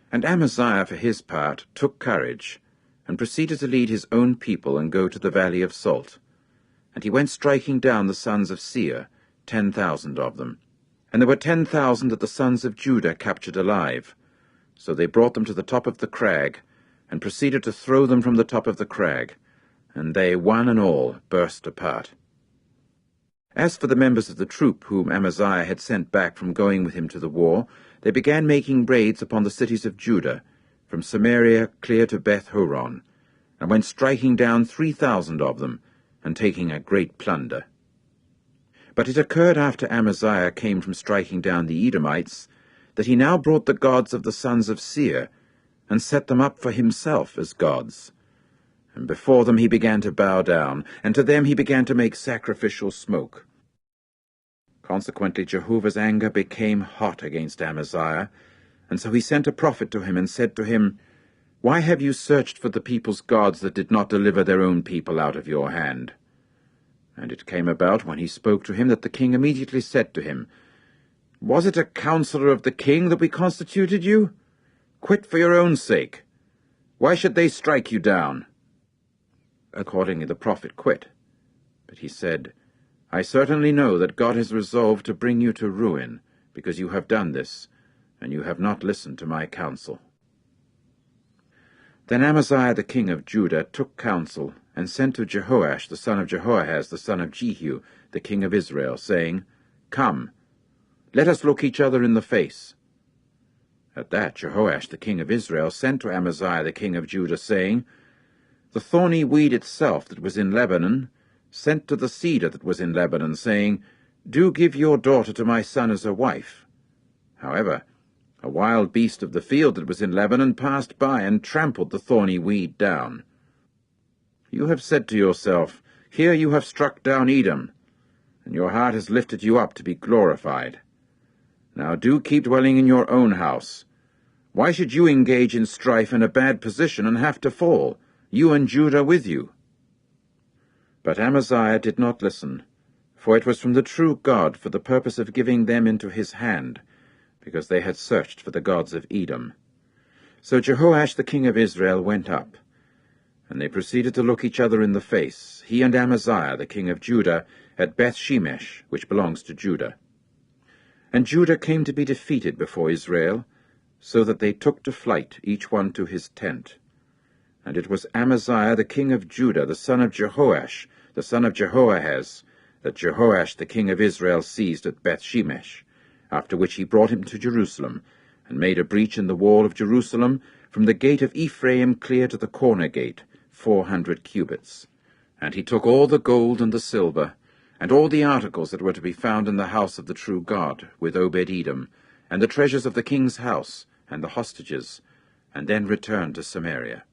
And Amaziah, for his part, took courage, and proceeded to lead his own people and go to the valley of Salt. And he went striking down the sons of Seir, 10,000 of them, And there were 10,000 that the sons of Judah captured alive. So they brought them to the top of the crag, and proceeded to throw them from the top of the crag, and they, one and all, burst apart. As for the members of the troop whom Amaziah had sent back from going with him to the war, they began making raids upon the cities of Judah, from Samaria clear to Beth-horon, and went striking down 3,000 of them, and taking a great plunder. But it occurred after Amaziah came from striking down the Edomites, that he now brought the gods of the sons of Seir, and set them up for himself as gods. And before them he began to bow down, and to them he began to make sacrificial smoke. Consequently Jehovah's anger became hot against Amaziah, and so he sent a prophet to him and said to him, Why have you searched for the people's gods that did not deliver their own people out of your hand? And it came about, when he spoke to him, that the king immediately said to him, Was it a counselor of the king that we constituted you? Quit for your own sake. Why should they strike you down? Accordingly the prophet quit. But he said, I certainly know that God has resolved to bring you to ruin, because you have done this, and you have not listened to my counsel. Then Amaziah the king of Judah took counsel, and sent to Jehoash the son of Jehoahaz the son of Jehu, the king of Israel, saying, Come, let us look each other in the face. At that Jehoash the king of Israel sent to Amaziah the king of Judah, saying, The thorny weed itself that was in Lebanon sent to the cedar that was in Lebanon, saying, Do give your daughter to my son as a wife. However, a wild beast of the field that was in Lebanon passed by and trampled the thorny weed down. You have said to yourself, Here you have struck down Edom, and your heart has lifted you up to be glorified. Now do keep dwelling in your own house. Why should you engage in strife in a bad position and have to fall, you and Judah with you? But Amaziah did not listen, for it was from the true God for the purpose of giving them into his hand, because they had searched for the gods of Edom. So Jehoash the king of Israel went up, and they proceeded to look each other in the face, he and Amaziah the king of Judah, at Beth-shemesh, which belongs to Judah. And Judah came to be defeated before Israel, so that they took to flight, each one to his tent. And it was Amaziah the king of Judah, the son of Jehoash, the son of Jehoahaz, that Jehoash the king of Israel seized at Beth-shemesh, after which he brought him to Jerusalem, and made a breach in the wall of Jerusalem, from the gate of Ephraim clear to the corner gate, 400 cubits. And he took all the gold and the silver, and all the articles that were to be found in the house of the true God, with Obed-Edom, and the treasures of the king's house, and the hostages, and then returned to Samaria.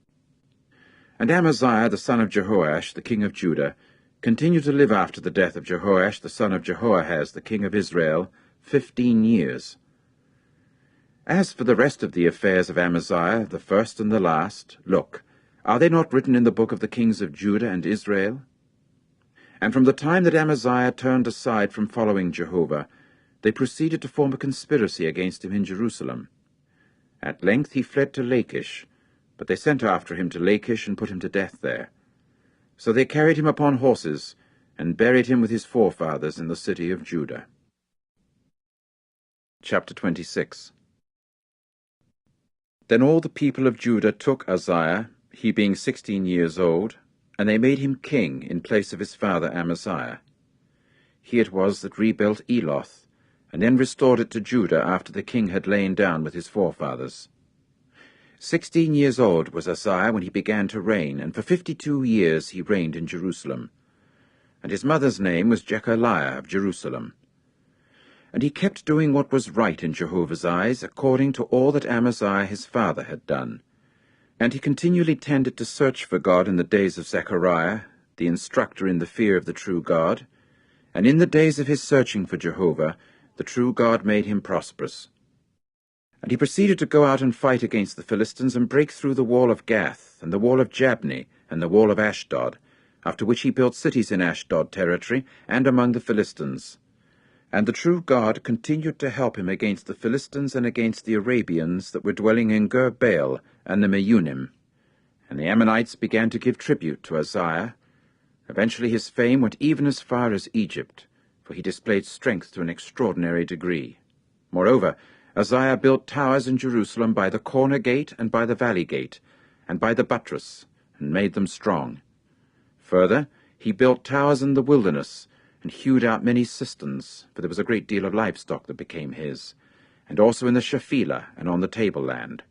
And Amaziah the son of Jehoash, the king of Judah, continued to live after the death of Jehoash the son of Jehoahaz, the king of Israel, 15 years. As for the rest of the affairs of Amaziah, the first and the last, look, are they not written in the book of the kings of Judah and Israel? And from the time that Amaziah turned aside from following Jehovah, they proceeded to form a conspiracy against him in Jerusalem. At length he fled to Lachish, but they sent after him to Lachish and put him to death there. So they carried him upon horses, and buried him with his forefathers in the city of Judah. Chapter 26. Then all the people of Judah took Uzziah, he being 16 years old, and they made him king in place of his father Amaziah. He it was that rebuilt Eloth, and then restored it to Judah after the king had lain down with his forefathers. 16 years old was Uzziah when he began to reign, and for 52 years he reigned in Jerusalem. And his mother's name was Jechaliah of Jerusalem. And he kept doing what was right in Jehovah's eyes, according to all that Amaziah his father had done. And he continually tended to search for God in the days of Zechariah, the instructor in the fear of the true God. And in the days of his searching for Jehovah, the true God made him prosperous. And he proceeded to go out and fight against the Philistines, and break through the wall of Gath, and the wall of Jabneh, and the wall of Ashdod, after which he built cities in Ashdod territory, and among the Philistines. And the true God continued to help him against the Philistines and against the Arabians that were dwelling in Gur-baal and the Meunim. And the Ammonites began to give tribute to Uzziah. Eventually his fame went even as far as Egypt, for he displayed strength to an extraordinary degree. Moreover, Uzziah built towers in Jerusalem by the corner gate and by the valley gate, and by the buttress, and made them strong. Further, he built towers in the wilderness, and hewed out many cisterns, for there was a great deal of livestock that became his, and also in the Shephelah and on the tableland.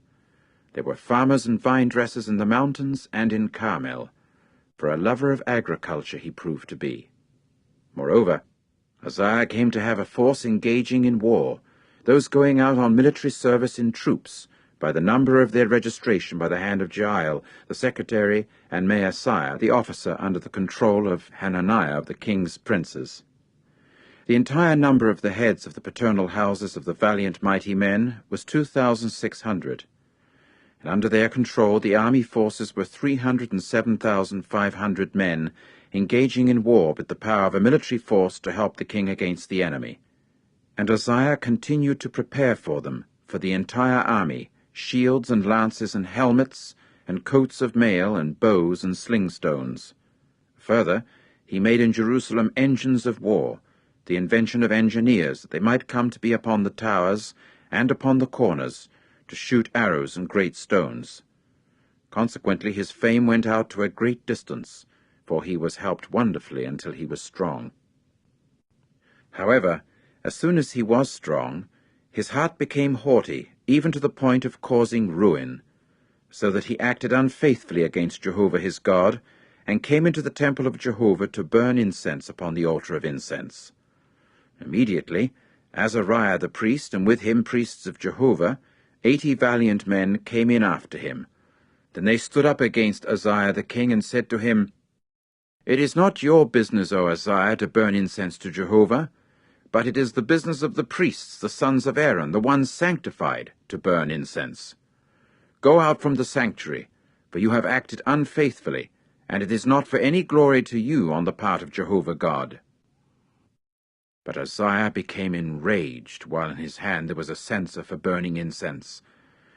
There were farmers and vine-dressers in the mountains and in Carmel, for a lover of agriculture he proved to be. Moreover, Uzziah came to have a force engaging in war, those going out on military service in troops, by the number of their registration by the hand of Jael, the secretary, and Maaseiah, the officer under the control of Hananiah of the king's princes. The entire number of the heads of the paternal houses of the valiant mighty men was 2,600, and under their control the army forces were 307,500 men, engaging in war with the power of a military force to help the king against the enemy. And Uzziah continued to prepare for them, for the entire army, shields and lances and helmets, and coats of mail and bows and slingstones. Further, he made in Jerusalem engines of war, the invention of engineers, that they might come to be upon the towers and upon the corners, to shoot arrows and great stones. Consequently his fame went out to a great distance, for he was helped wonderfully until he was strong. However, as soon as he was strong, his heart became haughty, even to the point of causing ruin, so that he acted unfaithfully against Jehovah his God, and came into the temple of Jehovah to burn incense upon the altar of incense. Immediately, Azariah the priest, and with him priests of Jehovah, 80 valiant men came in after him. Then they stood up against Uzziah the king, and said to him, "It is not your business, O Uzziah, to burn incense to Jehovah, but it is the business of the priests, the sons of Aaron, the ones sanctified, to burn incense. Go out from the sanctuary, for you have acted unfaithfully, and it is not for any glory to you on the part of Jehovah God." But Uzziah became enraged, while in his hand there was a censer for burning incense.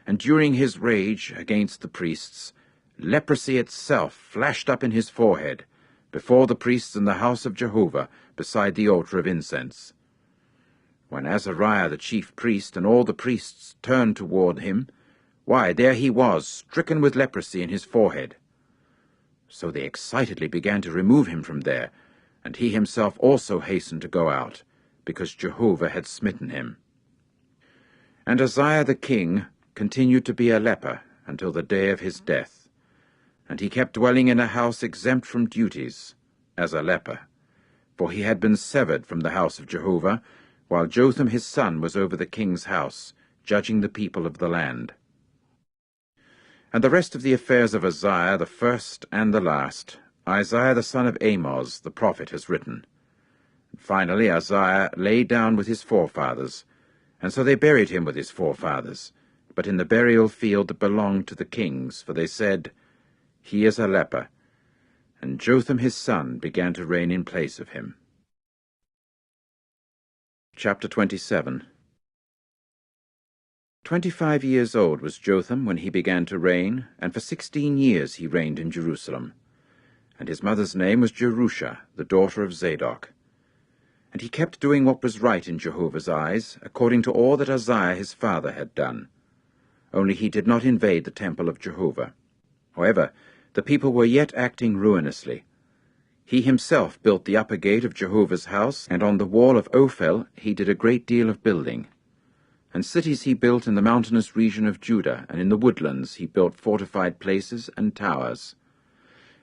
And during his rage against the priests, leprosy itself flashed up in his forehead, before the priests in the house of Jehovah, beside the altar of incense. When Azariah the chief priest and all the priests turned toward him, why, there he was, stricken with leprosy in his forehead. So they excitedly began to remove him from there, and he himself also hastened to go out, because Jehovah had smitten him. And Uzziah the king continued to be a leper until the day of his death, and he kept dwelling in a house exempt from duties, as a leper, for he had been severed from the house of Jehovah, while Jotham his son was over the king's house, judging the people of the land. And the rest of the affairs of Uzziah, the first and the last, Isaiah the son of Amoz, the prophet, has written. And finally Uzziah lay down with his forefathers, and so they buried him with his forefathers, but in the burial field that belonged to the kings, for they said, "He is a leper." And Jotham his son began to reign in place of him. Chapter 27. 25 years old was Jotham when he began to reign, and for 16 years he reigned in Jerusalem. And his mother's name was Jerusha, the daughter of Zadok. And he kept doing what was right in Jehovah's eyes, according to all that Uzziah his father had done. Only he did not invade the temple of Jehovah. However, the people were yet acting ruinously. He himself built the upper gate of Jehovah's house, and on the wall of Ophel he did a great deal of building. And cities he built in the mountainous region of Judah, and in the woodlands he built fortified places and towers.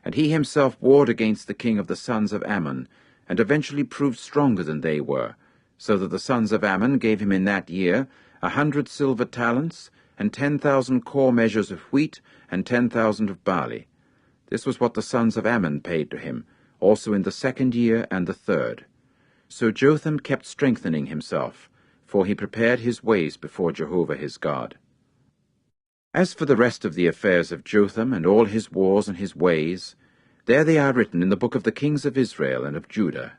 And he himself warred against the king of the sons of Ammon, and eventually proved stronger than they were, so that the sons of Ammon gave him in that year 100 silver talents, and 10,000 core measures of wheat, and 10,000 of barley. This was what the sons of Ammon paid to him, also in the 2nd year and the 3rd. So Jotham kept strengthening himself, for he prepared his ways before Jehovah his God. As for the rest of the affairs of Jotham, and all his wars and his ways, there they are written in the book of the kings of Israel and of Judah.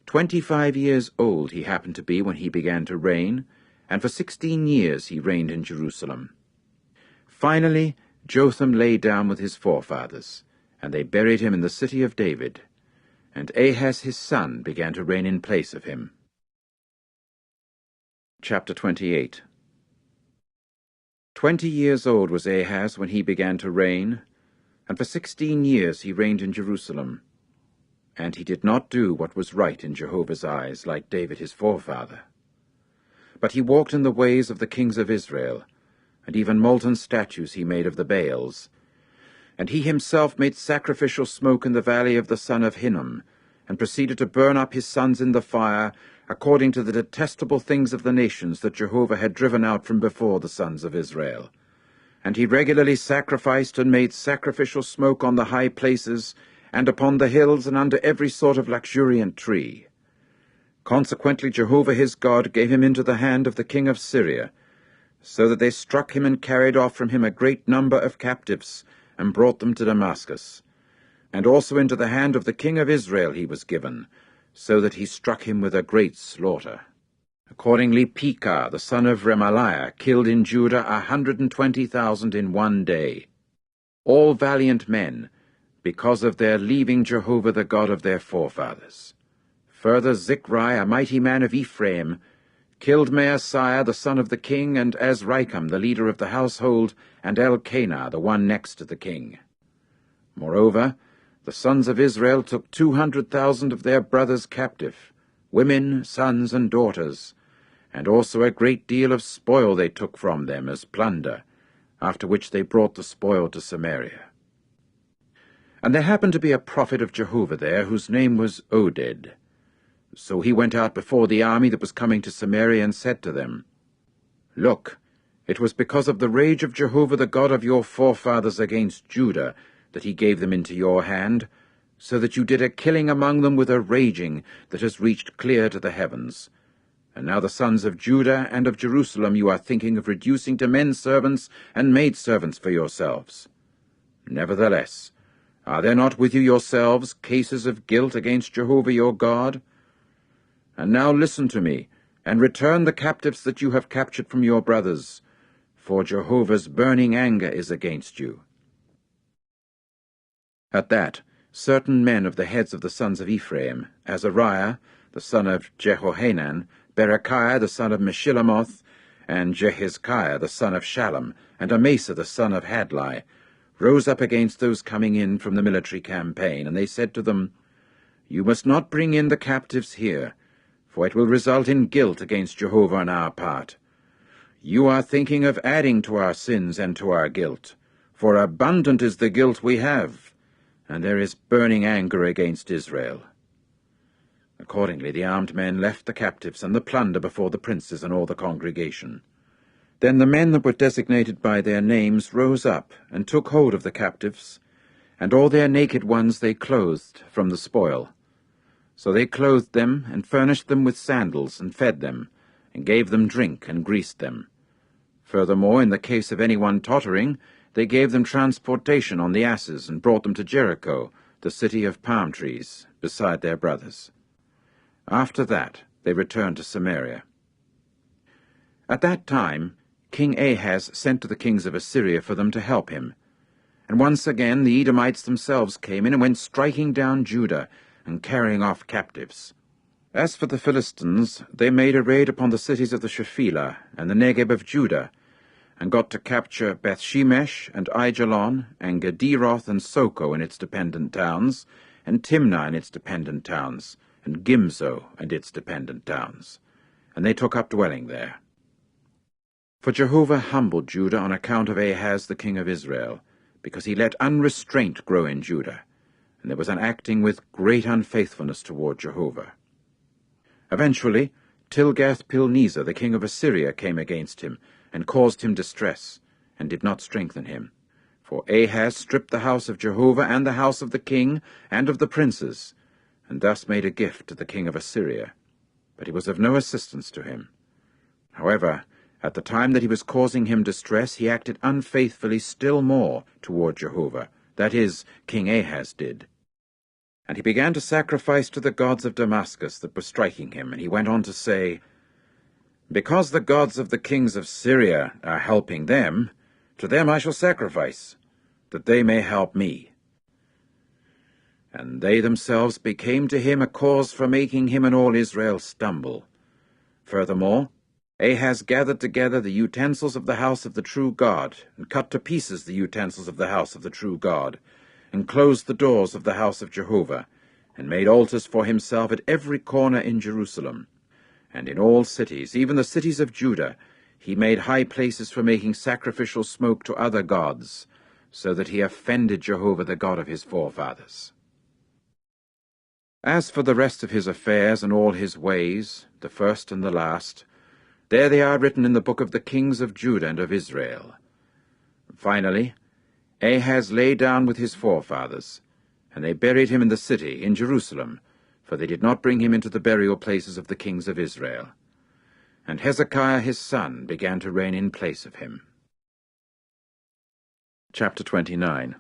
25 years old he happened to be when he began to reign, and for 16 years he reigned in Jerusalem. Finally, Jotham lay down with his forefathers, and they buried him in the city of David. and Ahaz his son began to reign in place of him. Chapter 28. 20 years old was Ahaz when he began to reign, and for 16 years he reigned in Jerusalem. And he did not do what was right in Jehovah's eyes, like David his forefather. But he walked in the ways of the kings of Israel, and even molten statues he made of the Baals. And he himself made sacrificial smoke in the valley of the son of Hinnom, and proceeded to burn up his sons in the fire, according to the detestable things of the nations that Jehovah had driven out from before the sons of Israel. And he regularly sacrificed and made sacrificial smoke on the high places, and upon the hills, and under every sort of luxuriant tree. Consequently Jehovah his God gave him into the hand of the king of Syria, so that they struck him and carried off from him a great number of captives, and brought them to Damascus. And also into the hand of the king of Israel he was given, so that he struck him with a great slaughter. Accordingly Pekah the son of Remaliah killed in Judah 120,000 in one day, all valiant men, because of their leaving Jehovah the God of their forefathers. Further Zichri, a mighty man of Ephraim, killed Maaseiah the son of the king, and Azrikam the leader of the household, and Elkanah the one next to the king. Moreover, the sons of Israel took 200,000 of their brothers captive, women, sons, and daughters, and also a great deal of spoil they took from them as plunder, after which they brought the spoil to Samaria. And there happened to be a prophet of Jehovah there, whose name was Oded. So he went out before the army that was coming to Samaria, and said to them, Look, it was because of the rage of Jehovah the God of your forefathers against Judah that he gave them into your hand, so that you did a killing among them with a raging that has reached clear to the heavens. And now the sons of Judah and of Jerusalem you are thinking of reducing to men servants and maidservants for yourselves. Nevertheless, are there not with you yourselves cases of guilt against Jehovah your God? And now listen to me, and return the captives that you have captured from your brothers, for Jehovah's burning anger is against you. At that, certain men of the heads of the sons of Ephraim, Azariah, the son of Jehohanan, Berechiah, the son of Meshillemoth, and Jehizkiah, the son of Shallum, and Amasa, the son of Hadlai, rose up against those coming in from the military campaign, and they said to them, You must not bring in the captives here, for it will result in guilt against Jehovah on our part. You are thinking of adding to our sins and to our guilt, for abundant is the guilt we have, and there is burning anger against Israel. Accordingly the armed men left the captives and the plunder before the princes and all the congregation. Then the men that were designated by their names rose up, and took hold of the captives, and all their naked ones they clothed from the spoil. So they clothed them, and furnished them with sandals, and fed them, and gave them drink, and greased them. Furthermore, in the case of anyone tottering, they gave them transportation on the asses, and brought them to Jericho, the city of palm trees, beside their brothers. After that they returned to Samaria. At that time King Ahaz sent to the kings of Assyria for them to help him. And once again the Edomites themselves came in and went striking down Judah, and carrying off captives. As for the Philistines, they made a raid upon the cities of the Shephelah and the Negeb of Judah, and got to capture Bethshemesh and Aijalon, and Gederoth and Soko and its dependent towns, and Timnah and its dependent towns, and Gimzo and its dependent towns, and they took up dwelling there. For Jehovah humbled Judah on account of Ahaz the king of Israel, because he let unrestraint grow in Judah, and there was an acting with great unfaithfulness toward Jehovah. Eventually, Tilgath-Pilneser the king of Assyria came against him, and caused him distress, and did not strengthen him. For Ahaz stripped the house of Jehovah and the house of the king and of the princes, and thus made a gift to the king of Assyria. But he was of no assistance to him. However, at the time that he was causing him distress, he acted unfaithfully still more toward Jehovah, that is, King Ahaz did. And he began to sacrifice to the gods of Damascus that were striking him, and he went on to say, Because the gods of the kings of Syria are helping them, to them I shall sacrifice, that they may help me. and they themselves became to him a cause for making him and all Israel stumble. Furthermore, Ahaz gathered together the utensils of the house of the true God, and cut to pieces the utensils of the house of the true God, and closed the doors of the house of Jehovah, and made altars for himself at every corner in Jerusalem. And in all cities, even the cities of Judah, he made high places for making sacrificial smoke to other gods, so that he offended Jehovah the God of his forefathers. As for the rest of his affairs and all his ways, the first and the last, there they are written in the book of the kings of Judah and of Israel. Finally, Ahaz lay down with his forefathers, and they buried him in the city, in Jerusalem, for they did not bring him into the burial places of the kings of Israel. And Hezekiah his son began to reign in place of him. Chapter 29.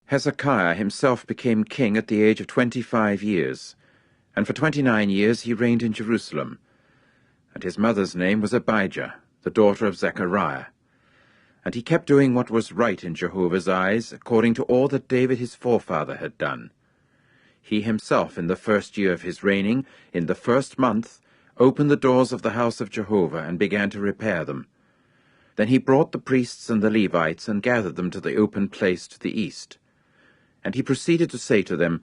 Hezekiah himself became king at the age of 25 years, and for 29 years he reigned in Jerusalem. And his mother's name was Abijah, the daughter of Zechariah. And he kept doing what was right in Jehovah's eyes, according to all that David his forefather had done. He himself, in the first year of his reigning, in the first month, opened the doors of the house of Jehovah, and began to repair them. Then he brought the priests and the Levites, and gathered them to the open place to the east. And he proceeded to say to them,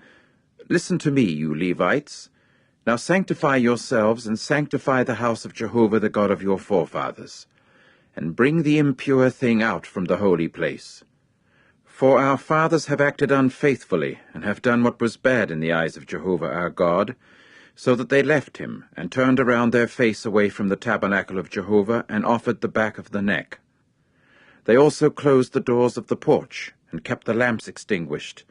Listen to me, you Levites. Now sanctify yourselves, and sanctify the house of Jehovah the God of your forefathers, and bring the impure thing out from the holy place. For our fathers have acted unfaithfully, and have done what was bad in the eyes of Jehovah our God, so that they left him, and turned around their face away from the tabernacle of Jehovah, and offered the back of the neck. They also closed the doors of the porch, and kept the lamps extinguished,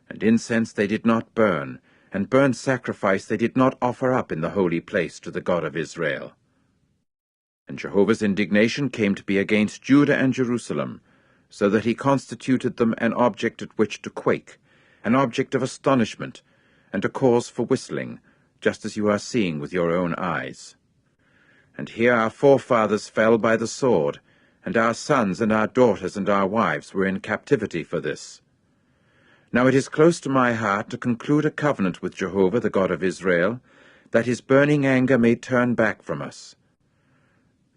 and incense they did not burn, and burnt sacrifice they did not offer up in the holy place to the God of Israel. And Jehovah's indignation came to be against Judah and Jerusalem, so that he constituted them an object at which to quake, an object of astonishment, and a cause for whistling, just as you are seeing with your own eyes. And here our forefathers fell by the sword, and our sons and our daughters and our wives were in captivity for this. Now it is close to my heart to conclude a covenant with Jehovah the God of Israel, that his burning anger may turn back from us.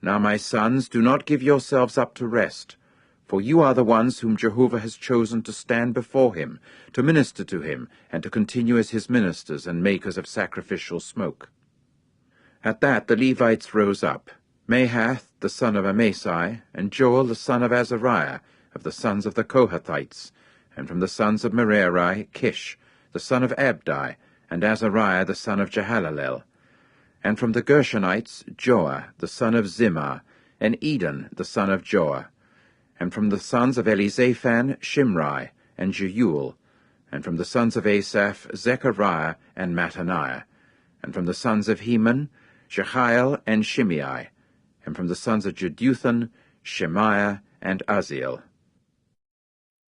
Now, my sons, do not give yourselves up to rest, for you are the ones whom Jehovah has chosen to stand before him, to minister to him, and to continue as his ministers and makers of sacrificial smoke. At that the Levites rose up, Mahath the son of Amasai, and Joel the son of Azariah, of the sons of the Kohathites, and from the sons of Merari, Kish, the son of Abdi, and Azariah the son of Jehalalel, and from the Gershonites, Joah the son of Zimmah, and Eden the son of Joah, and from the sons of Elizaphan, Shimri, and Jeuel, and from the sons of Asaph, Zechariah, and Mattaniah, and from the sons of Heman, Jehiel, and Shimei, and from the sons of Jeduthun, Shemaiah, and Uzziel.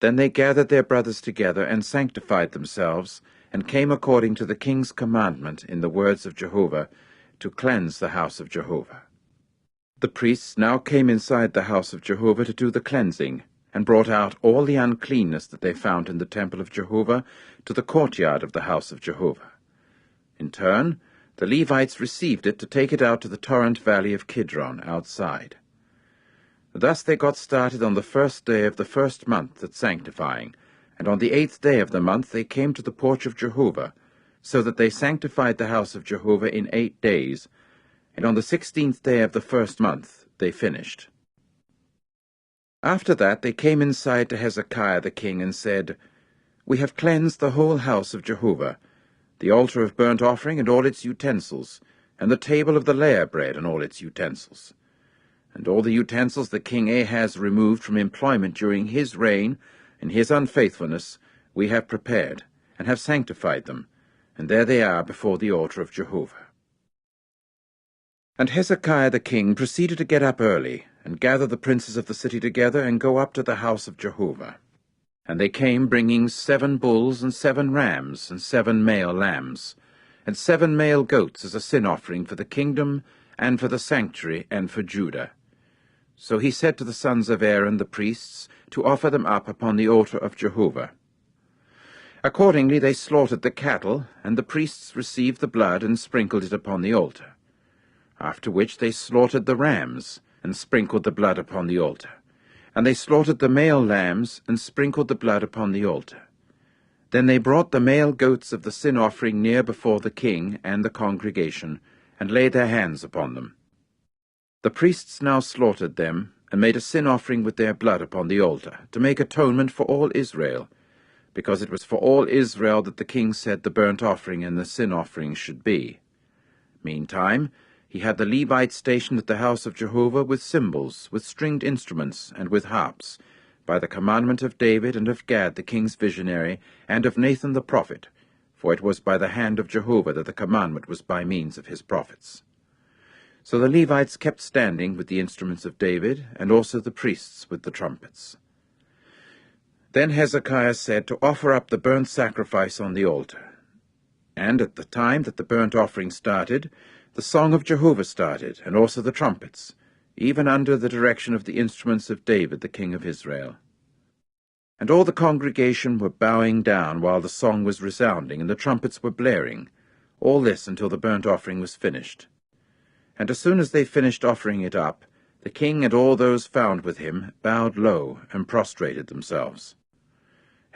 Then they gathered their brothers together, and sanctified themselves, and came according to the king's commandment in the words of Jehovah, to cleanse the house of Jehovah. The priests now came inside the house of Jehovah to do the cleansing, and brought out all the uncleanness that they found in the temple of Jehovah to the courtyard of the house of Jehovah. In turn, the Levites received it to take it out to the torrent valley of Kidron outside. Thus they got started on the first day of the first month at sanctifying, and on the 8th day of the month they came to the porch of Jehovah, so that they sanctified the house of Jehovah in 8 days, and on the 16th day of the first month they finished. After that they came inside to Hezekiah the king and said, We have cleansed the whole house of Jehovah, the altar of burnt offering and all its utensils, and the table of the layer bread and all its utensils. And all the utensils that King Ahaz removed from employment during his reign, in his unfaithfulness, we have prepared, and have sanctified them, and there they are before the altar of Jehovah. And Hezekiah the king proceeded to get up early, and gather the princes of the city together, and go up to the house of Jehovah. And they came bringing 7 bulls and 7 rams and 7 male lambs, and 7 male goats as a sin offering for the kingdom, and for the sanctuary, and for Judah. So he said to the sons of Aaron the priests to offer them up upon the altar of Jehovah. Accordingly they slaughtered the cattle, and the priests received the blood and sprinkled it upon the altar. After which they slaughtered the rams, and sprinkled the blood upon the altar. And they slaughtered the male lambs, and sprinkled the blood upon the altar. Then they brought the male goats of the sin offering near before the king and the congregation, and laid their hands upon them. The priests now slaughtered them, and made a sin offering with their blood upon the altar, to make atonement for all Israel, because it was for all Israel that the king said the burnt offering and the sin offering should be. Meantime, he had the Levites stationed at the house of Jehovah with cymbals, with stringed instruments, and with harps, by the commandment of David and of Gad the king's visionary, and of Nathan the prophet, for it was by the hand of Jehovah that the commandment was by means of his prophets. So the Levites kept standing with the instruments of David, and also the priests with the trumpets. Then Hezekiah said to offer up the burnt sacrifice on the altar. And at the time that the burnt offering started, the song of Jehovah started, and also the trumpets, even under the direction of the instruments of David the king of Israel. And all the congregation were bowing down while the song was resounding, and the trumpets were blaring, all this until the burnt offering was finished. And as soon as they finished offering it up, the king and all those found with him bowed low and prostrated themselves.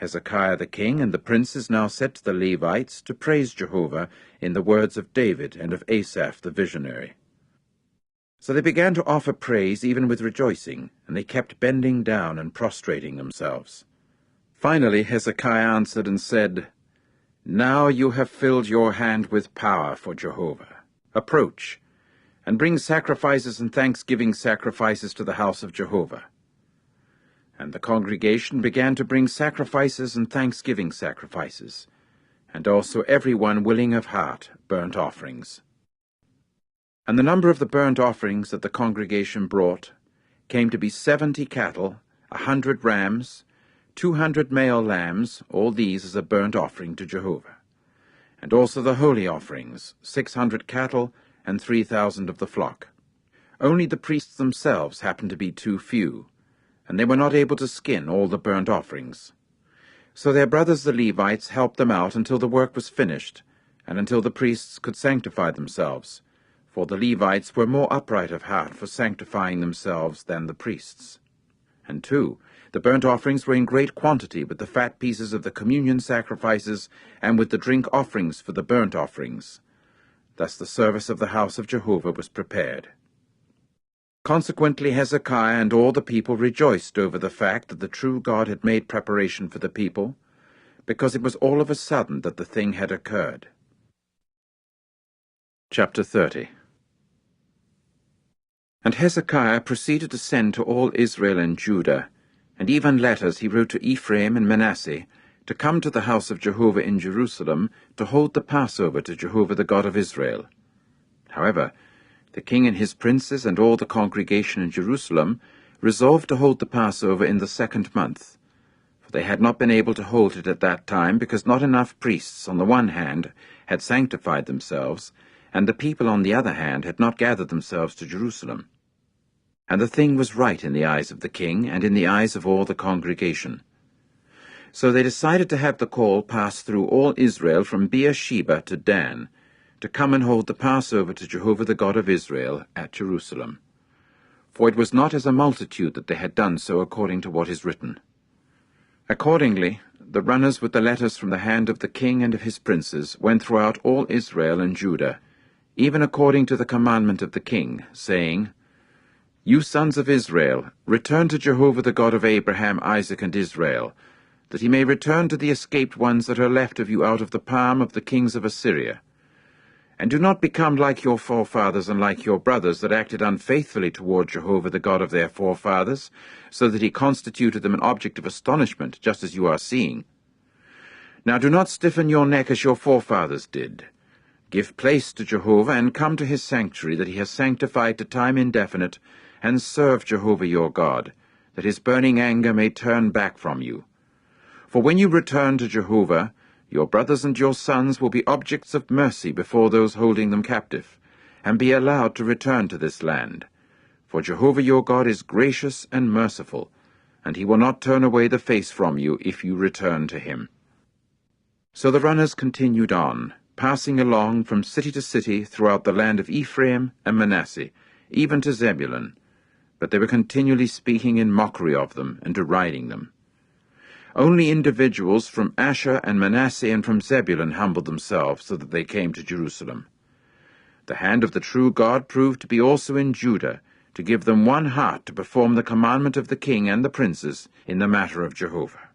Hezekiah the king and the princes now said to the Levites to praise Jehovah in the words of David and of Asaph the visionary. So they began to offer praise even with rejoicing, and they kept bending down and prostrating themselves. Finally Hezekiah answered and said, Now you have filled your hand with power for Jehovah. Approach, and bring sacrifices and thanksgiving sacrifices to the house of Jehovah. And the congregation began to bring sacrifices and thanksgiving sacrifices, and also every one willing of heart burnt offerings. And the number of the burnt offerings that the congregation brought came to be 70 cattle, 100 rams, 200 male lambs, all these as a burnt offering to Jehovah. And also the holy offerings, 600 cattle, and 3,000 of the flock. Only the priests themselves happened to be too few, and they were not able to skin all the burnt offerings. So their brothers the Levites helped them out until the work was finished, and until the priests could sanctify themselves, for the Levites were more upright of heart for sanctifying themselves than the priests. And too, the burnt offerings were in great quantity with the fat pieces of the communion sacrifices, and with the drink offerings for the burnt offerings. Thus the service of the house of Jehovah was prepared. Consequently Hezekiah and all the people rejoiced over the fact that the true God had made preparation for the people, because it was all of a sudden that the thing had occurred. Chapter 30. And Hezekiah proceeded to send to all Israel and Judah, and even letters he wrote to Ephraim and Manasseh, to come to the house of Jehovah in Jerusalem, to hold the Passover to Jehovah the God of Israel. However, the king and his princes and all the congregation in Jerusalem resolved to hold the Passover in the 2nd month, for they had not been able to hold it at that time, because not enough priests, on the one hand, had sanctified themselves, and the people, on the other hand, had not gathered themselves to Jerusalem. And the thing was right in the eyes of the king and in the eyes of all the congregation. So they decided to have the call pass through all Israel from Beersheba to Dan, to come and hold the Passover to Jehovah the God of Israel at Jerusalem. For it was not as a multitude that they had done so according to what is written. Accordingly, the runners with the letters from the hand of the king and of his princes went throughout all Israel and Judah, even according to the commandment of the king, saying, You sons of Israel, return to Jehovah the God of Abraham, Isaac, and Israel, that he may return to the escaped ones that are left of you out of the palm of the kings of Assyria. And do not become like your forefathers and like your brothers that acted unfaithfully toward Jehovah the God of their forefathers, so that he constituted them an object of astonishment, just as you are seeing. Now do not stiffen your neck as your forefathers did. Give place to Jehovah, and come to his sanctuary that he has sanctified to time indefinite, and serve Jehovah your God, that his burning anger may turn back from you. For when you return to Jehovah, your brothers and your sons will be objects of mercy before those holding them captive, and be allowed to return to this land. For Jehovah your God is gracious and merciful, and he will not turn away the face from you if you return to him. So the runners continued on, passing along from city to city throughout the land of Ephraim and Manasseh, even to Zebulun, but they were continually speaking in mockery of them and deriding them. Only individuals from Asher and Manasseh and from Zebulun humbled themselves so that they came to Jerusalem. The hand of the true God proved to be also in Judah, to give them one heart to perform the commandment of the king and the princes in the matter of Jehovah.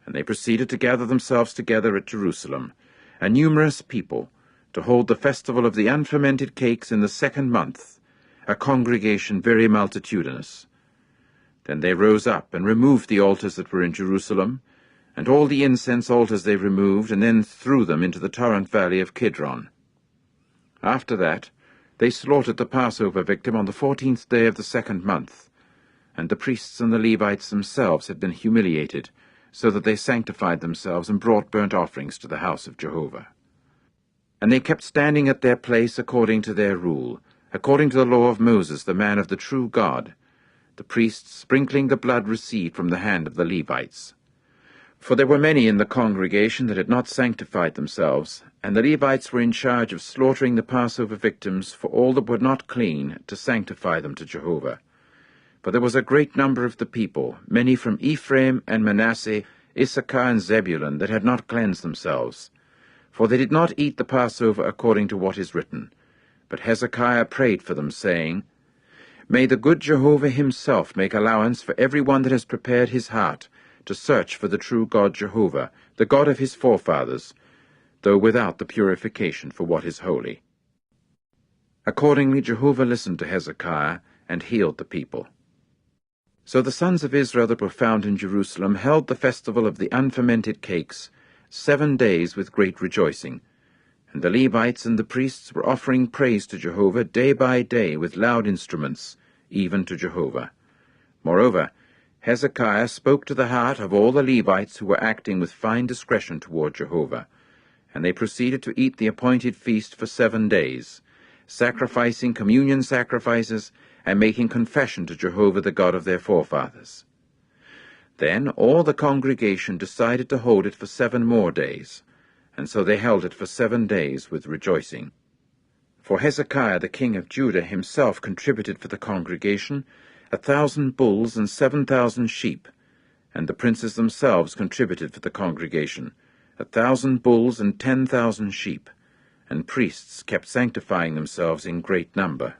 And they proceeded to gather themselves together at Jerusalem, a numerous people, to hold the festival of the unfermented cakes in the 2nd month, a congregation very multitudinous. Then they rose up and removed the altars that were in Jerusalem, and all the incense altars they removed, and then threw them into the torrent valley of Kidron. After that, they slaughtered the Passover victim on the 14th day of the 2nd month, and the priests and the Levites themselves had been humiliated, so that they sanctified themselves and brought burnt offerings to the house of Jehovah. And they kept standing at their place according to their rule, according to the law of Moses, the man of the true God, the priests sprinkling the blood received from the hand of the Levites. For there were many in the congregation that had not sanctified themselves, and the Levites were in charge of slaughtering the Passover victims for all that were not clean, to sanctify them to Jehovah. For there was a great number of the people, many from Ephraim and Manasseh, Issachar and Zebulun, that had not cleansed themselves. For they did not eat the Passover according to what is written. But Hezekiah prayed for them, saying, May the good Jehovah himself make allowance for every one that has prepared his heart to search for the true God Jehovah, the God of his forefathers, though without the purification for what is holy. Accordingly Jehovah listened to Hezekiah, and healed the people. So the sons of Israel that were found in Jerusalem held the festival of the unfermented cakes 7 days with great rejoicing, and the Levites and the priests were offering praise to Jehovah day by day with loud instruments, even to Jehovah. Moreover, Hezekiah spoke to the heart of all the Levites who were acting with fine discretion toward Jehovah, and they proceeded to eat the appointed feast for 7 days, sacrificing communion sacrifices and making confession to Jehovah the God of their forefathers. Then all the congregation decided to hold it for 7 more days, and so they held it for 7 days with rejoicing. For Hezekiah the king of Judah himself contributed for the congregation 1,000 bulls and 7,000 sheep, and the princes themselves contributed for the congregation 1,000 bulls and 10,000 sheep, and priests kept sanctifying themselves in great number.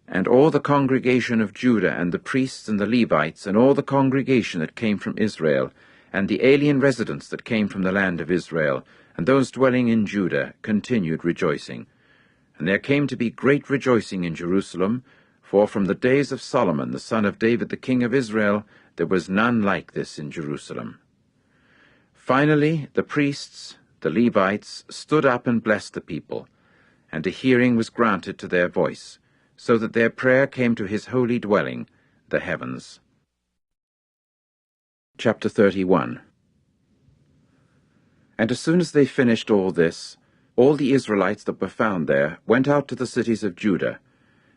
And all the congregation of Judah, and the priests and the Levites, and all the congregation that came from Israel, and the alien residents that came from the land of Israel, and those dwelling in Judah, continued rejoicing. And there came to be great rejoicing in Jerusalem, for from the days of Solomon, the son of David the king of Israel, there was none like this in Jerusalem. Finally, the priests, the Levites, stood up and blessed the people, and a hearing was granted to their voice, so that their prayer came to his holy dwelling, the heavens. Chapter 31. And as soon as they finished all this, all the Israelites that were found there went out to the cities of Judah,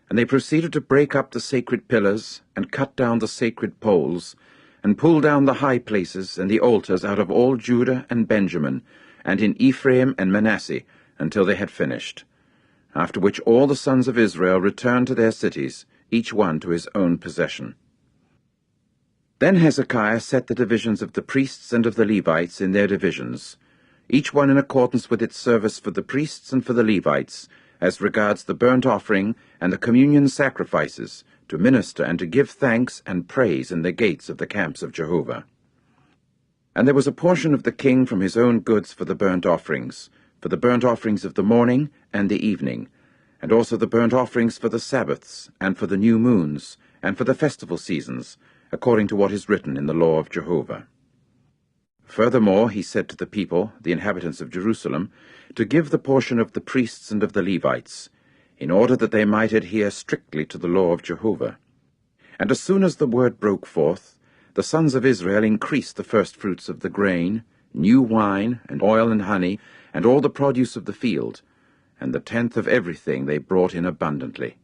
and they proceeded to break up the sacred pillars, and cut down the sacred poles, and pull down the high places and the altars out of all Judah and Benjamin, and in Ephraim and Manasseh, until they had finished. After which all the sons of Israel returned to their cities, each one to his own possession. Then Hezekiah set the divisions of the priests and of the Levites in their divisions, each one in accordance with its service for the priests and for the Levites, as regards the burnt offering and the communion sacrifices, to minister and to give thanks and praise in the gates of the camps of Jehovah. And there was a portion of the king from his own goods for the burnt offerings of the morning and the evening, and also the burnt offerings for the Sabbaths, and for the new moons, and for the festival seasons, according to what is written in the law of Jehovah. Furthermore, he said to the people, the inhabitants of Jerusalem, to give the portion of the priests and of the Levites, in order that they might adhere strictly to the law of Jehovah. And as soon as the word broke forth, the sons of Israel increased the firstfruits of the grain, new wine, and oil and honey, and all the produce of the field, and the 10th of everything they brought in abundantly.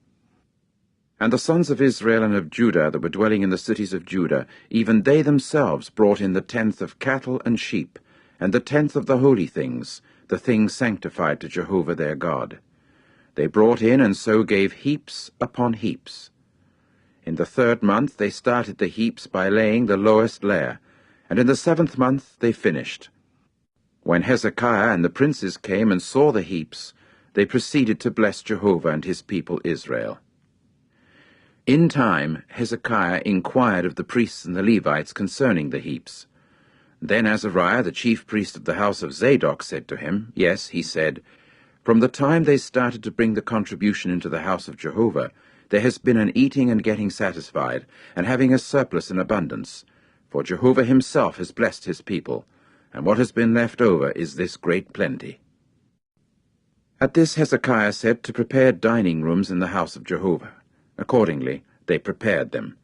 And the sons of Israel and of Judah that were dwelling in the cities of Judah, even they themselves brought in the 10th of cattle and sheep, and the 10th of the holy things, the things sanctified to Jehovah their God. They brought in and so gave heaps upon heaps. In the 3rd month they started the heaps by laying the lowest layer, and in the 7th month they finished. When Hezekiah and the princes came and saw the heaps, they proceeded to bless Jehovah and his people Israel. In time Hezekiah inquired of the priests and the Levites concerning the heaps. Then Azariah, the chief priest of the house of Zadok, said to him, Yes, he said, from the time they started to bring the contribution into the house of Jehovah, there has been an eating and getting satisfied, and having a surplus in abundance. For Jehovah himself has blessed his people, and what has been left over is this great plenty. At this Hezekiah said to prepare dining rooms in the house of Jehovah. Accordingly, they prepared them.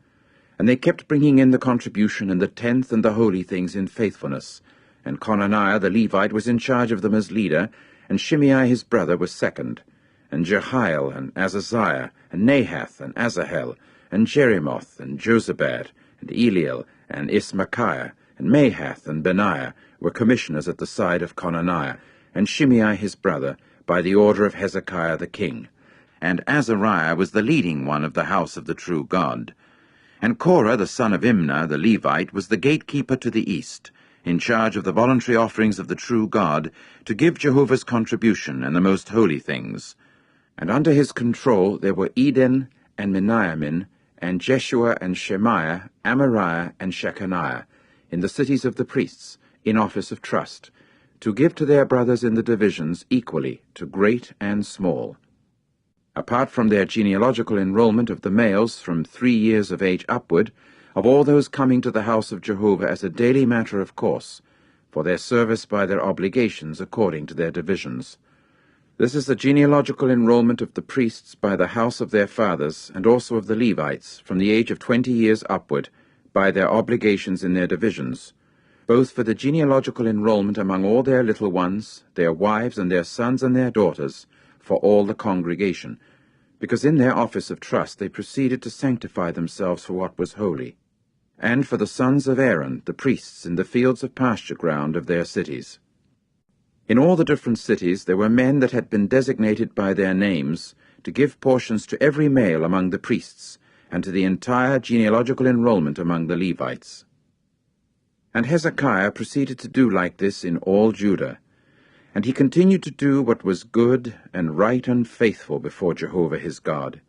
And they kept bringing in the contribution and the 10th and the holy things in faithfulness. And Conaniah the Levite was in charge of them as leader, and Shimei his brother was second. And Jehiel, and Azaziah, and Nahath, and Asahel, and Jerimoth, and Jozabad, and Eliel, and Ismachiah, and Mahath, and Benaiah were commissioners at the side of Conaniah, and Shimei his brother, by the order of Hezekiah the king. And Azariah was the leading one of the house of the true God. And Korah the son of Imnah the Levite was the gatekeeper to the east, in charge of the voluntary offerings of the true God, to give Jehovah's contribution and the most holy things. And under his control there were Eden and Miniamin, and Jeshua and Shemaiah, Amariah and Shechaniah, in the cities of the priests, in office of trust, to give to their brothers in the divisions equally, to great and small. Apart from their genealogical enrollment of the males from 3 years of age upward, of all those coming to the house of Jehovah as a daily matter of course, for their service by their obligations according to their divisions. This is the genealogical enrollment of the priests by the house of their fathers, and also of the Levites, from the age of 20 years upward, by their obligations in their divisions, both for the genealogical enrollment among all their little ones, their wives and their sons and their daughters, for all the congregation, because in their office of trust they proceeded to sanctify themselves for what was holy, and for the sons of Aaron, the priests, in the fields of pasture ground of their cities. In all the different cities there were men that had been designated by their names, to give portions to every male among the priests, and to the entire genealogical enrollment among the Levites. And Hezekiah proceeded to do like this in all Judah, and he continued to do what was good and right and faithful before Jehovah his God.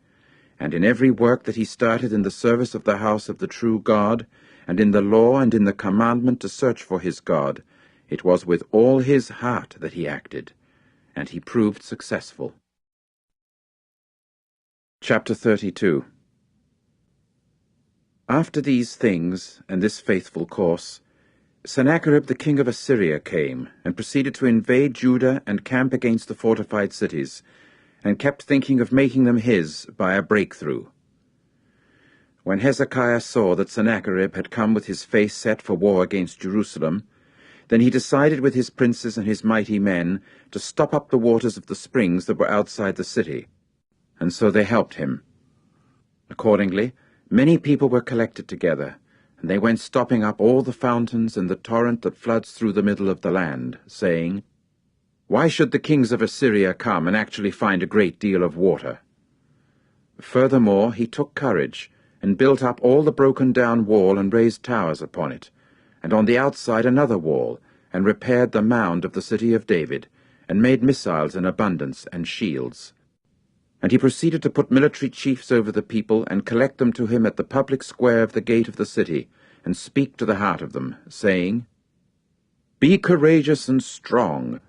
And in every work that he started in the service of the house of the true God, and in the law and in the commandment to search for his God, it was with all his heart that he acted, and he proved successful. Chapter 32. After these things, and this faithful course, Sennacherib the king of Assyria came, and proceeded to invade Judah and camp against the fortified cities, and kept thinking of making them his by a breakthrough. When Hezekiah saw that Sennacherib had come with his face set for war against Jerusalem, then he decided with his princes and his mighty men to stop up the waters of the springs that were outside the city, and so they helped him. Accordingly, many people were collected together, and they went stopping up all the fountains and the torrent that floods through the middle of the land, saying, Why should the kings of Assyria come and actually find a great deal of water? Furthermore, he took courage, and built up all the broken-down wall and raised towers upon it, and on the outside another wall, and repaired the mound of the city of David, and made missiles in abundance and shields. And he proceeded to put military chiefs over the people, and collect them to him at the public square of the gate of the city, and speak to the heart of them, saying, Be courageous and strong.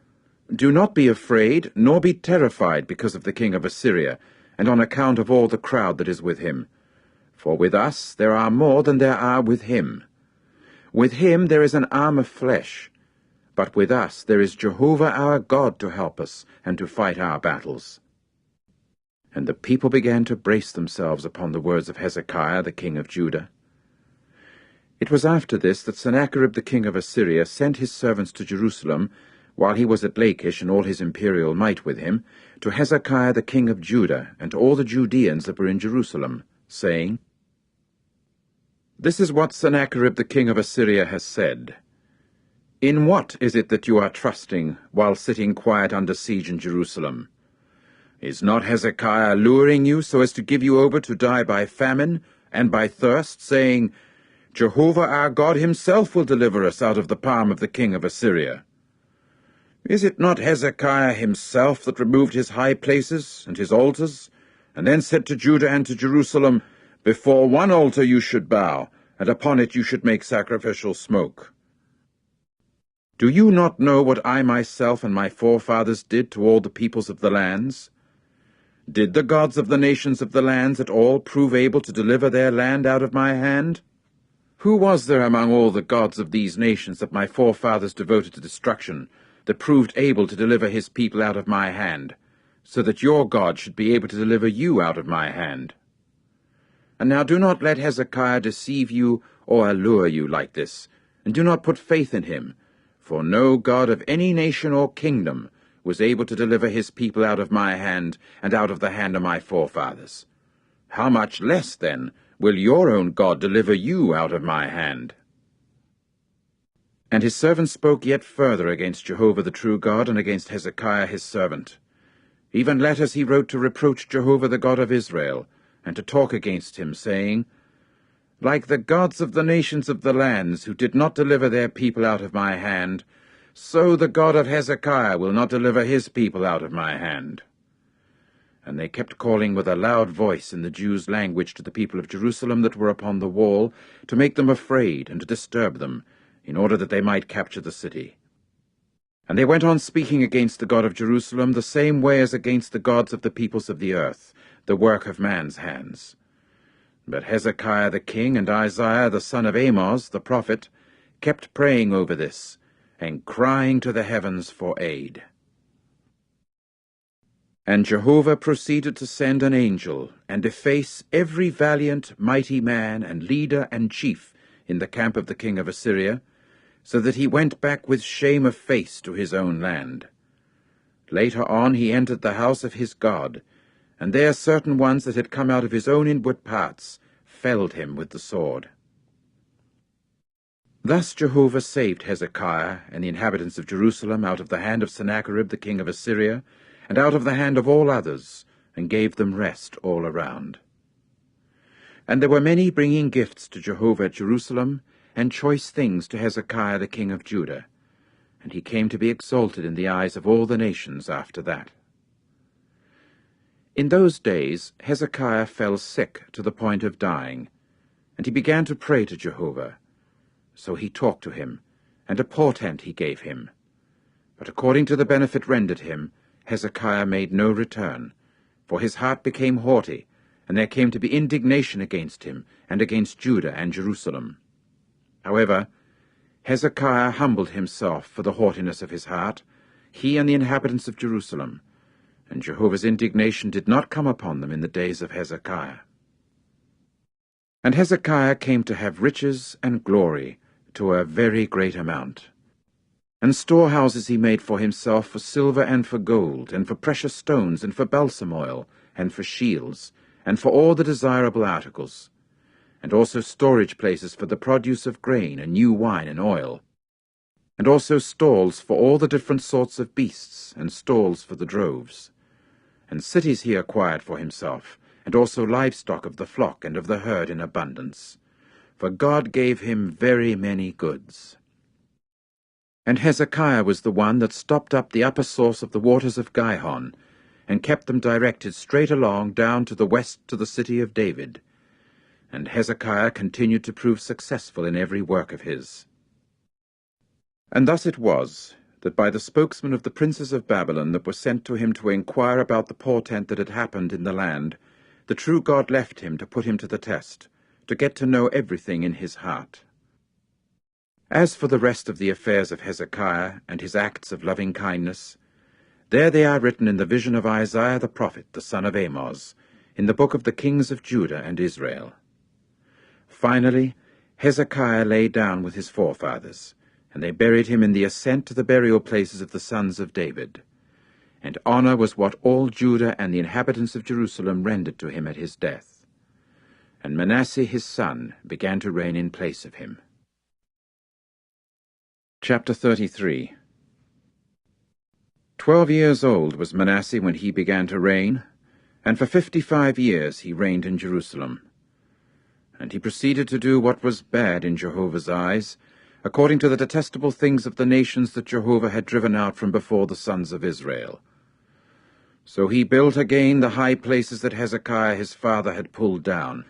Do not be afraid, nor be terrified because of the king of Assyria, and on account of all the crowd that is with him. For with us there are more than there are with him. With him there is an arm of flesh, but with us there is Jehovah our God to help us, and to fight our battles. And the people began to brace themselves upon the words of Hezekiah the king of Judah. It was after this that Sennacherib the king of Assyria sent his servants to Jerusalem, while he was at Lachish and all his imperial might with him, to Hezekiah the king of Judah, and to all the Judeans that were in Jerusalem, saying, This is what Sennacherib the king of Assyria has said. In what is it that you are trusting while sitting quiet under siege in Jerusalem? Is not Hezekiah luring you so as to give you over to die by famine and by thirst, saying, Jehovah our God himself will deliver us out of the palm of the king of Assyria? Is it not Hezekiah himself that removed his high places and his altars, and then said to Judah and to Jerusalem, Before one altar you should bow, and upon it you should make sacrificial smoke? Do you not know what I myself and my forefathers did to all the peoples of the lands? Did the gods of the nations of the lands at all prove able to deliver their land out of my hand? Who was there among all the gods of these nations that my forefathers devoted to destruction, that proved able to deliver his people out of my hand, so that your God should be able to deliver you out of my hand? And now do not let Hezekiah deceive you or allure you like this, and do not put faith in him, for no God of any nation or kingdom was able to deliver his people out of my hand and out of the hand of my forefathers. How much less, then, will your own God deliver you out of my hand? And his servant spoke yet further against Jehovah the true God, and against Hezekiah his servant. Even letters he wrote to reproach Jehovah the God of Israel, and to talk against him, saying, Like the gods of the nations of the lands, who did not deliver their people out of my hand, so the God of Hezekiah will not deliver his people out of my hand. And they kept calling with a loud voice in the Jews' language to the people of Jerusalem that were upon the wall, to make them afraid and to disturb them, in order that they might capture the city. And they went on speaking against the God of Jerusalem the same way as against the gods of the peoples of the earth, the work of man's hands. But Hezekiah the king and Isaiah the son of Amoz the prophet kept praying over this, and crying to the heavens for aid. And Jehovah proceeded to send an angel, and deface every valiant, mighty man, and leader, and chief in the camp of the king of Assyria, so that he went back with shame of face to his own land. Later on he entered the house of his God, and there certain ones that had come out of his own inward parts felled him with the sword. Thus Jehovah saved Hezekiah and the inhabitants of Jerusalem out of the hand of Sennacherib the king of Assyria, and out of the hand of all others, and gave them rest all around. And there were many bringing gifts to Jehovah at Jerusalem, and choice things to Hezekiah the king of Judah, and he came to be exalted in the eyes of all the nations after that. In those days Hezekiah fell sick to the point of dying, and he began to pray to Jehovah. So he talked to him, and a portent he gave him. But according to the benefit rendered him, Hezekiah made no return, for his heart became haughty, and there came to be indignation against him, and against Judah and Jerusalem. However, Hezekiah humbled himself for the haughtiness of his heart, he and the inhabitants of Jerusalem, and Jehovah's indignation did not come upon them in the days of Hezekiah. And Hezekiah came to have riches and glory, to a very great amount. And storehouses he made for himself for silver and for gold, and for precious stones, and for balsam oil, and for shields, and for all the desirable articles, and also storage places for the produce of grain, and new wine and oil, and also stalls for all the different sorts of beasts, and stalls for the droves. And cities he acquired for himself, and also livestock of the flock and of the herd in abundance. For God gave him very many goods. And Hezekiah was the one that stopped up the upper source of the waters of Gihon, and kept them directed straight along down to the west to the city of David. And Hezekiah continued to prove successful in every work of his. And thus it was, that by the spokesmen of the princes of Babylon that were sent to him to inquire about the portent that had happened in the land, the true God left him to put him to the test, to get to know everything in his heart. As for the rest of the affairs of Hezekiah and his acts of loving kindness, there they are written in the vision of Isaiah the prophet, the son of Amoz, in the book of the kings of Judah and Israel. Finally, Hezekiah lay down with his forefathers, and they buried him in the ascent to the burial places of the sons of David. And honor was what all Judah and the inhabitants of Jerusalem rendered to him at his death. And Manasseh his son began to reign in place of him. Chapter 33. 12 years old was Manasseh when he began to reign, and for 55 years he reigned in Jerusalem. And he proceeded to do what was bad in Jehovah's eyes, according to the detestable things of the nations that Jehovah had driven out from before the sons of Israel. So he built again the high places that Hezekiah his father had pulled down,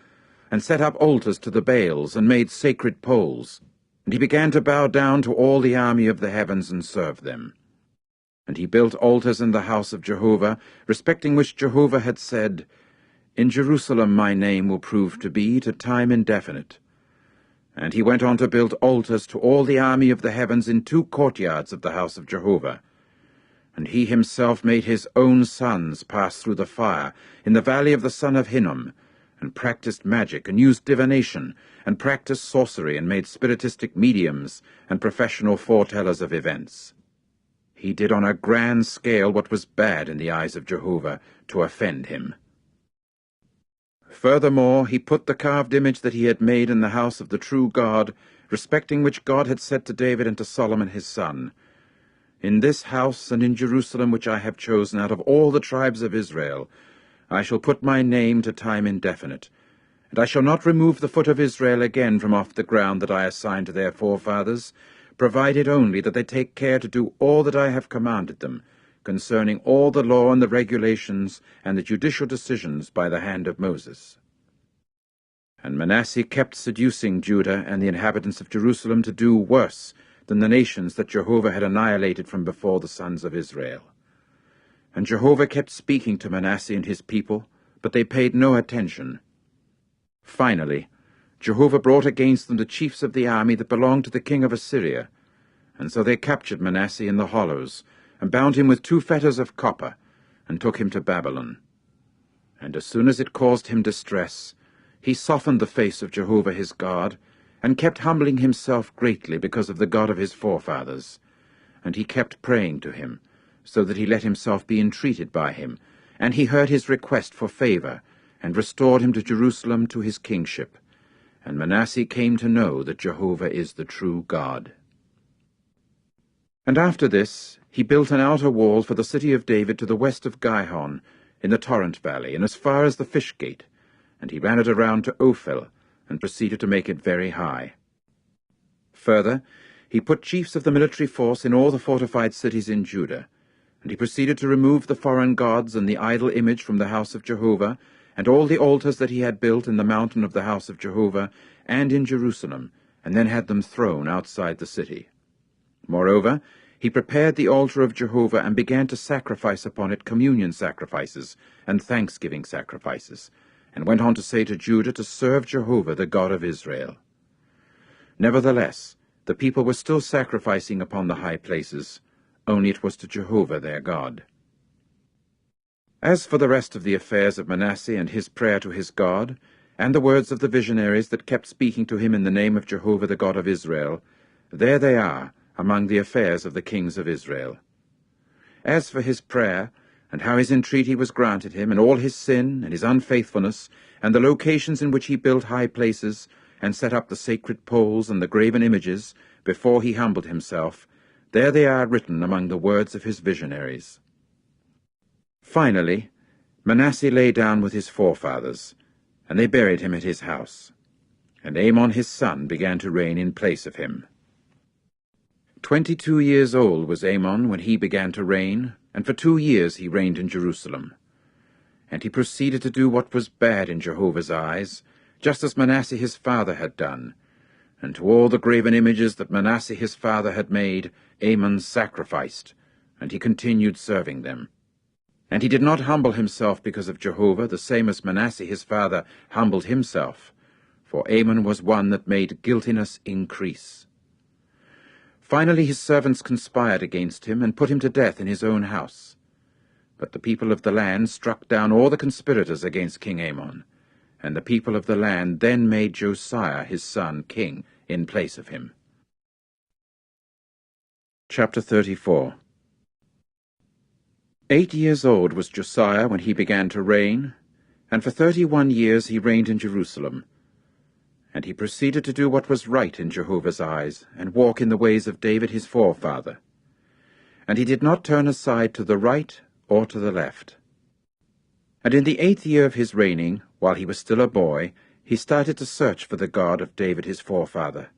and set up altars to the Baals, and made sacred poles. And he began to bow down to all the army of the heavens and serve them. And he built altars in the house of Jehovah, respecting which Jehovah had said, In Jerusalem my name will prove to be to time indefinite. And he went on to build altars to all the army of the heavens in 2 courtyards of the house of Jehovah. And he himself made his own sons pass through the fire in the valley of the son of Hinnom, and practiced magic, and used divination, and practiced sorcery, and made spiritistic mediums, and professional foretellers of events. He did on a grand scale what was bad in the eyes of Jehovah, to offend him. Furthermore, he put the carved image that he had made in the house of the true God, respecting which God had said to David and to Solomon his son, In this house and in Jerusalem which I have chosen out of all the tribes of Israel, I shall put my name to time indefinite, and I shall not remove the foot of Israel again from off the ground that I assigned to their forefathers, provided only that they take care to do all that I have commanded them, concerning all the law and the regulations and the judicial decisions by the hand of Moses. And Manasseh kept seducing Judah and the inhabitants of Jerusalem to do worse than the nations that Jehovah had annihilated from before the sons of Israel. And Jehovah kept speaking to Manasseh and his people, but they paid no attention. Finally, Jehovah brought against them the chiefs of the army that belonged to the king of Assyria, and so they captured Manasseh in the hollows, and bound him with 2 fetters of copper, and took him to Babylon. And as soon as it caused him distress, he softened the face of Jehovah his God, and kept humbling himself greatly because of the God of his forefathers. And he kept praying to him, so that he let himself be entreated by him, and he heard his request for favor, and restored him to Jerusalem to his kingship. And Manasseh came to know that Jehovah is the true God. And after this he built an outer wall for the city of David to the west of Gihon, in the torrent valley, and as far as the fish gate, and he ran it around to Ophel, and proceeded to make it very high. Further, he put chiefs of the military force in all the fortified cities in Judah, and he proceeded to remove the foreign gods and the idol image from the house of Jehovah, and all the altars that he had built in the mountain of the house of Jehovah, and in Jerusalem, and then had them thrown outside the city. Moreover, he prepared the altar of Jehovah, and began to sacrifice upon it communion sacrifices and thanksgiving sacrifices, and went on to say to Judah to serve Jehovah the God of Israel. Nevertheless, the people were still sacrificing upon the high places, only it was to Jehovah their God. As for the rest of the affairs of Manasseh and his prayer to his God, and the words of the visionaries that kept speaking to him in the name of Jehovah the God of Israel, there they are among the affairs of the kings of Israel. As for his prayer, and how his entreaty was granted him, and all his sin, and his unfaithfulness, and the locations in which he built high places, and set up the sacred poles and the graven images, before he humbled himself, there they are written among the words of his visionaries. Finally, Manasseh lay down with his forefathers, and they buried him at his house. And Amon his son began to reign in place of him. 22 years old was Amon when he began to reign, and for 2 years he reigned in Jerusalem. And he proceeded to do what was bad in Jehovah's eyes, just as Manasseh his father had done. And to all the graven images that Manasseh his father had made, Amon sacrificed, and he continued serving them. And he did not humble himself because of Jehovah, the same as Manasseh his father humbled himself, for Amon was one that made guiltiness increase. Finally his servants conspired against him, and put him to death in his own house. But the people of the land struck down all the conspirators against King Amon, and the people of the land then made Josiah his son king in place of him. Chapter 34. 8 years old was Josiah when he began to reign, and for 31 years he reigned in Jerusalem. And he proceeded to do what was right in Jehovah's eyes, and walk in the ways of David his forefather. And he did not turn aside to the right or to the left. And in the 8th year of his reigning, while he was still a boy, he started to search for the God of David his forefather.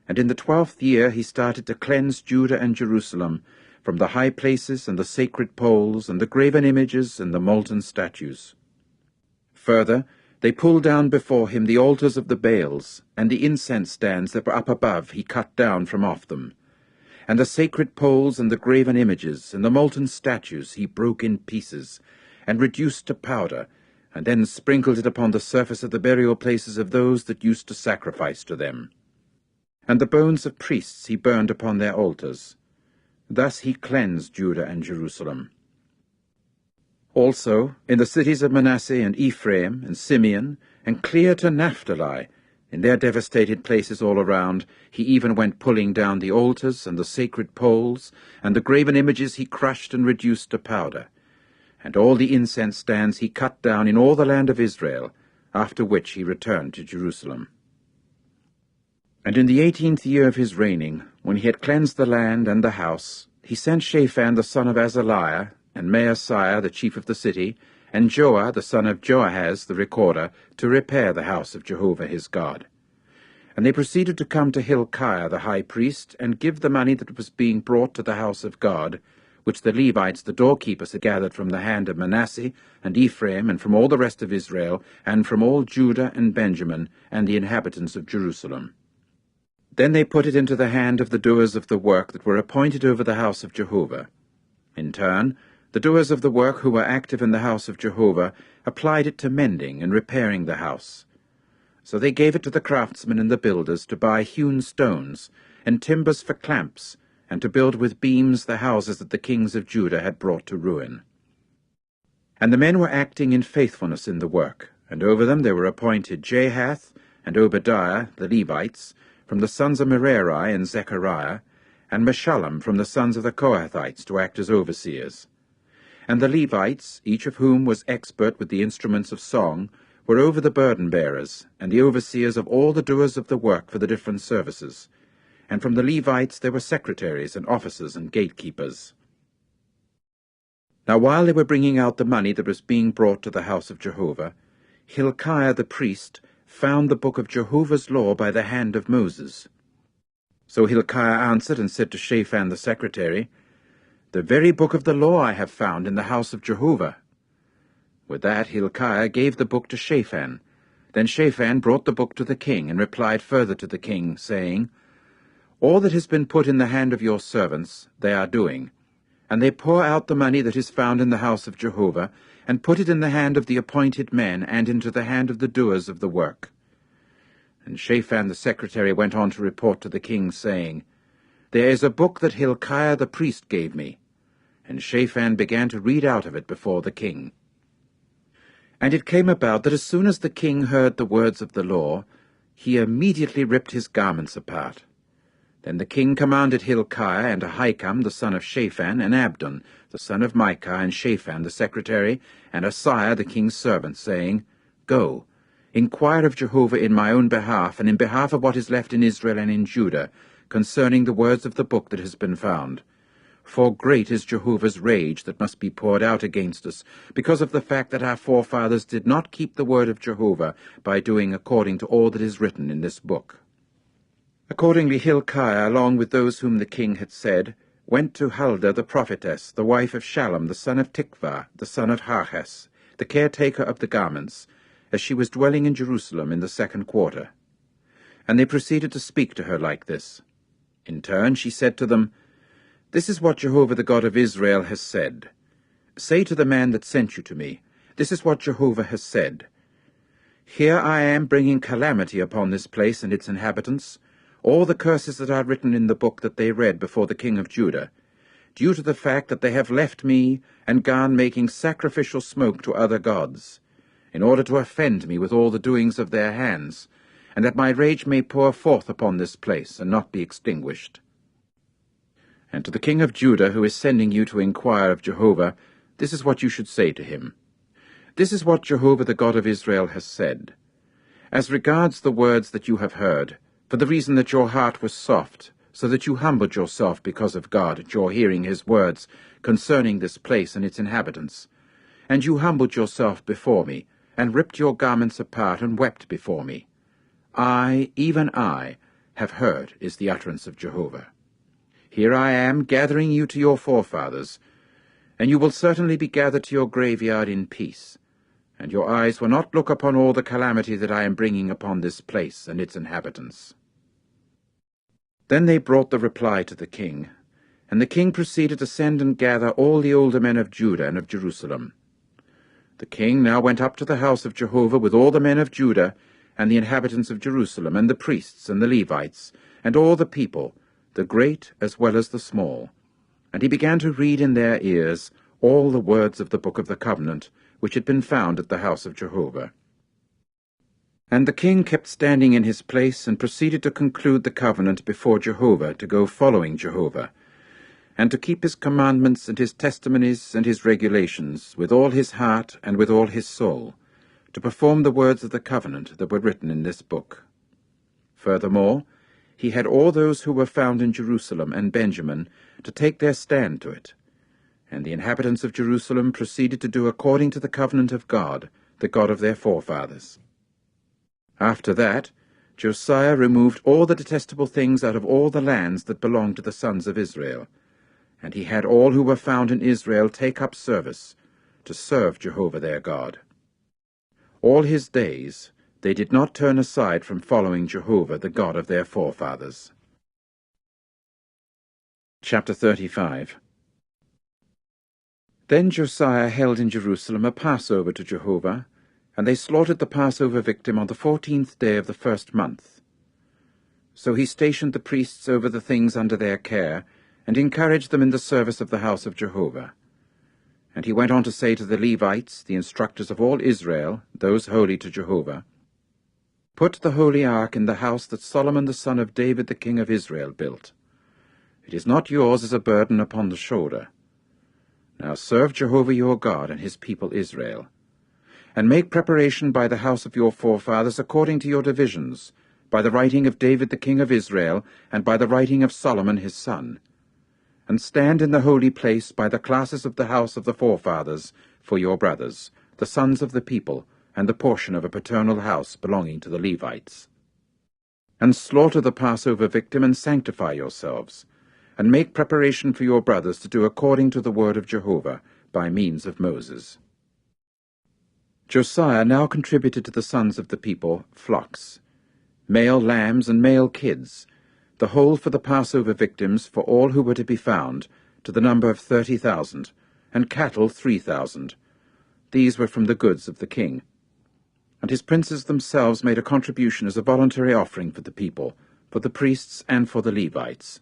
And in the 12th year he started to cleanse Judah and Jerusalem from the high places and the sacred poles and the graven images and the molten statues. Further, they pulled down before him the altars of the Baals, and the incense stands that were up above he cut down from off them. And the sacred poles and the graven images and the molten statues he broke in pieces, and reduced to powder, and then sprinkled it upon the surface of the burial places of those that used to sacrifice to them. And the bones of priests he burned upon their altars. Thus he cleansed Judah and Jerusalem. Also, in the cities of Manasseh and Ephraim and Simeon, and clear to Naphtali, in their devastated places all around, he even went pulling down the altars and the sacred poles, and the graven images he crushed and reduced to powder. And all the incense stands he cut down in all the land of Israel, after which he returned to Jerusalem. And in the 18th year of his reigning, when he had cleansed the land and the house, he sent Shaphan the son of Azaliah, and Maaseiah the chief of the city, and Joah the son of Joahaz the recorder, to repair the house of Jehovah his God. And they proceeded to come to Hilkiah the high priest, and give the money that was being brought to the house of God, which the Levites the doorkeepers had gathered from the hand of Manasseh and Ephraim, and from all the rest of Israel, and from all Judah and Benjamin, and the inhabitants of Jerusalem. Then they put it into the hand of the doers of the work that were appointed over the house of Jehovah. In turn, the doers of the work who were active in the house of Jehovah applied it to mending and repairing the house. So they gave it to the craftsmen and the builders to buy hewn stones, and timbers for clamps, and to build with beams the houses that the kings of Judah had brought to ruin. And the men were acting in faithfulness in the work, and over them there were appointed Jahath and Obadiah, the Levites, from the sons of Merari and Zechariah, and Meshullam from the sons of the Kohathites to act as overseers. And the Levites, each of whom was expert with the instruments of song, were over the burden-bearers, and the overseers of all the doers of the work for the different services. And from the Levites there were secretaries and officers and gatekeepers. Now while they were bringing out the money that was being brought to the house of Jehovah, Hilkiah the priest found the book of Jehovah's law by the hand of Moses. So Hilkiah answered and said to Shaphan the secretary, "The very book of the law I have found in the house of Jehovah." With that Hilkiah gave the book to Shaphan. Then Shaphan brought the book to the king, and replied further to the king, saying, "All that has been put in the hand of your servants they are doing, and they pour out the money that is found in the house of Jehovah, and put it in the hand of the appointed men, and into the hand of the doers of the work." And Shaphan the secretary went on to report to the king, saying, "There is a book that Hilkiah the priest gave me." And Shaphan began to read out of it before the king. And it came about that as soon as the king heard the words of the law, he immediately ripped his garments apart. Then the king commanded Hilkiah and Ahikam the son of Shaphan, and Abdon the son of Micah, and Shaphan the secretary, and Asaiah the king's servant, saying, "Go, inquire of Jehovah in my own behalf, and in behalf of what is left in Israel and in Judah, concerning the words of the book that has been found. For great is Jehovah's rage that must be poured out against us, because of the fact that our forefathers did not keep the word of Jehovah by doing according to all that is written in this book." Accordingly Hilkiah, along with those whom the king had said, went to Huldah the prophetess, the wife of Shallum the son of Tikvah, the son of Harhes, the caretaker of the garments, as she was dwelling in Jerusalem in the 2nd quarter. And they proceeded to speak to her like this. In turn she said to them, "This is what Jehovah the God of Israel has said. Say to the man that sent you to me, this is what Jehovah has said. Here I am bringing calamity upon this place and its inhabitants, all the curses that are written in the book that they read before the king of Judah, due to the fact that they have left me and gone making sacrificial smoke to other gods, in order to offend me with all the doings of their hands, and that my rage may pour forth upon this place and not be extinguished. And to the king of Judah, who is sending you to inquire of Jehovah, this is what you should say to him. This is what Jehovah the God of Israel has said. As regards the words that you have heard, for the reason that your heart was soft, so that you humbled yourself because of God at your hearing his words concerning this place and its inhabitants, and you humbled yourself before me, and ripped your garments apart, and wept before me. I, even I, have heard, is the utterance of Jehovah. Here I am, gathering you to your forefathers, and you will certainly be gathered to your graveyard in peace, and your eyes will not look upon all the calamity that I am bringing upon this place and its inhabitants. Then they brought the reply to the king, and the king proceeded to send and gather all the older men of Judah and of Jerusalem. The king now went up to the house of Jehovah with all the men of Judah, and the inhabitants of Jerusalem, and the priests, and the Levites, and all the people, the great as well as the small. And he began to read in their ears all the words of the book of the covenant, which had been found at the house of Jehovah. And the king kept standing in his place, and proceeded to conclude the covenant before Jehovah, to go following Jehovah, and to keep his commandments and his testimonies and his regulations with all his heart and with all his soul, to perform the words of the covenant that were written in this book. Furthermore, he had all those who were found in Jerusalem and Benjamin to take their stand to it. And the inhabitants of Jerusalem proceeded to do according to the covenant of God, the God of their forefathers. After that, Josiah removed all the detestable things out of all the lands that belonged to the sons of Israel, and he had all who were found in Israel take up service, to serve Jehovah their God. All his days they did not turn aside from following Jehovah, the God of their forefathers. Chapter 35. Then Josiah held in Jerusalem a Passover to Jehovah, and they slaughtered the Passover victim on the 14th day of the first month. So he stationed the priests over the things under their care, and encouraged them in the service of the house of Jehovah. And he went on to say to the Levites, the instructors of all Israel, those holy to Jehovah, "Put the holy ark in the house that Solomon the son of David the king of Israel built. It is not yours as a burden upon the shoulder. Now serve Jehovah your God and his people Israel, and make preparation by the house of your forefathers according to your divisions, by the writing of David the king of Israel, and by the writing of Solomon his son. And stand in the holy place by the classes of the house of the forefathers for your brothers, the sons of the people, and the portion of a paternal house belonging to the Levites. And slaughter the Passover victim, and sanctify yourselves, and make preparation for your brothers to do according to the word of Jehovah, by means of Moses." Josiah now contributed to the sons of the people flocks, male lambs and male kids, the whole for the Passover victims for all who were to be found, to the number of 30,000, and cattle 3,000. These were from the goods of the king. And his princes themselves made a contribution as a voluntary offering for the people, for the priests and for the Levites.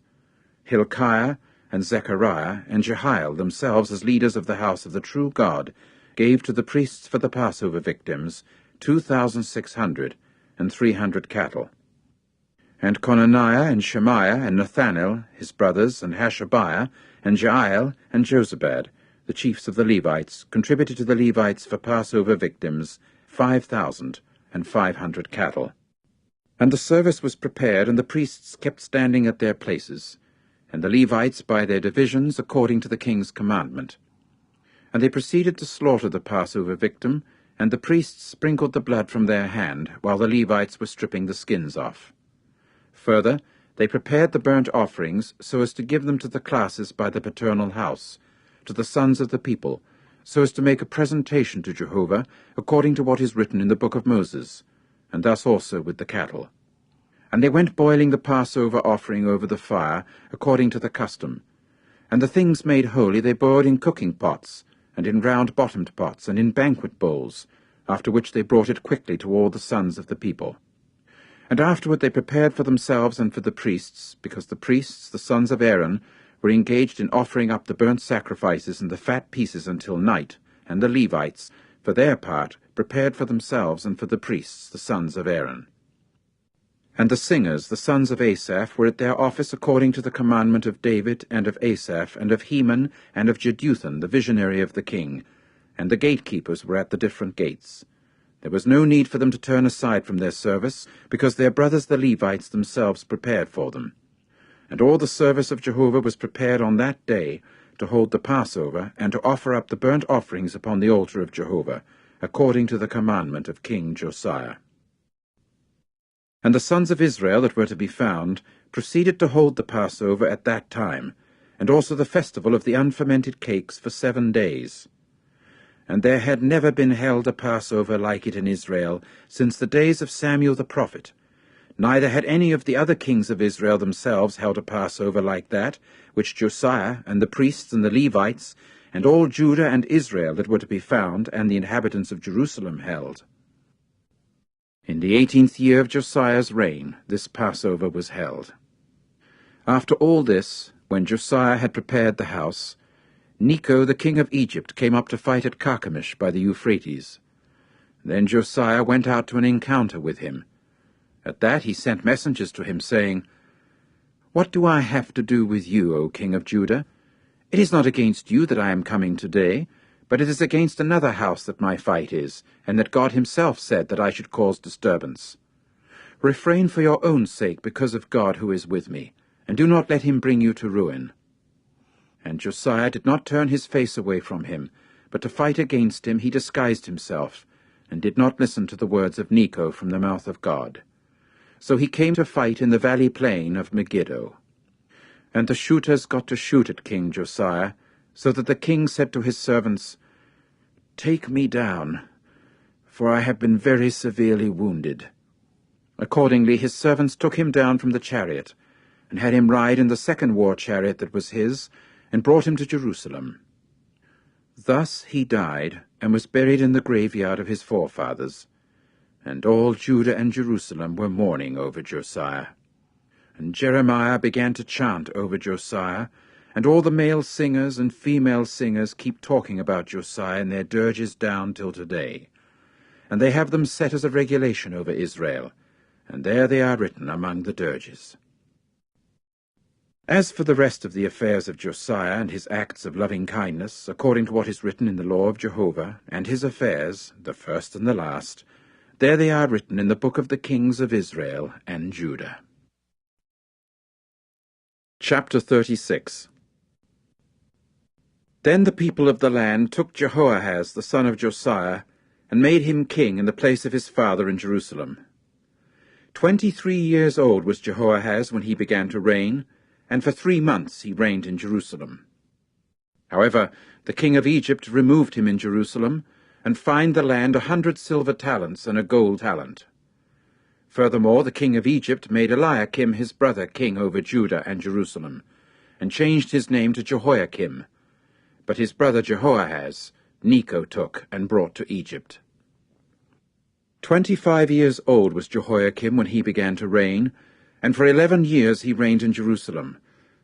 Hilkiah and Zechariah and Jehiel themselves, as leaders of the house of the true God, gave to the priests for the Passover victims 2,600 and 300 cattle. And Conaniah and Shemaiah and Nethanel, his brothers, and Hashabiah, and Jael and Jozabad, the chiefs of the Levites, contributed to the Levites for Passover victims 5,500 cattle. And the service was prepared, and the priests kept standing at their places, and the Levites by their divisions according to the king's commandment. And they proceeded to slaughter the Passover victim, and the priests sprinkled the blood from their hand, while the Levites were stripping the skins off. Further, they prepared the burnt offerings so as to give them to the classes by the paternal house, to the sons of the people, so as to make a presentation to Jehovah, according to what is written in the book of Moses, and thus also with the cattle. And they went boiling the Passover offering over the fire, according to the custom. And the things made holy they boiled in cooking pots, and in round-bottomed pots, and in banquet bowls, after which they brought it quickly to all the sons of the people. And afterward they prepared for themselves and for the priests, because the priests, the sons of Aaron, were engaged in offering up the burnt sacrifices and the fat pieces until night, and the Levites, for their part, prepared for themselves and for the priests, the sons of Aaron. And the singers, the sons of Asaph, were at their office according to the commandment of David, and of Asaph, and of Heman, and of Jeduthun, the visionary of the king, and the gatekeepers were at the different gates. There was no need for them to turn aside from their service, because their brothers the Levites themselves prepared for them. And all the service of Jehovah was prepared on that day to hold the Passover and to offer up the burnt offerings upon the altar of Jehovah, according to the commandment of King Josiah. And the sons of Israel that were to be found proceeded to hold the Passover at that time, and also the festival of the unfermented cakes for 7 days. And there had never been held a Passover like it in Israel since the days of Samuel the prophet. Neither had any of the other kings of Israel themselves held a Passover like that, which Josiah, and the priests, and the Levites, and all Judah and Israel that were to be found, and the inhabitants of Jerusalem held. In the 18th year of Josiah's reign, this Passover was held. After all this, when Josiah had prepared the house, Necho the king of Egypt came up to fight at Carchemish by the Euphrates. Then Josiah went out to an encounter with him. At that he sent messengers to him, saying, "What do I have to do with you, O king of Judah? It is not against you that I am coming today, but it is against another house that my fight is, and that God himself said that I should cause disturbance. Refrain for your own sake because of God who is with me, and do not let him bring you to ruin." And Josiah did not turn his face away from him, but to fight against him he disguised himself, and did not listen to the words of Necho from the mouth of God. So he came to fight in the valley plain of Megiddo. And the shooters got to shoot at King Josiah, so that the king said to his servants, "Take me down, for I have been very severely wounded." Accordingly his servants took him down from the chariot, and had him ride in the second war chariot that was his, and brought him to Jerusalem. Thus he died, and was buried in the graveyard of his forefathers. And all Judah and Jerusalem were mourning over Josiah. And Jeremiah began to chant over Josiah, and all the male singers and female singers keep talking about Josiah in their dirges down till today. And they have them set as a regulation over Israel, and there they are written among the dirges. As for the rest of the affairs of Josiah and his acts of loving-kindness, according to what is written in the law of Jehovah, and his affairs, the first and the last, there they are written in the book of the kings of Israel and Judah. Chapter 36. Then the people of the land took Jehoahaz the son of Josiah, and made him king in the place of his father in Jerusalem. 23 years old was Jehoahaz when he began to reign, and for 3 months he reigned in Jerusalem. However, the king of Egypt removed him in Jerusalem, and fined the land 100 silver talents and a gold talent. Furthermore, the king of Egypt made Eliakim his brother king over Judah and Jerusalem, and changed his name to Jehoiakim. But his brother Jehoahaz Necho took and brought to Egypt. 25 years old was Jehoiakim when he began to reign, and for 11 years he reigned in Jerusalem,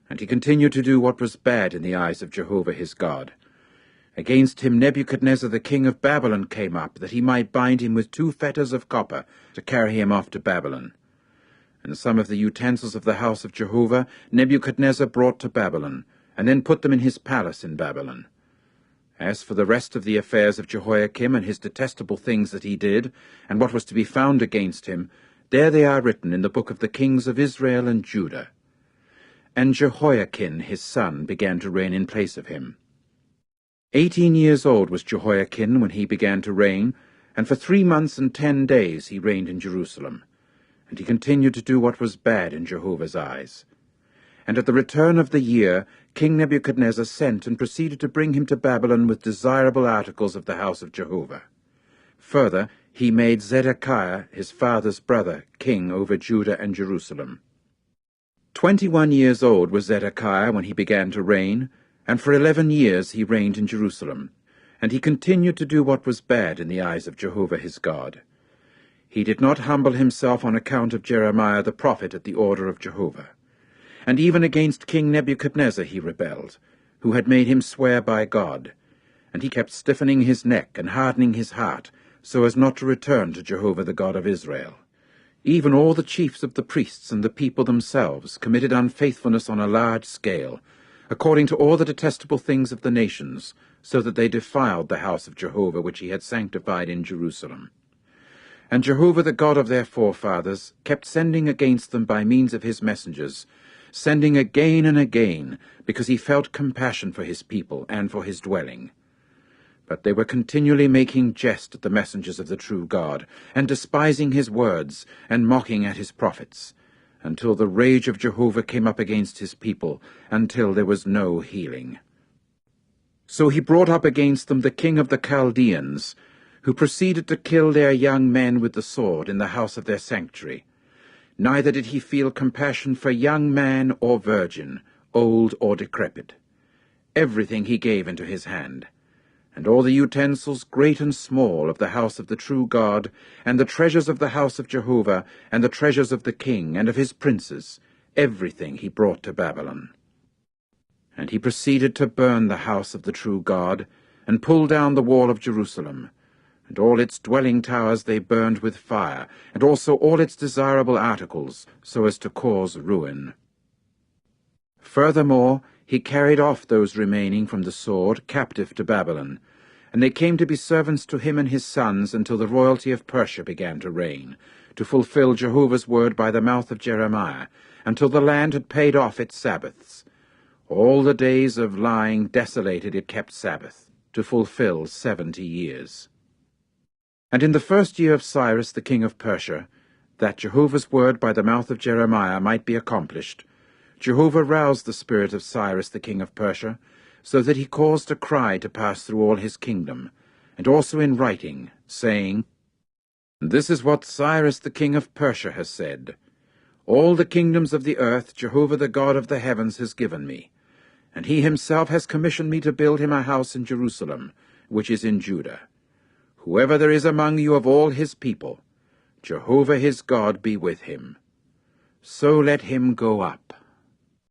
and he continued to do what was bad in the eyes of Jehovah his God. Against him Nebuchadnezzar the king of Babylon came up, that he might bind him with 2 fetters of copper to carry him off to Babylon. And some of the utensils of the house of Jehovah Nebuchadnezzar brought to Babylon, and then put them in his palace in Babylon. As for the rest of the affairs of Jehoiakim and his detestable things that he did, and what was to be found against him, there they are written in the book of the kings of Israel and Judah. And Jehoiakim his son began to reign in place of him. 18 years old was Jehoiakim when he began to reign, and for 3 months and 10 days he reigned in Jerusalem. And he continued to do what was bad in Jehovah's eyes. And at the return of the year, King Nebuchadnezzar sent and proceeded to bring him to Babylon with desirable articles of the house of Jehovah. Further, he made Zedekiah, his father's brother, king over Judah and Jerusalem. 21 years old was Zedekiah when he began to reign, and for 11 years he reigned in Jerusalem, and he continued to do what was bad in the eyes of Jehovah his God. He did not humble himself on account of Jeremiah the prophet at the order of Jehovah. And even against King Nebuchadnezzar he rebelled, who had made him swear by God, and he kept stiffening his neck and hardening his heart, so as not to return to Jehovah the God of Israel. Even all the chiefs of the priests and the people themselves committed unfaithfulness on a large scale, according to all the detestable things of the nations, so that they defiled the house of Jehovah which he had sanctified in Jerusalem. And Jehovah the God of their forefathers kept sending against them by means of his messengers, sending again and again, because he felt compassion for his people and for his dwelling. But they were continually making jest at the messengers of the true God, and despising his words, and mocking at his prophets, until the rage of Jehovah came up against his people, until there was no healing. So he brought up against them the king of the Chaldeans, who proceeded to kill their young men with the sword in the house of their sanctuary. Neither did he feel compassion for young man or virgin, old or decrepit. Everything he gave into his hand, and all the utensils great and small of the house of the true God, and the treasures of the house of Jehovah, and the treasures of the king and of his princes, everything he brought to Babylon. And he proceeded to burn the house of the true God, and pull down the wall of Jerusalem, and all its dwelling towers they burned with fire, and also all its desirable articles, so as to cause ruin. Furthermore, he carried off those remaining from the sword captive to Babylon, and they came to be servants to him and his sons until the royalty of Persia began to reign, to fulfill Jehovah's word by the mouth of Jeremiah, until the land had paid off its Sabbaths. All the days of lying desolated it kept Sabbath, to fulfill 70 years. And in the first year of Cyrus the king of Persia, that Jehovah's word by the mouth of Jeremiah might be accomplished, Jehovah roused the spirit of Cyrus the king of Persia, so that he caused a cry to pass through all his kingdom, and also in writing, saying, This is what Cyrus the king of Persia has said. All the kingdoms of the earth Jehovah the God of the heavens has given me, and he himself has commissioned me to build him a house in Jerusalem, which is in Judah. Whoever there is among you of all his people, Jehovah his God be with him. So let him go up.